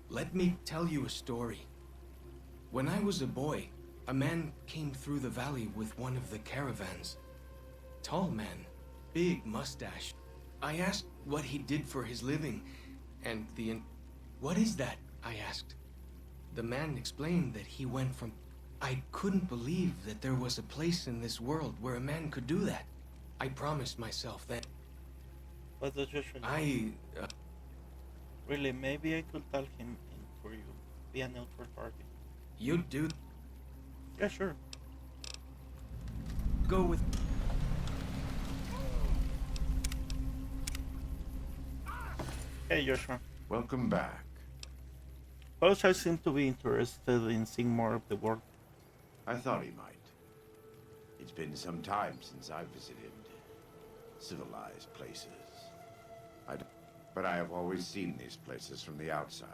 Let me tell you a story. When I was a boy, a man came through the valley with one of the caravans. Tall man, big mustache. I asked what he did for his living, and what is that? I asked. The man explained that he went from... I couldn't believe that there was a place in this world where a man could do that. I promised myself that... What does Joshua Really, maybe I could tell him in for you. Be a neutral party. You'd do... Yeah, sure. Go with... Hey, Joshua. Welcome back. Paulshire seemed to be interested in seeing more of the world. I thought he might. It's been some time since I visited civilized places. But I have always seen these places from the outside.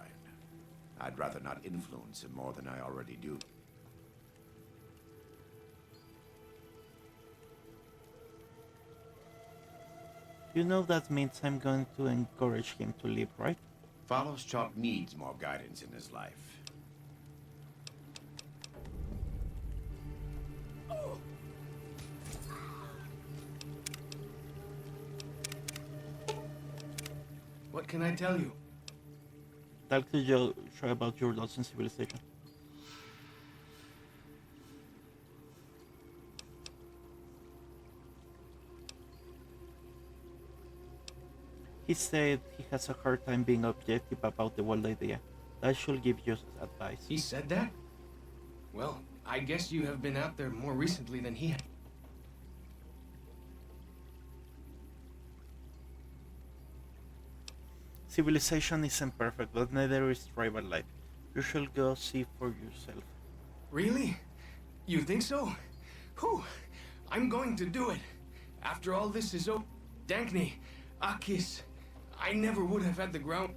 I'd rather not influence him more than I already do. You know that means I'm going to encourage him to leave, right? Follows Chalk needs more guidance in his life. What can I tell you? Talk to Joshua about your loss in civilization. He said he has a hard time being objective about the whole idea. That should give you advice. He said that? Well, I guess you have been out there more recently than he had. Civilization isn't perfect, but neither is tribal life. You should go see for yourself. Really? You think so? Whew. I'm going to do it. After all this is over, Dankney, Akis, I never would have had the ground.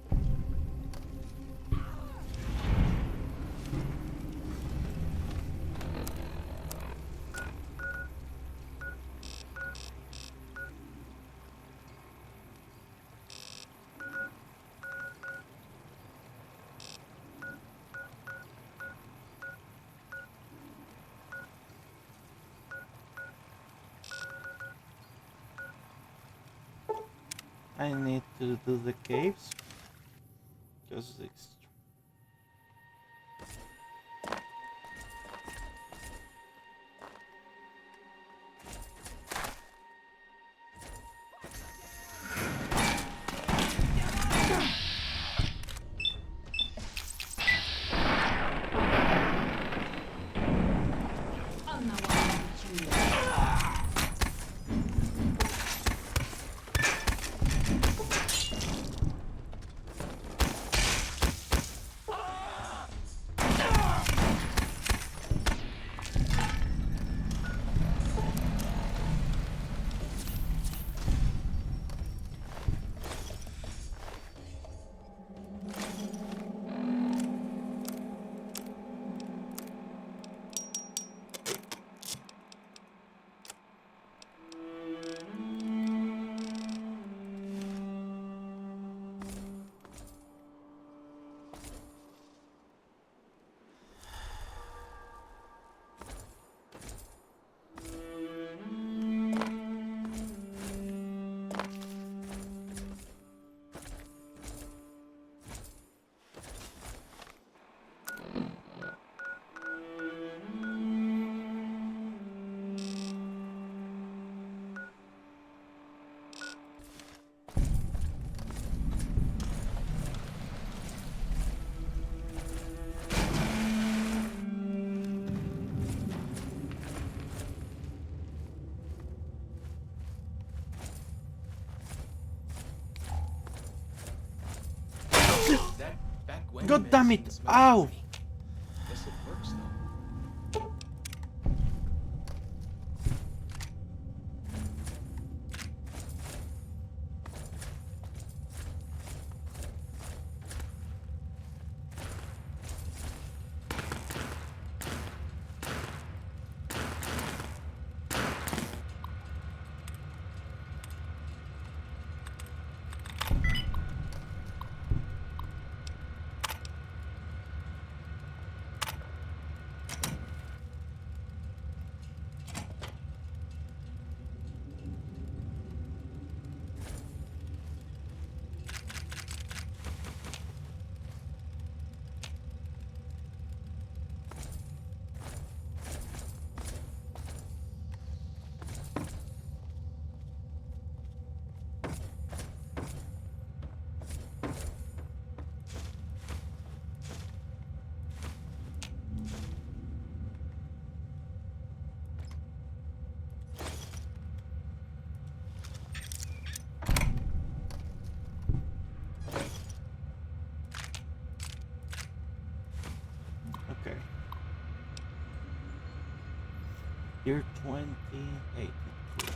I need to do the caves. Because it's... I'm not one of you. God damn it! Ow! Guess it works though. Okay. Year 2083.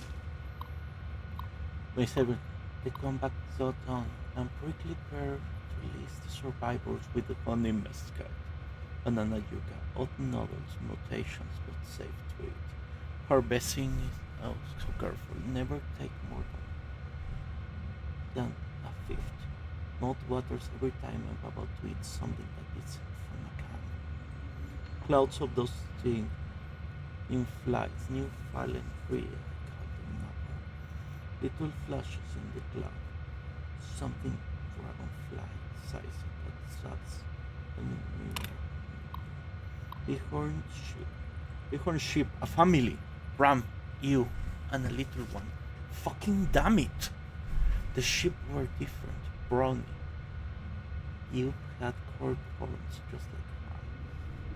May 7. The combat got on and prickly pear released the survivors with the funny mescat. Banana yucca, odd noodles, mutations, but safe to eat. Harvesting is oh so careful, never take more than Then a fifth. Mouth waters every time I'm about to eat something that isn't from a can. Clouds of those things in flights, new fallen free, I call them number. Little flashes in the cloud. Something dragonfly size that sucks and bighorn sheep. Bighorn sheep, a family. Ram, you, and a little one. Fucking damn it! The sheep were different. Brownie. You had curved horns just like mine.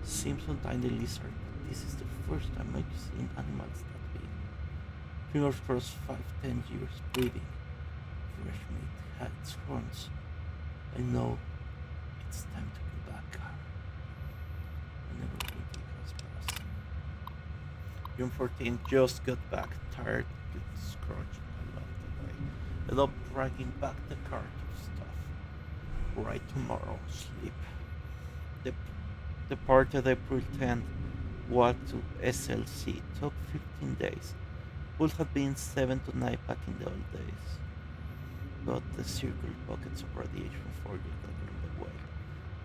Simpson tiny lizard, but this is the first time I've seen animals that big. Fingers crossed 5-10 years breeding. Fresh meat had its horns. I know it's time to go back. Whenever winter has passed. June 14 just got back, tired, with scratching along the way. I love dragging back the cart of stuff. Right tomorrow, sleep. The, the party April 10th walk to SLC took 15 days. Would have been 7 to 9 back in the old days. But the circle buckets of radiation for you got in the way.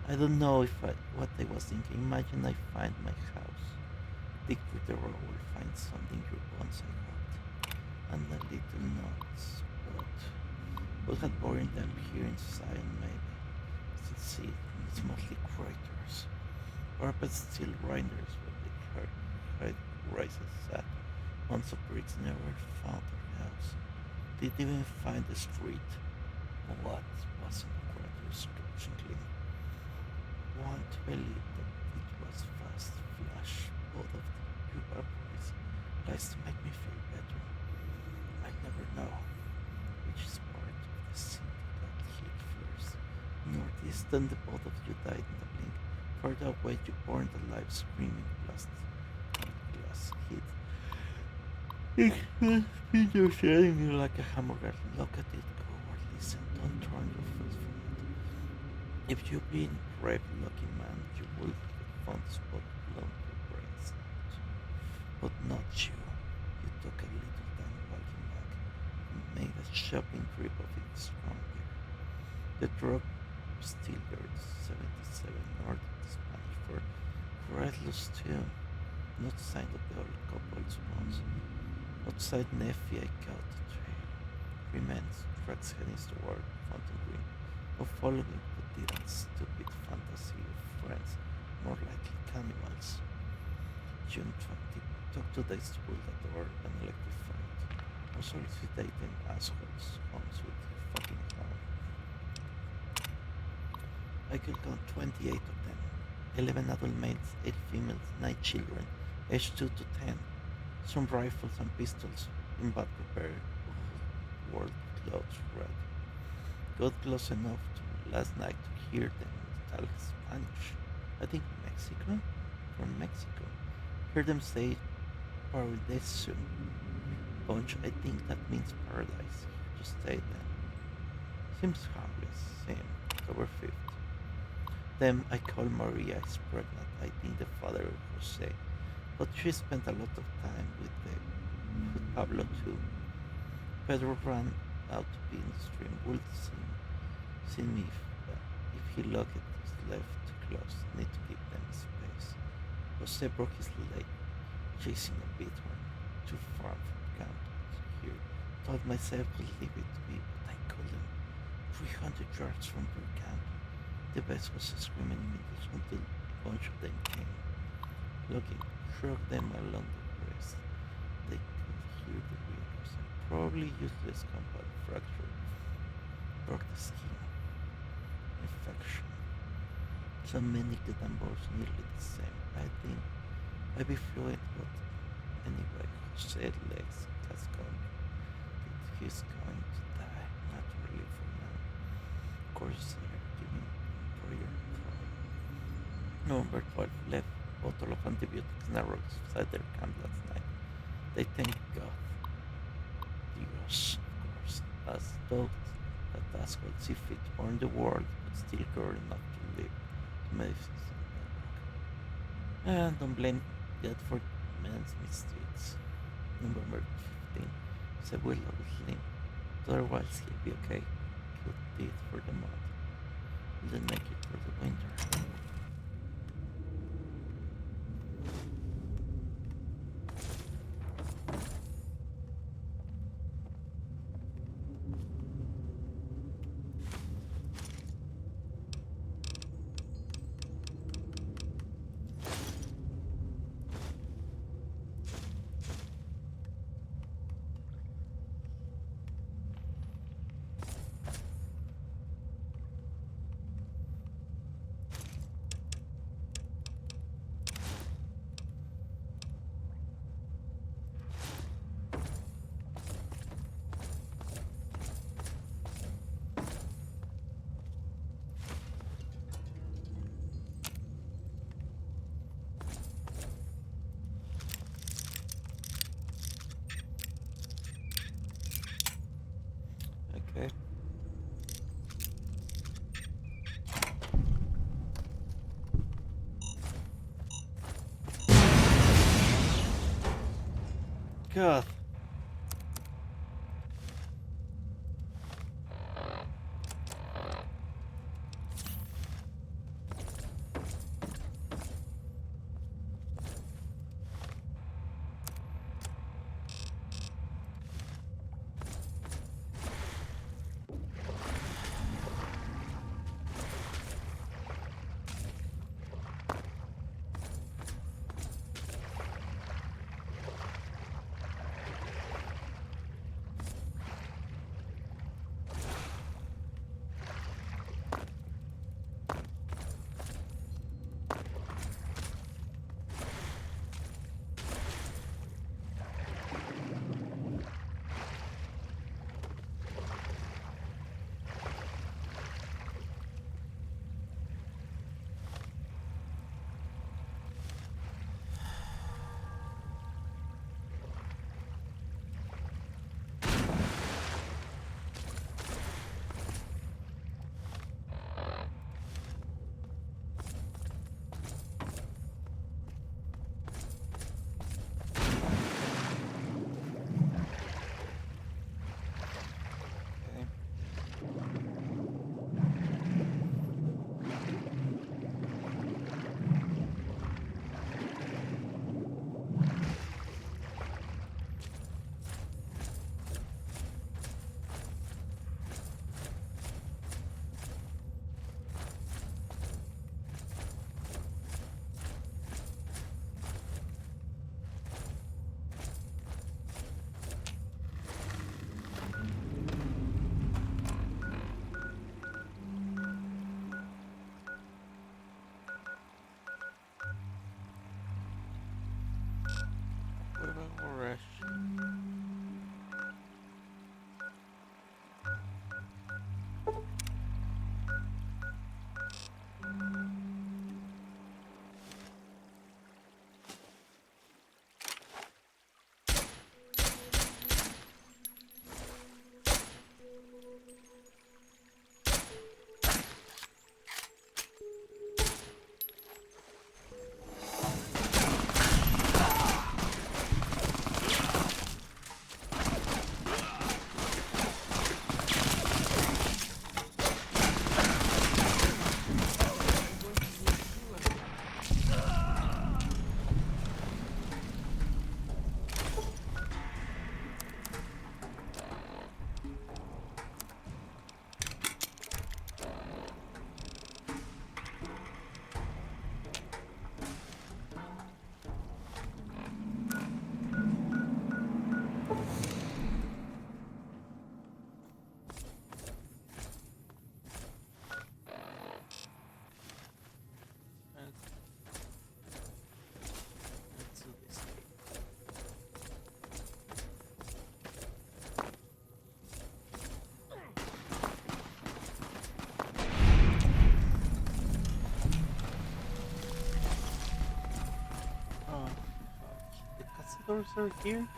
I don't know what I was thinking. Imagine I find my house. Dig through the rubble, find something your once I hoped. And a little notes, but had buried them here inside maybe. Still see it, and it's mostly craters. Or but still grinders where the hard rises at. Once of bricks never found their house. Didn't even find the street. What wasn't a crater clean? Want to believe that it was fast flash, both of the evaporates, lies to make me feel better. I never know which is part of the city that hit first. Northeast, then the both of you died in the blink. Further away, you burned alive, screaming, blast, glass hit. You're sharing me like a hamburger. Look at it, go or listen. Don't turn your face from it. If you've been brave, lucky man, you would have found the spot blown your brains out. But not you. You took a little time walking back and made a shopping trip of it stronger. The drug still there, 77 north of the Spanish Fort. Redless too. Not sign of the old couple's bones. Outside Neffy, I caught the trail. Remains, tracks heading toward Fountain Green. No following, but didn't stupid fantasy of friends, more likely cannibals. June 20. Took 2 days to build a door and electrified. No soliciting assholes homes with fucking home. I could count 28 of them. 11 adult males, 8 females, 9 children, aged 2 to 10. Some rifles and pistols in bad repair, world clothes red. Got close enough to last night to hear them talk Spanish. I think Mexico? From Mexico. Hear them say Paradiso. Bunch, I think that means paradise. Just stay then. Seems harmless. Same. October 5th. Them I call Maria is pregnant. I think the father of Jose. But she spent a lot of time with Pablo too. Pedro ran out to be in the stream. Would see me if he locked his left too close. Need to give them space. Jose broke his leg chasing a bighorn too far from camp here. Told myself to leave it to be, but I couldn't. 300 yards from their camp. The best was screaming images until a bunch of them came. Looking, shrugged them along the breast. They could hear the wheels and probably useless compound fracture. Broke the skin. Infection. So many good and both nearly the same. I think I'd be fluent, but anyway, Jose's legs has gone. He's going to die naturally for now. Of course, they're giving prayer for November 12th left bottle of antibiotics narrows outside their camp last night. They thank God. Dios, of course, as dogs that asshole see fit born the world, but still girl enough to live. Medicines in that book. And don't blame God for men's mistakes. November 15th. Say will obviously. Otherwise he'll be okay. God. What about Oresh? Let's do this. Oh, fuck. The castadors are here?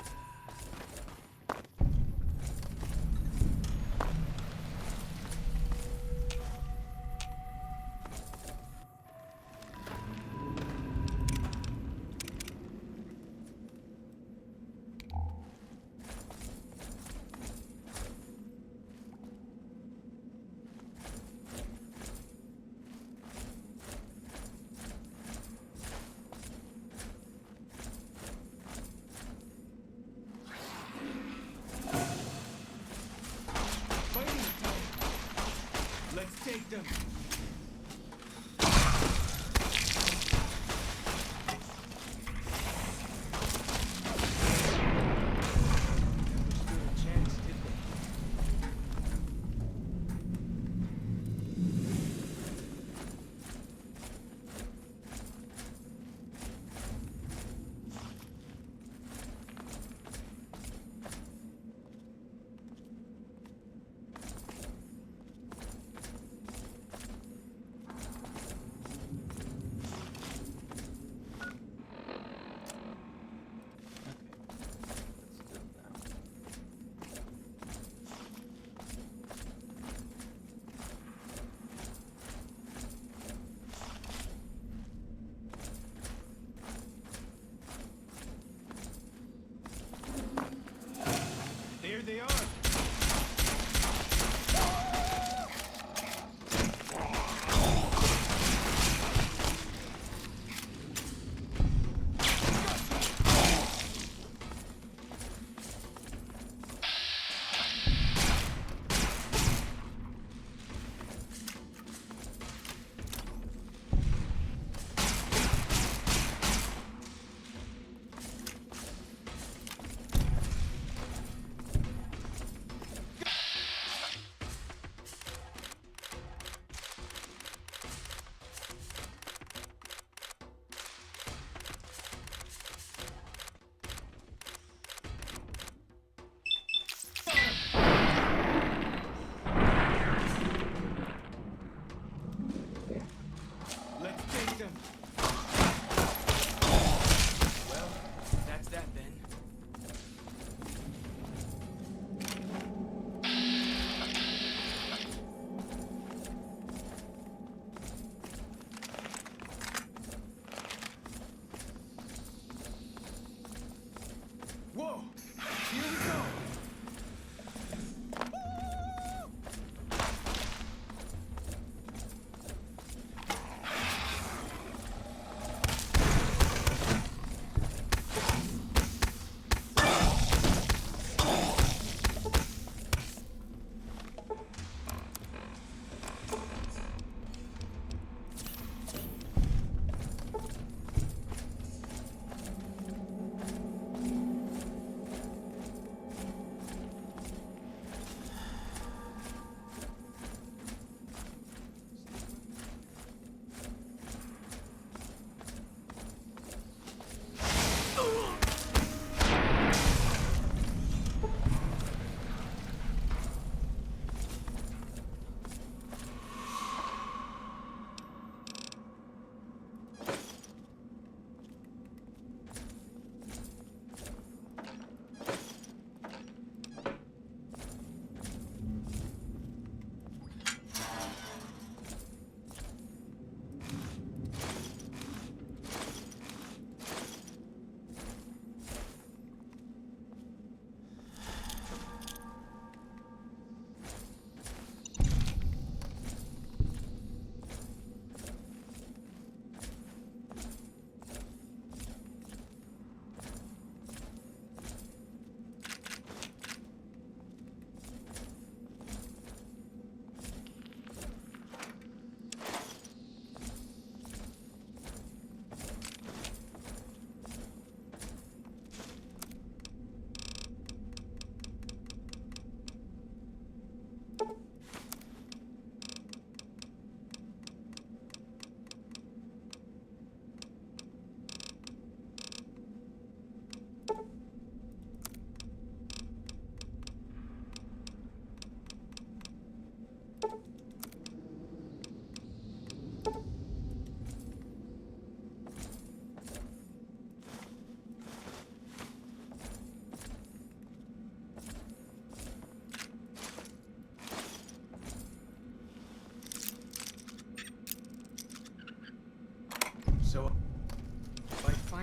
Let's take them. Never stood a chance, did they?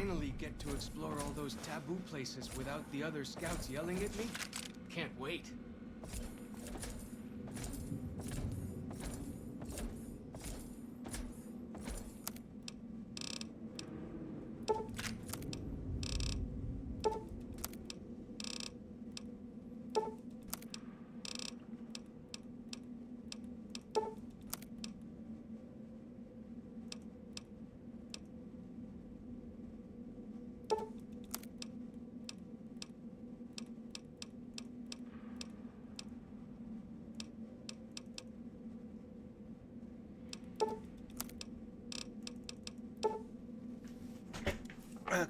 finally get to explore all those taboo places without the other scouts yelling at me. Can't wait. Okay.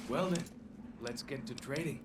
Well then, let's get to trading.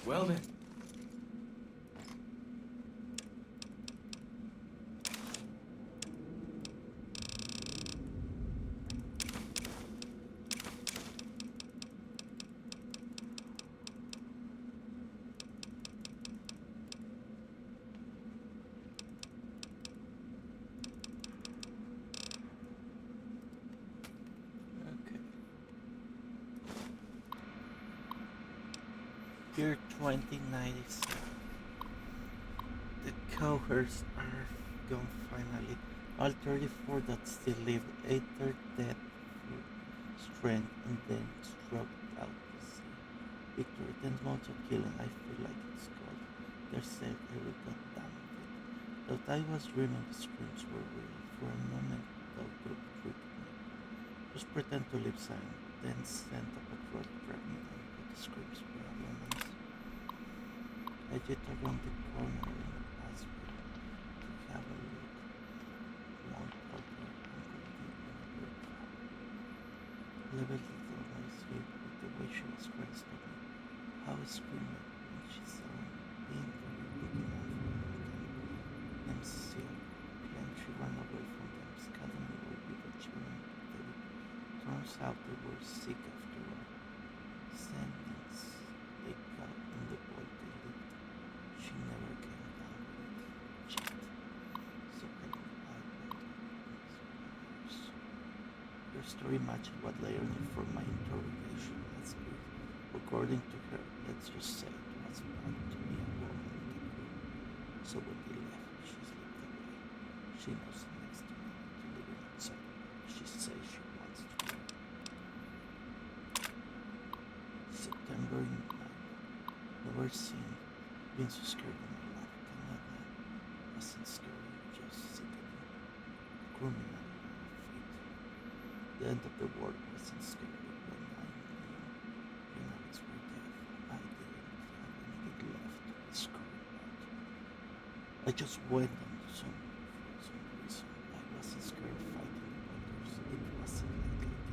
Well then. Okay. Year 2097. The cowherds are gone finally. All 34 that still lived ate their death for strength and then struck out to sea. Victory, 10 months of killing, I feel like it's called. They said every goddamn of it. Thought I was dreaming the screams were real. For a moment, thought they tricked me. Just pretend to live silent, then send a patrol to track me down, but the screams were a romance. I jet around the corner in the passway to have a look. One partner and go deep in a bird trap. Leveled it on my sleep with the way she was trying to stop me. How I screamed when she saw me being very big enough for a long time. Them seal. Then she ran away from them, scattering me away with a children. Turns out they were sick after all. Sentence they got in the boat they lived. She never came down with it. Shit. So anyway, I went on. Your story matched what lay on it for my interrogation. That's good. According to her, let's just say it was bound to be a woman in the crew. So when they left, she slipped away. She knows next to me to live outside. She says she wants to go. September 9th. Never seen. Been so scared in my life. Canada wasn't scary, just sickening. Criminal on my feet. The end of the world wasn't scary when I knew Unites were dead. I didn't have anything left to be scared about. I just went on for some reason. I wasn't scared of fighting the waters. It wasn't like I did.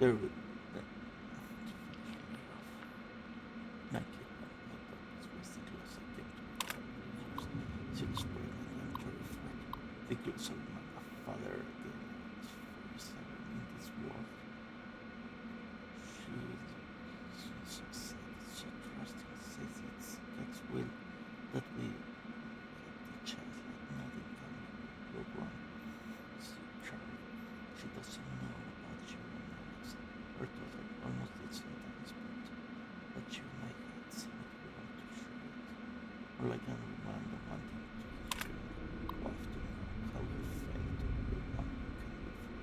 There would to finish me off. My kid, my thought was the close I came to it. She was pregnant. I'm terrified. The close of my father again at 47 in this world. She's so excited, so trusting, says it's God's will that we have the child like nothing can go wrong. So Charlie Or like a random wanting to hear or to know how you felt or what can do for you.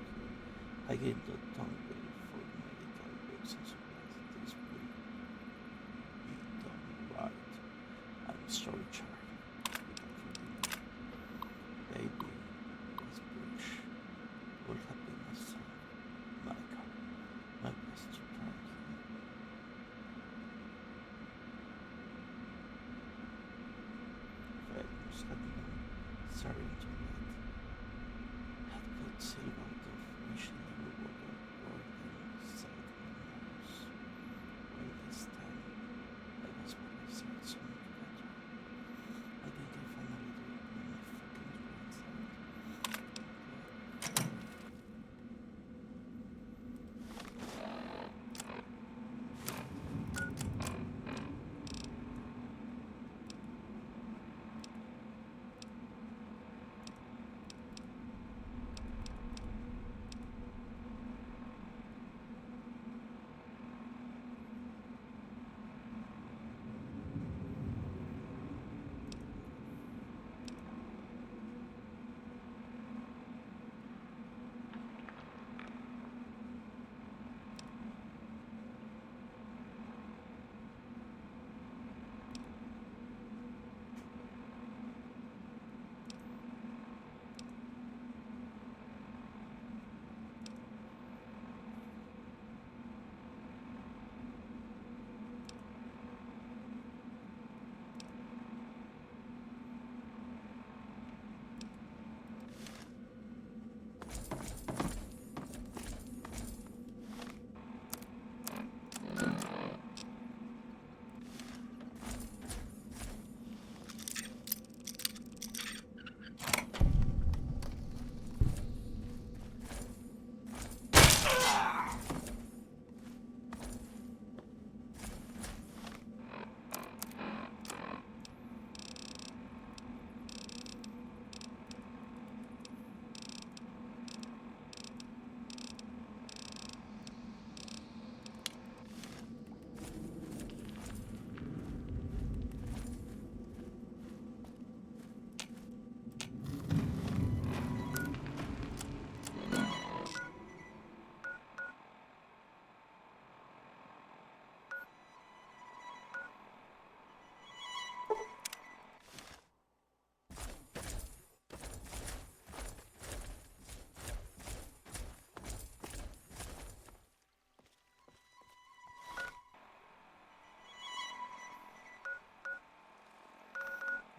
I gave the tongue bill for medical books and supplies. This will be done right. I'm sorry, Charlie. Baby, let's bridge. All happiness, son. Michael, my best to prank you. Values had no sorry to that. Had put silver out of wishing every word of word and said my nose. Well, this time I was by my side so much better. I think I finally do it when my fucking runs out.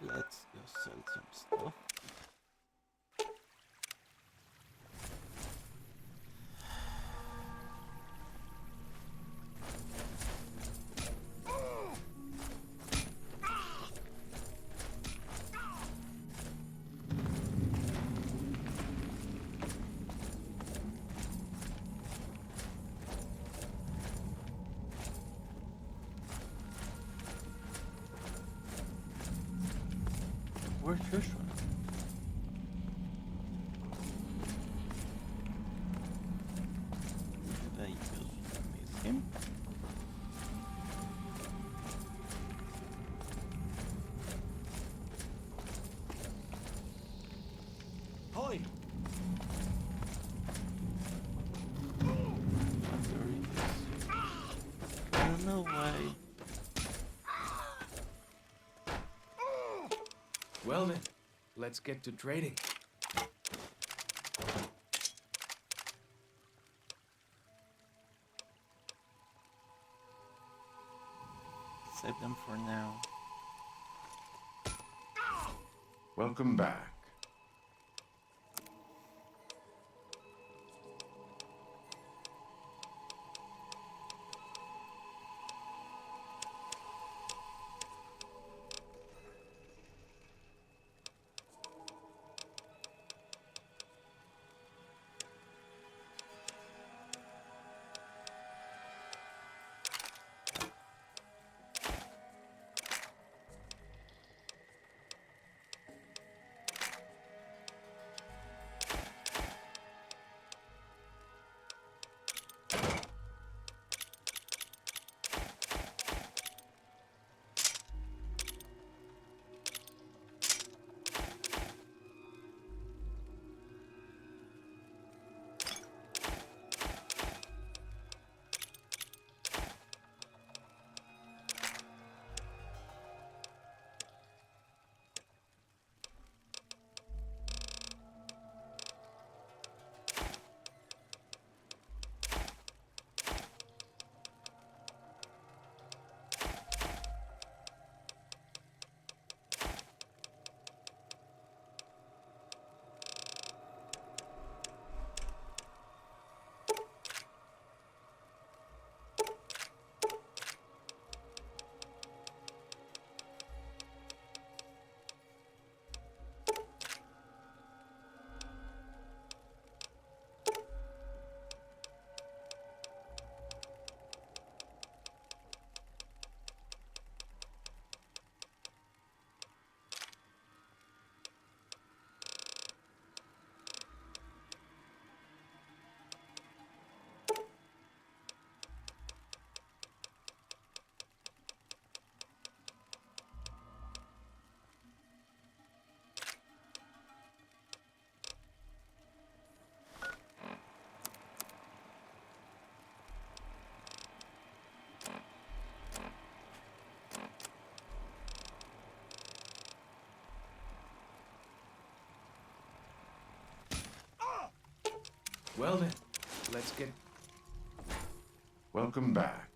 Let's go sell some stuff. Where's Joshua? Did I just miss him? Hi. Where he is. I don't know why. Well then, let's get to trading. Save them for now. Welcome back. Well then, let's get... Welcome back.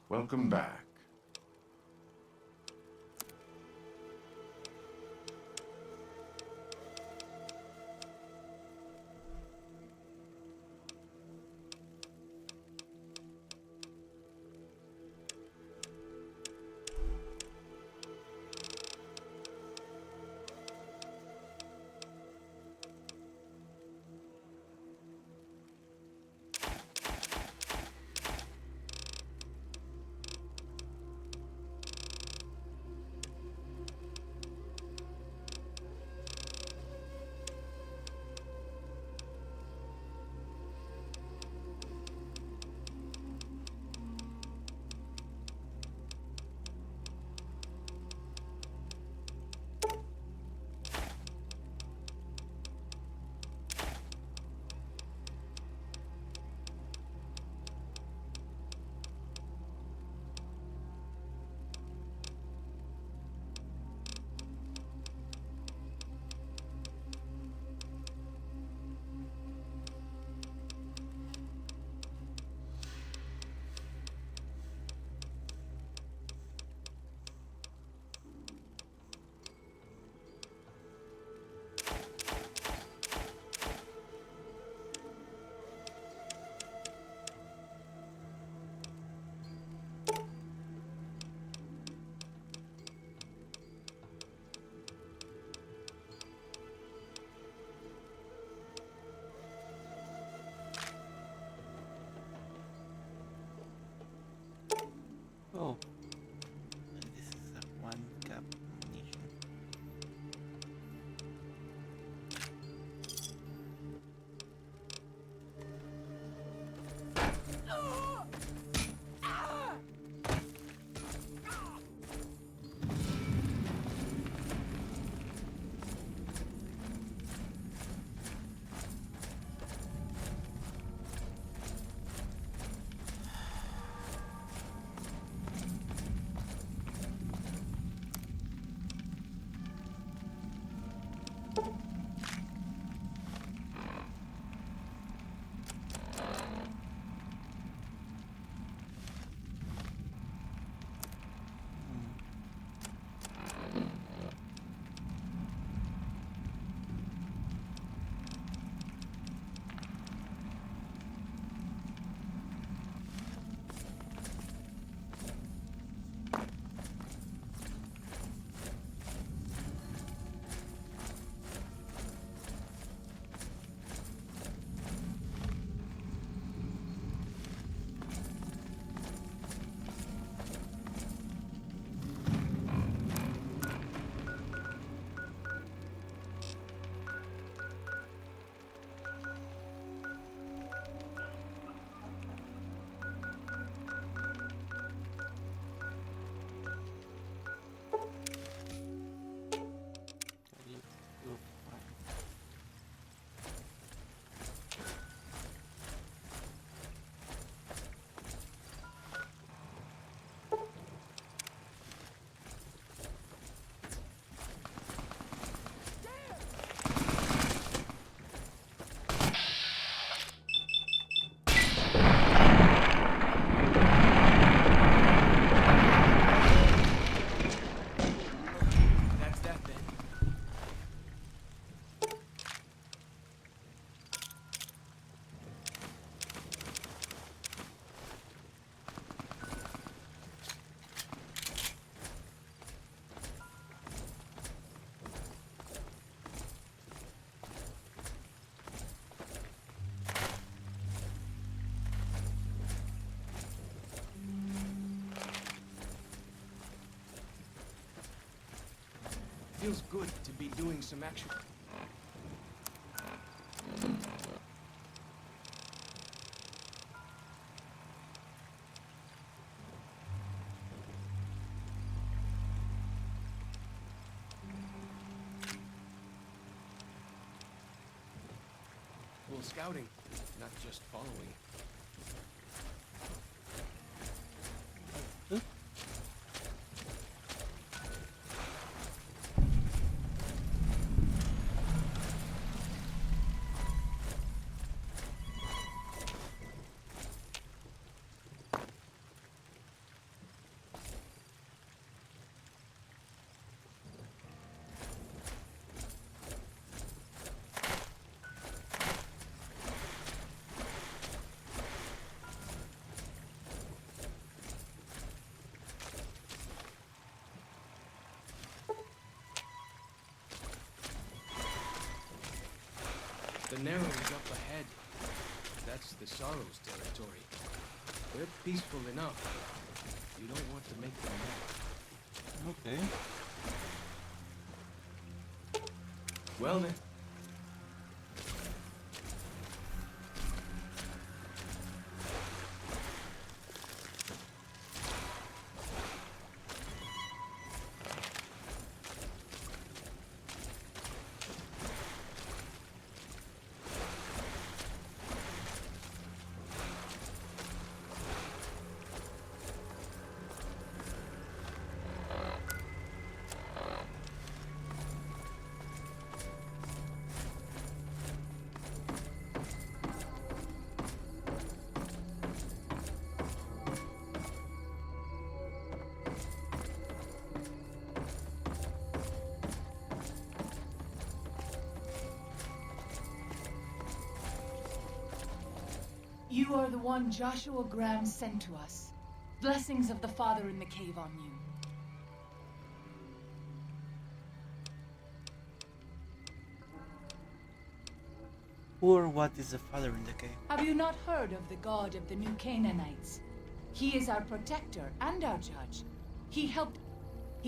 Welcome back. Oh, this is a one cap munition. Feels good to be doing some action. Well, scouting, not just following. The Narrows up ahead. That's the Sorrows territory. They're peaceful enough. You don't want to make them mad. Okay. Well then. You are the one Joshua Graham sent to us. Blessings of the Father in the cave on you. Who or what is the father in the cave? Have you not heard of the God of the New Canaanites? He is our protector and our judge. He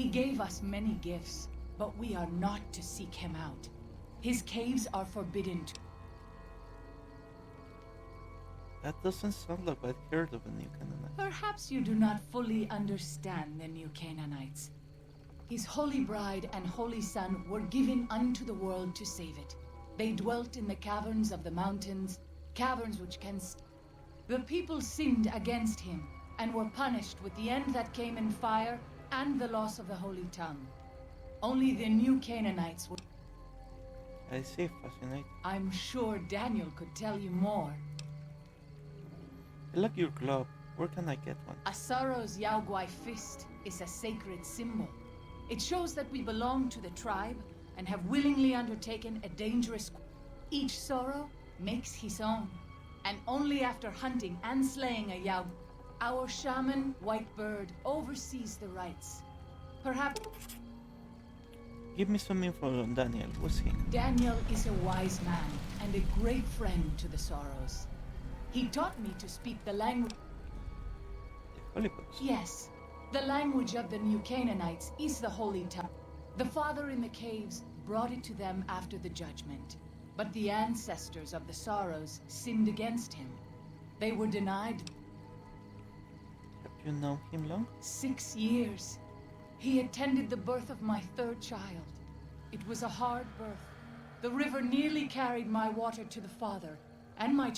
gave us many gifts, but we are not to seek him out. His caves are forbidden to... That doesn't sound like I've heard of a new Canaanite. Perhaps you do not fully understand the New Canaanites. His holy bride and holy son were given unto the world to save it. They dwelt in the caverns of the mountains, caverns which can... The people sinned against him and were punished with the end that came in fire and the loss of the holy tongue. Only the New Canaanites were... I see, fascinating. I'm sure Daniel could tell you more. I like your glove. Where can I get one? A Sorrow's Yaogwai fist is a sacred symbol. It shows that we belong to the tribe and have willingly undertaken a dangerous... Each Sorrow makes his own, and only after hunting and slaying a Yaog... Our shaman, White Bird, oversees the rites. Perhaps... Give me some info on Daniel. Who's he? Daniel is a wise man and a great friend to the Sorrows. He taught me to speak the language... The Holy Books. Yes. The language of the New Canaanites is the Holy Tongue. The Father in the caves brought it to them after the judgment. But the ancestors of the Sorrows sinned against him. They were denied... Have you known him long? 6 years. He attended the birth of my third child. It was a hard birth. The river nearly carried my water to the Father, and my...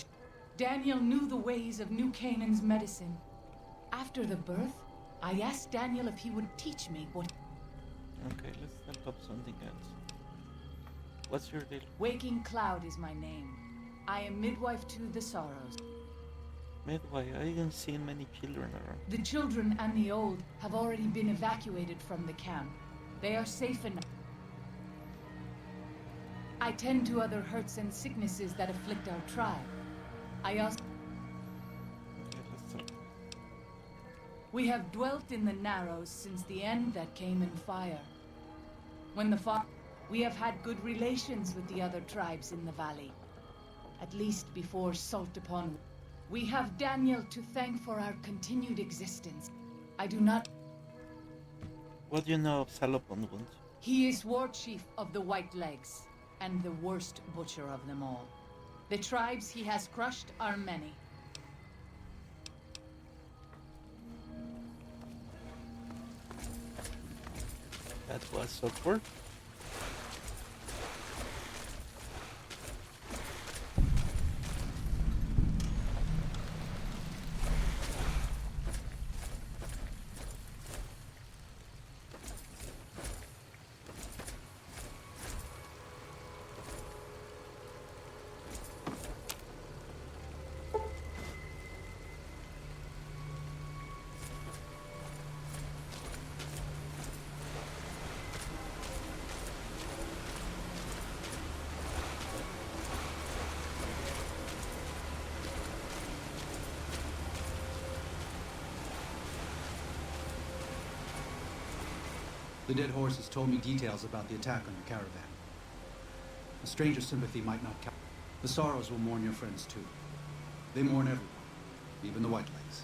Daniel knew the ways of New Canaan's medicine. After the birth, I asked Daniel if he would teach me what... Okay, let's look up something else. What's your deal? Waking Cloud is my name. I am midwife to the Sorrows. Midway, I didn't see many children around. The children and the old have already been evacuated from the camp. They are safe enough. I tend to other hurts and sicknesses that afflict our tribe. I also... Okay, let's talk. We have dwelt in the Narrows since the end that came in fire. When the we have had good relations with the other tribes in the valley. At least before Salt upon... We have Daniel to thank for our continued existence. I do not... What do you know of Salopon wounds? He is war chief of the White Legs, and the worst butcher of them all. The tribes he has crushed are many. That was awkward. The dead horse has told me details about the attack on your caravan. A stranger's sympathy might not count. The Sorrows will mourn your friends too. They mourn everyone, even the Whitelegs.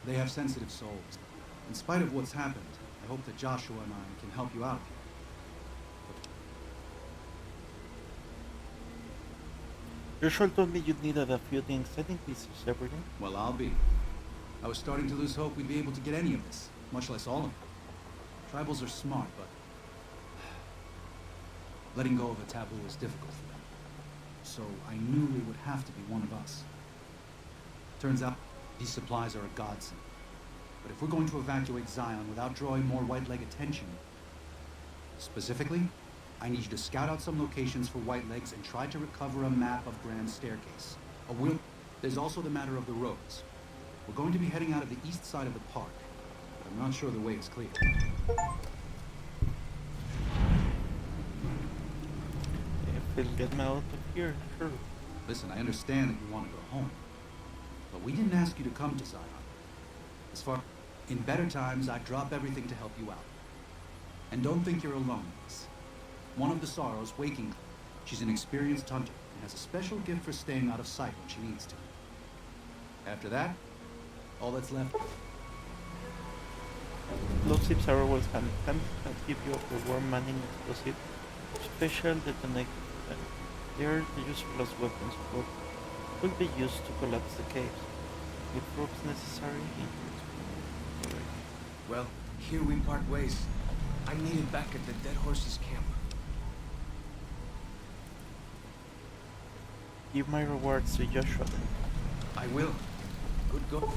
They have sensitive souls. In spite of what's happened, I hope that Joshua and I can help you out here. Joshua told me you needed a few things. I think this is everything. Well, I'll be. I was starting to lose hope we'd be able to get any of this, much less all of it. Tribals are smart, but letting go of a taboo is difficult for them. So I knew it would have to be one of us. Turns out, these supplies are a godsend. But if we're going to evacuate Zion without drawing more Whiteleg attention, specifically, I need you to scout out some locations for Whitelegs and try to recover a map of Grand Staircase. There's also the matter of the roads. We're going to be heading out of the east side of the park, but I'm not sure the way is clear. If we'll get me out of here, sure. Listen, I understand that you want to go home, but we didn't ask you to come to Zion. In better times, I'd drop everything to help you out. And don't think you're alone in this. One of the Sorrows, Waking, she's an experienced hunter and has a special gift for staying out of sight when she needs to. After that, all that's left. Explosives are always handy. Can give you a warm manning explosive. Special detonated. They are the useful as weapons, but could be used to collapse the caves. If ropes necessary, Well, here we part ways. I'm needed back at the Dead Horses camp. give my rewards to Joshua then. I will. Good go.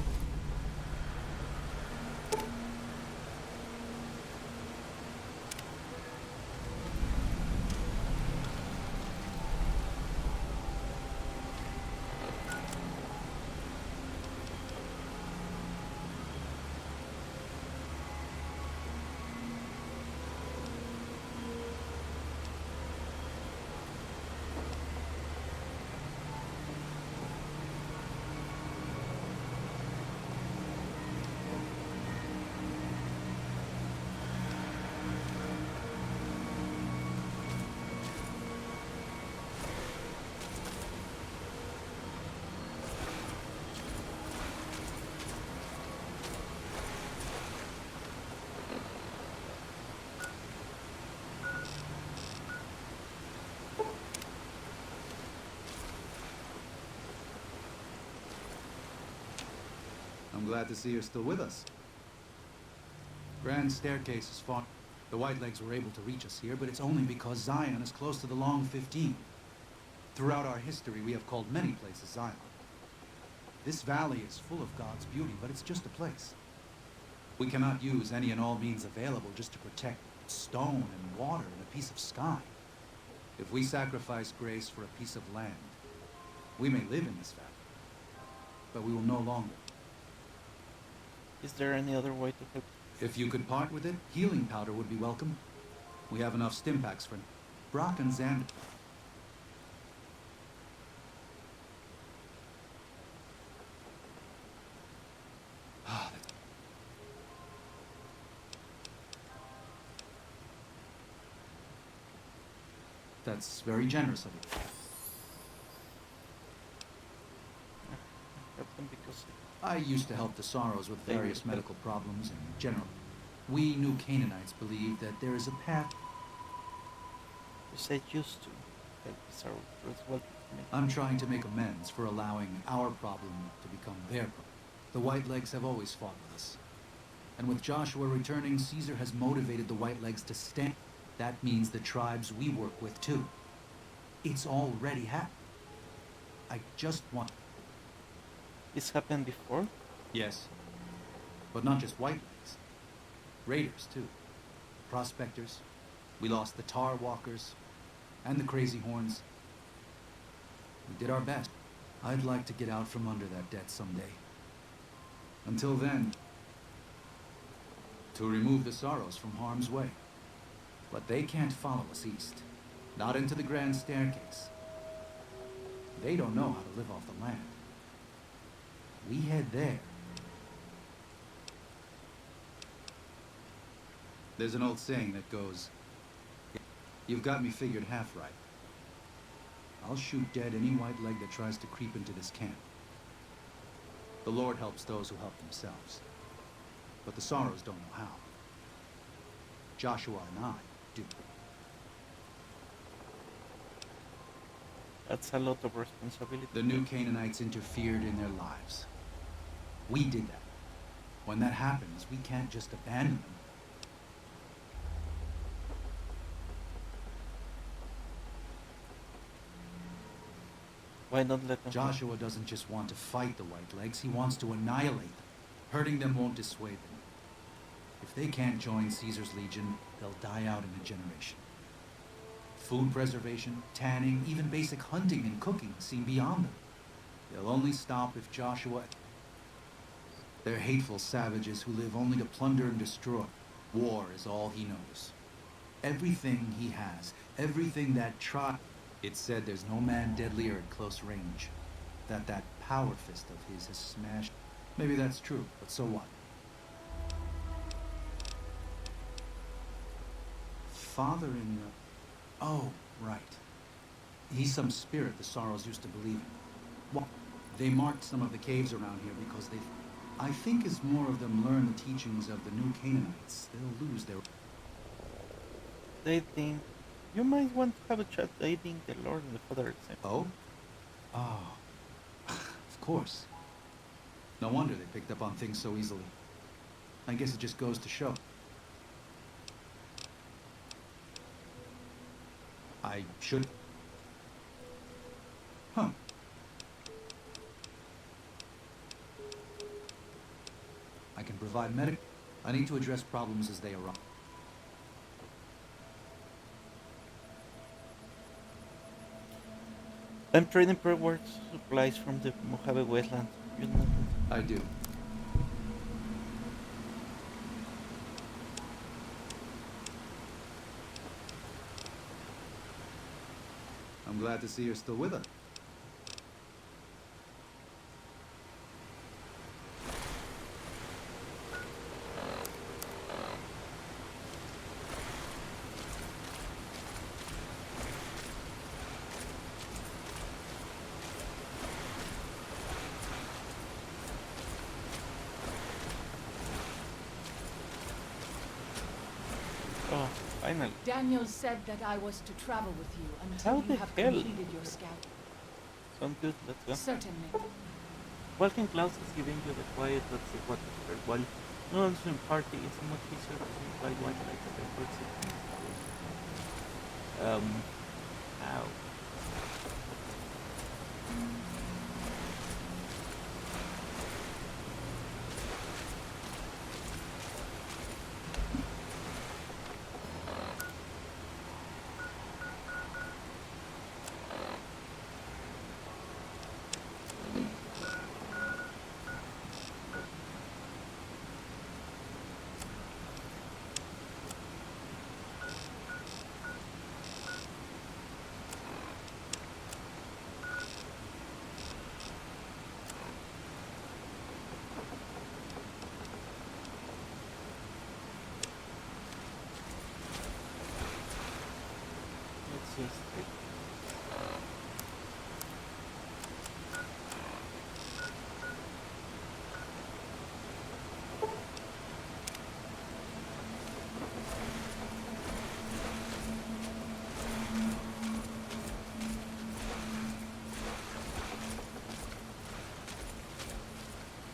I'm glad to see you're still with us. Grand Staircase is fought. The Whitelegs were able to reach us here, but it's only because Zion is close to the Long 15. Throughout our history, we have called many places Zion. This valley is full of God's beauty, but it's just a place. We cannot use any and all means available just to protect stone and water and a piece of sky. If we sacrifice grace for a piece of land, we may live in this valley, but we will no longer. Is there any other way to help? If you could part with it, healing powder would be welcome. We have enough stim packs for Brock and Xander. That's very generous of you. Help them because I used to help the Sorrows with various medical problems in general. We New Canaanites believe that there is a path. you said used to help us out as well. I'm trying to make amends for allowing our problem to become their problem. The Whitelegs have always fought with us. And with Joshua returning, Caesar has motivated the Whitelegs to stand. That means the tribes we work with too. It's already happened. I just want... This happened before? Yes. But not just Whitelegs. Raiders, too. Prospectors. We lost the Tar Walkers. And the Crazy Horns. We did our best. I'd like to get out from under that debt someday. Until then, to remove the Sorrows from harm's way. But they can't follow us east. Not into the Grand Staircase. They don't know how to live off the land. We head there. There's an old saying that goes, "You've got me figured half right." I'll shoot dead any white leg that tries to creep into this camp. The Lord helps those who help themselves. But the Sorrows don't know how. Joshua and I do. That's a lot of responsibility. The new Canaanites interfered in their lives. We did that. When that happens, we can't just abandon them. Why not let them? Joshua doesn't just want to fight the Whitelegs, he wants to annihilate them. Hurting them won't dissuade them. If they can't join Caesar's legion, they'll die out in a generation. Food preservation, tanning, even basic hunting and cooking seem beyond them. They'll only stop if Joshua... They're hateful savages who live only to plunder and destroy. War is all he knows. Everything he has, everything that It's said there's no man deadlier at close range. That power fist of his has smashed. Maybe that's true, but so what? Father in the... Oh, right. He's some spirit the Sorrows used to believe in. Well, they marked some of the caves around here because they... I think as more of them learn the teachings of the new Canaanites, they'll lose their... They think you might want to have a chat. They think the Lord and the Father are the same. Oh? Oh. Of course. No wonder they picked up on things so easily. I guess it just goes to show. I should... Huh. I can provide I need to address problems as they arise. I'm trading pre-war supplies from the Mojave Wetland. You know. I do. I'm glad to see you're still with us. Oh, finally. Daniel said that I was to travel with you until How you the have hell? completed your scout. Sounds good, let's go. Certainly. Walking Klaus is giving you the quiet that's what while no one's in party, it's much easier to simplify one like the first ow. Let's just take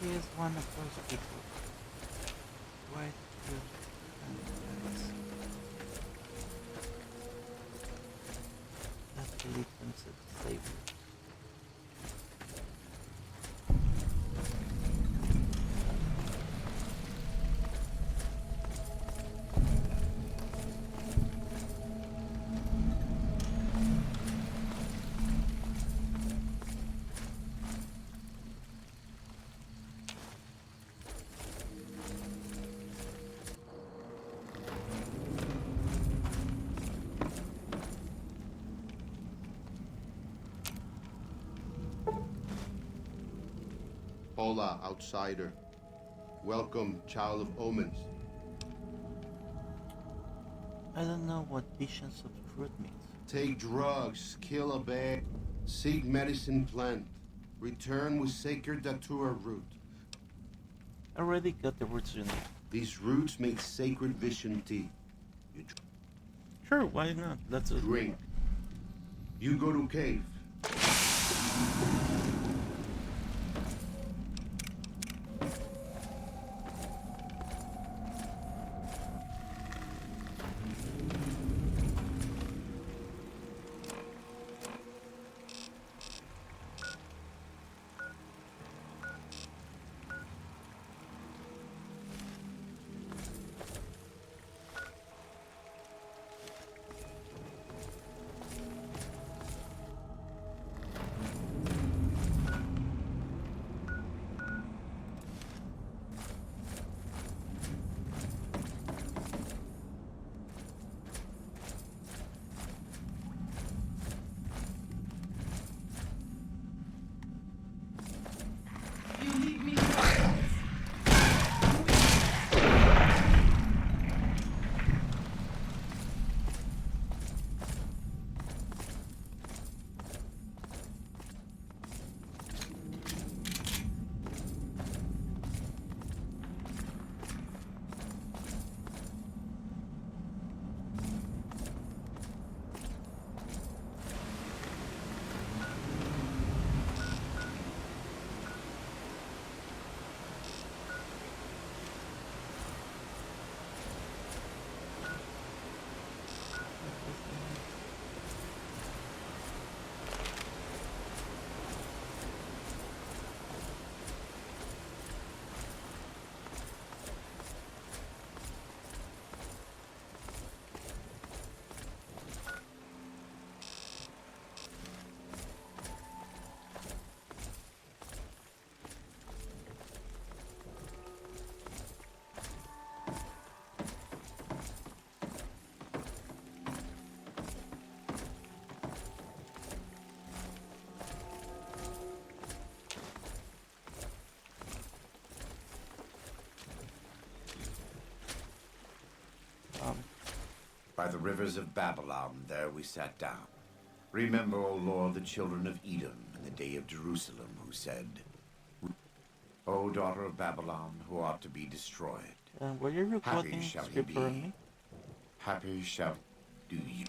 he is one of those people. Quite good that believe themselves safe. Hola, outsider. Welcome, child of omens. I don't know what visions of truth means. Take drugs, kill a bear, seek medicine plant, return with sacred datura root. I already got the roots you need. These roots make sacred vision tea. You Sure, why not? Let's drink. You go to cave. By the rivers of Babylon, there we sat down. Remember, O Lord, the children of Edom in the day of Jerusalem, who said, O daughter of Babylon, who ought to be destroyed. Were you Happy recording shall he script for be. me? Happy shall do you.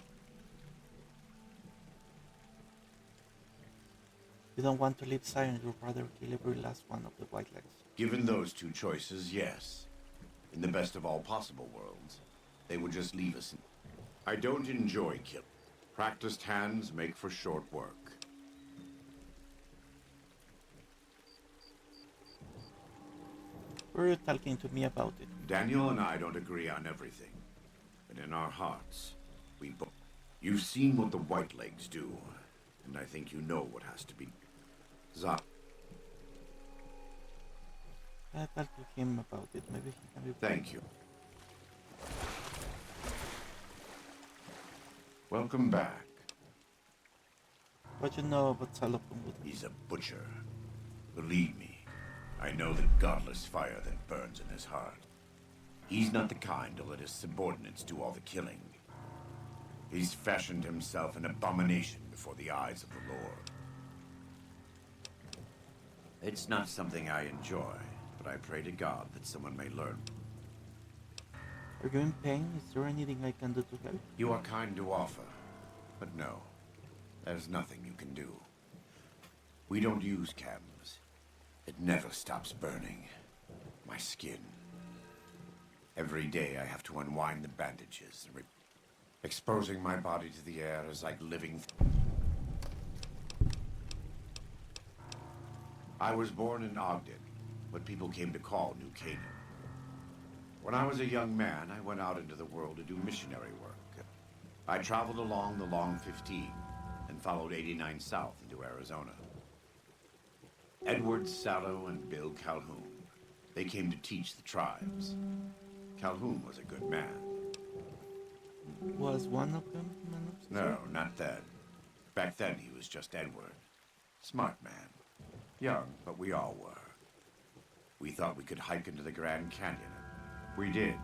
You don't want to leave Zion, you'd rather kill every last one of the White Legs. Given those two choices, yes. In the best of all possible worlds, they would just leave us. I don't enjoy killing. Practiced hands make for short work. Were you talking to me about it? Daniel and I don't agree on everything, but in our hearts, we both. You've seen what the Whitelegs do, and I think you know what has to be. I talked to him about it. Maybe he can be. Thank you. Welcome back. What you know about Salopumut? He's a butcher. Believe me, I know the godless fire that burns in his heart. He's not the kind to let his subordinates do all the killing. He's fashioned himself an abomination before the eyes of the Lord. It's not something I enjoy, but I pray to God that someone may learn. Are you in pain? Is there anything I can do to help? You are kind to offer, but no, there's nothing you can do. We don't use chems. It never stops burning. My skin. Every day I have to unwind the bandages, and exposing my body to the air is like living. I was born in Ogden, what people came to call New Canaan. When I was a young man, I went out into the world to do missionary work. I traveled along the Long 15 and followed 89 south into Arizona. Edward Sallow and Bill Calhoun. They came to teach the tribes. Calhoun was a good man. Was one of them man of No, not then. Back then he was just Edward. Smart man. Young, but we all were. We thought we could hike into the Grand Canyon. We did.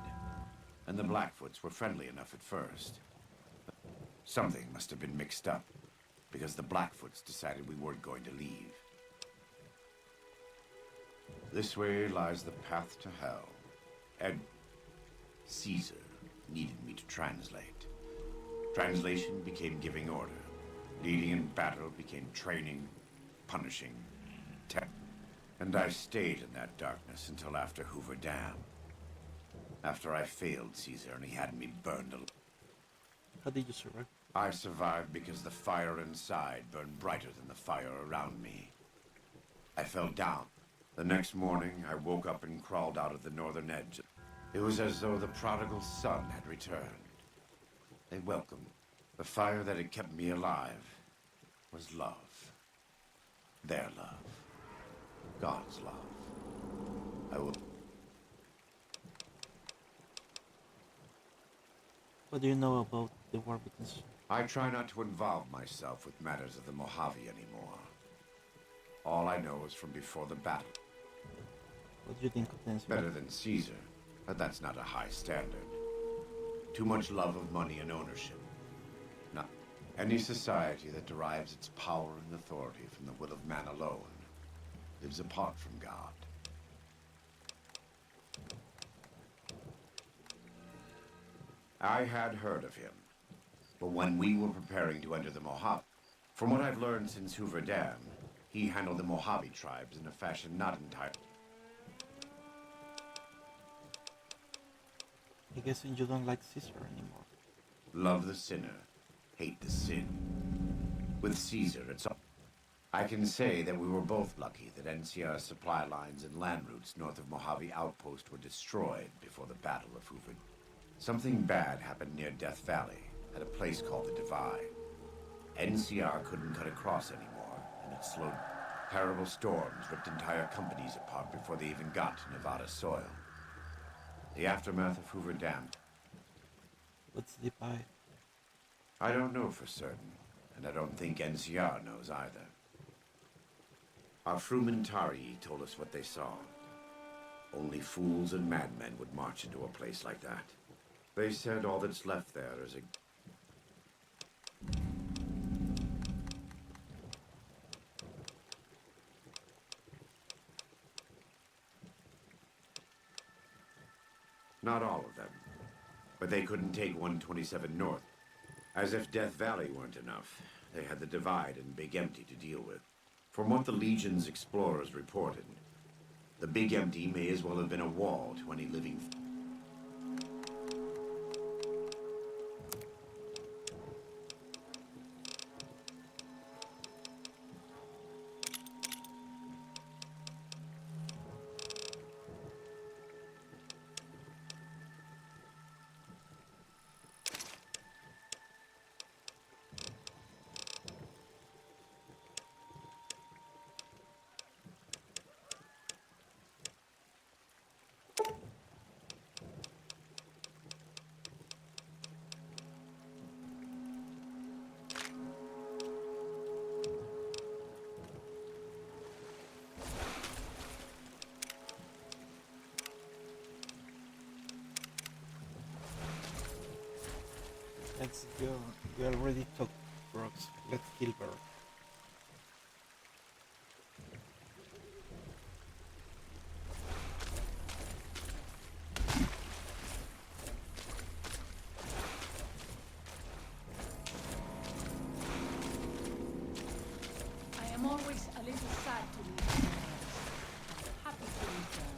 And the Blackfoots were friendly enough at first. Something must have been mixed up, because the Blackfoots decided we weren't going to leave. This way lies the path to hell. Caesar needed me to translate. Translation became giving order. Leading in battle became training, punishing, and I stayed in that darkness until after Hoover Dam. After I failed Caesar and he had me burned alive. How did you survive? I survived because the fire inside burned brighter than the fire around me. I fell down. The next morning, I woke up and crawled out of the northern edge. It was as though the prodigal son had returned. They welcomed. The fire that had kept me alive was love. Their love. God's love. I will... What do you know about the war between... I try not to involve myself with matters of the Mojave anymore. All I know is from before the battle. What do you think of NCR? Better than Caesar, but that's not a high standard. Too much love of money and ownership. Not any society that derives its power and authority from the will of man alone lives apart from God. I had heard of him, but when we were preparing to enter the Mojave, from what I've learned since Hoover Dam, he handled the Mojave tribes in a fashion not entirely. I guess you don't like Caesar anymore. Love the sinner, hate the sin. With Caesar, it's all... I can say that we were both lucky that NCR's supply lines and land routes north of Mojave Outpost were destroyed before the Battle of Hoover. Something bad happened near Death Valley, at a place called the Divide. NCR couldn't cut across anymore, and it slowed. Terrible storms ripped entire companies apart before they even got to Nevada soil. The aftermath of Hoover Dam. What's the Divide? I don't know for certain, and I don't think NCR knows either. Our Frumentari told us what they saw. Only fools and madmen would march into a place like that. They said all that's left there is a... Not all of them. But they couldn't take 127 North. As if Death Valley weren't enough, they had the Divide and Big Empty to deal with. From what the Legion's explorers reported, the Big Empty may as well have been a wall to any living... Let's go. We already took Brooks. Let's kill Burke. I am always a little sad to leave you. Happy to return.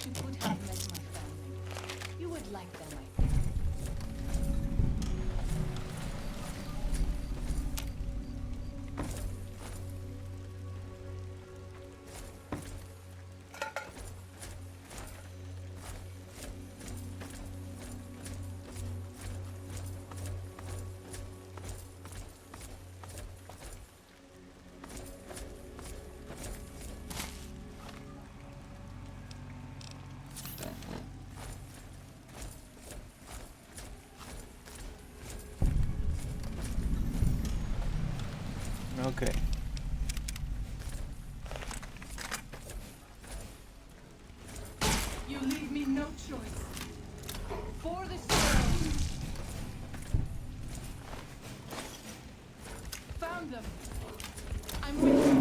you could have met my family. You would like them, I think. Okay. You leave me no choice. For the throne. Found them. I'm with you.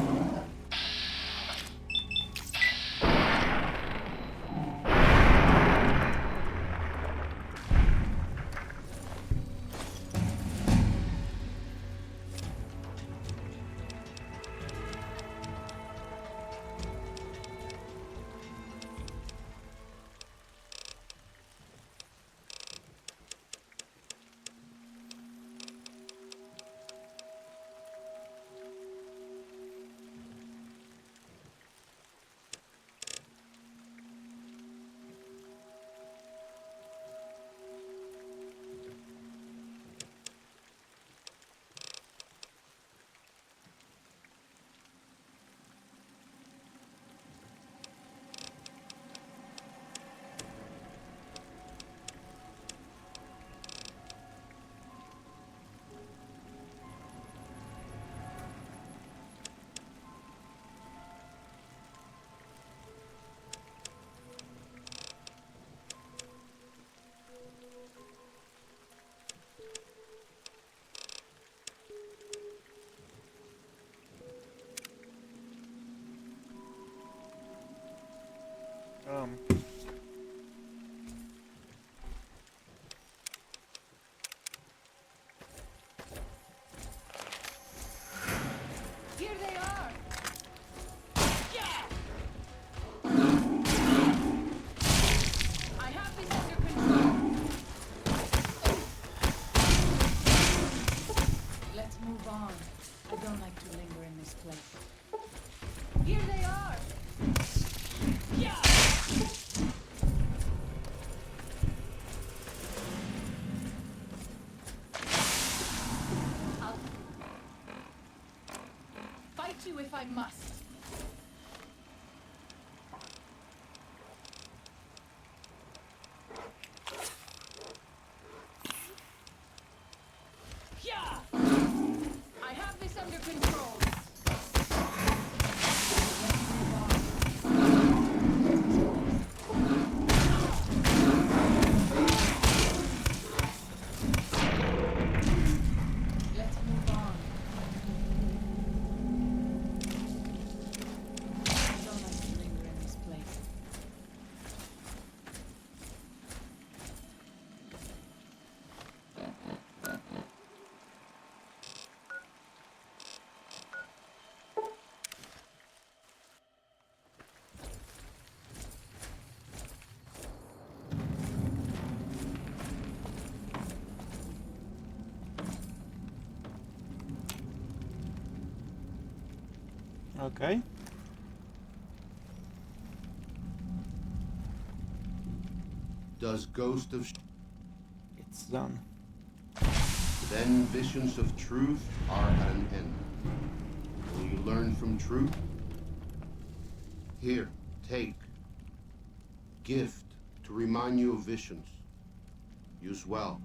Here they are. Yeah. I have this under control. Let's move on. I don't like to linger in this place. Here they are. Yeah. I'll fight you if I must. Yeah. I have this under control. Let's move on. I don't like to linger in this place. Okay. Does Ghost of... It's done. Then visions of truth are at an end. Will you learn from truth? Here, take. Gift to remind you of visions. Use well.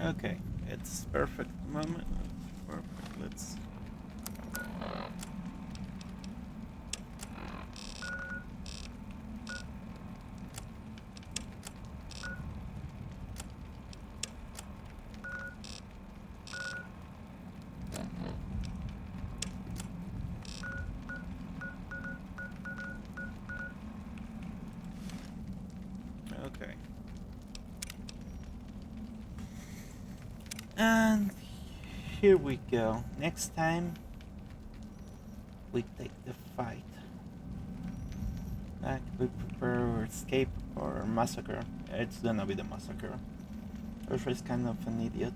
Okay, it's perfect moment. Perfect. Let's. Okay. And here we go. Next time we take the fight. Like we prepare or escape or massacre. It's gonna be the massacre. Joshua is kind of an idiot.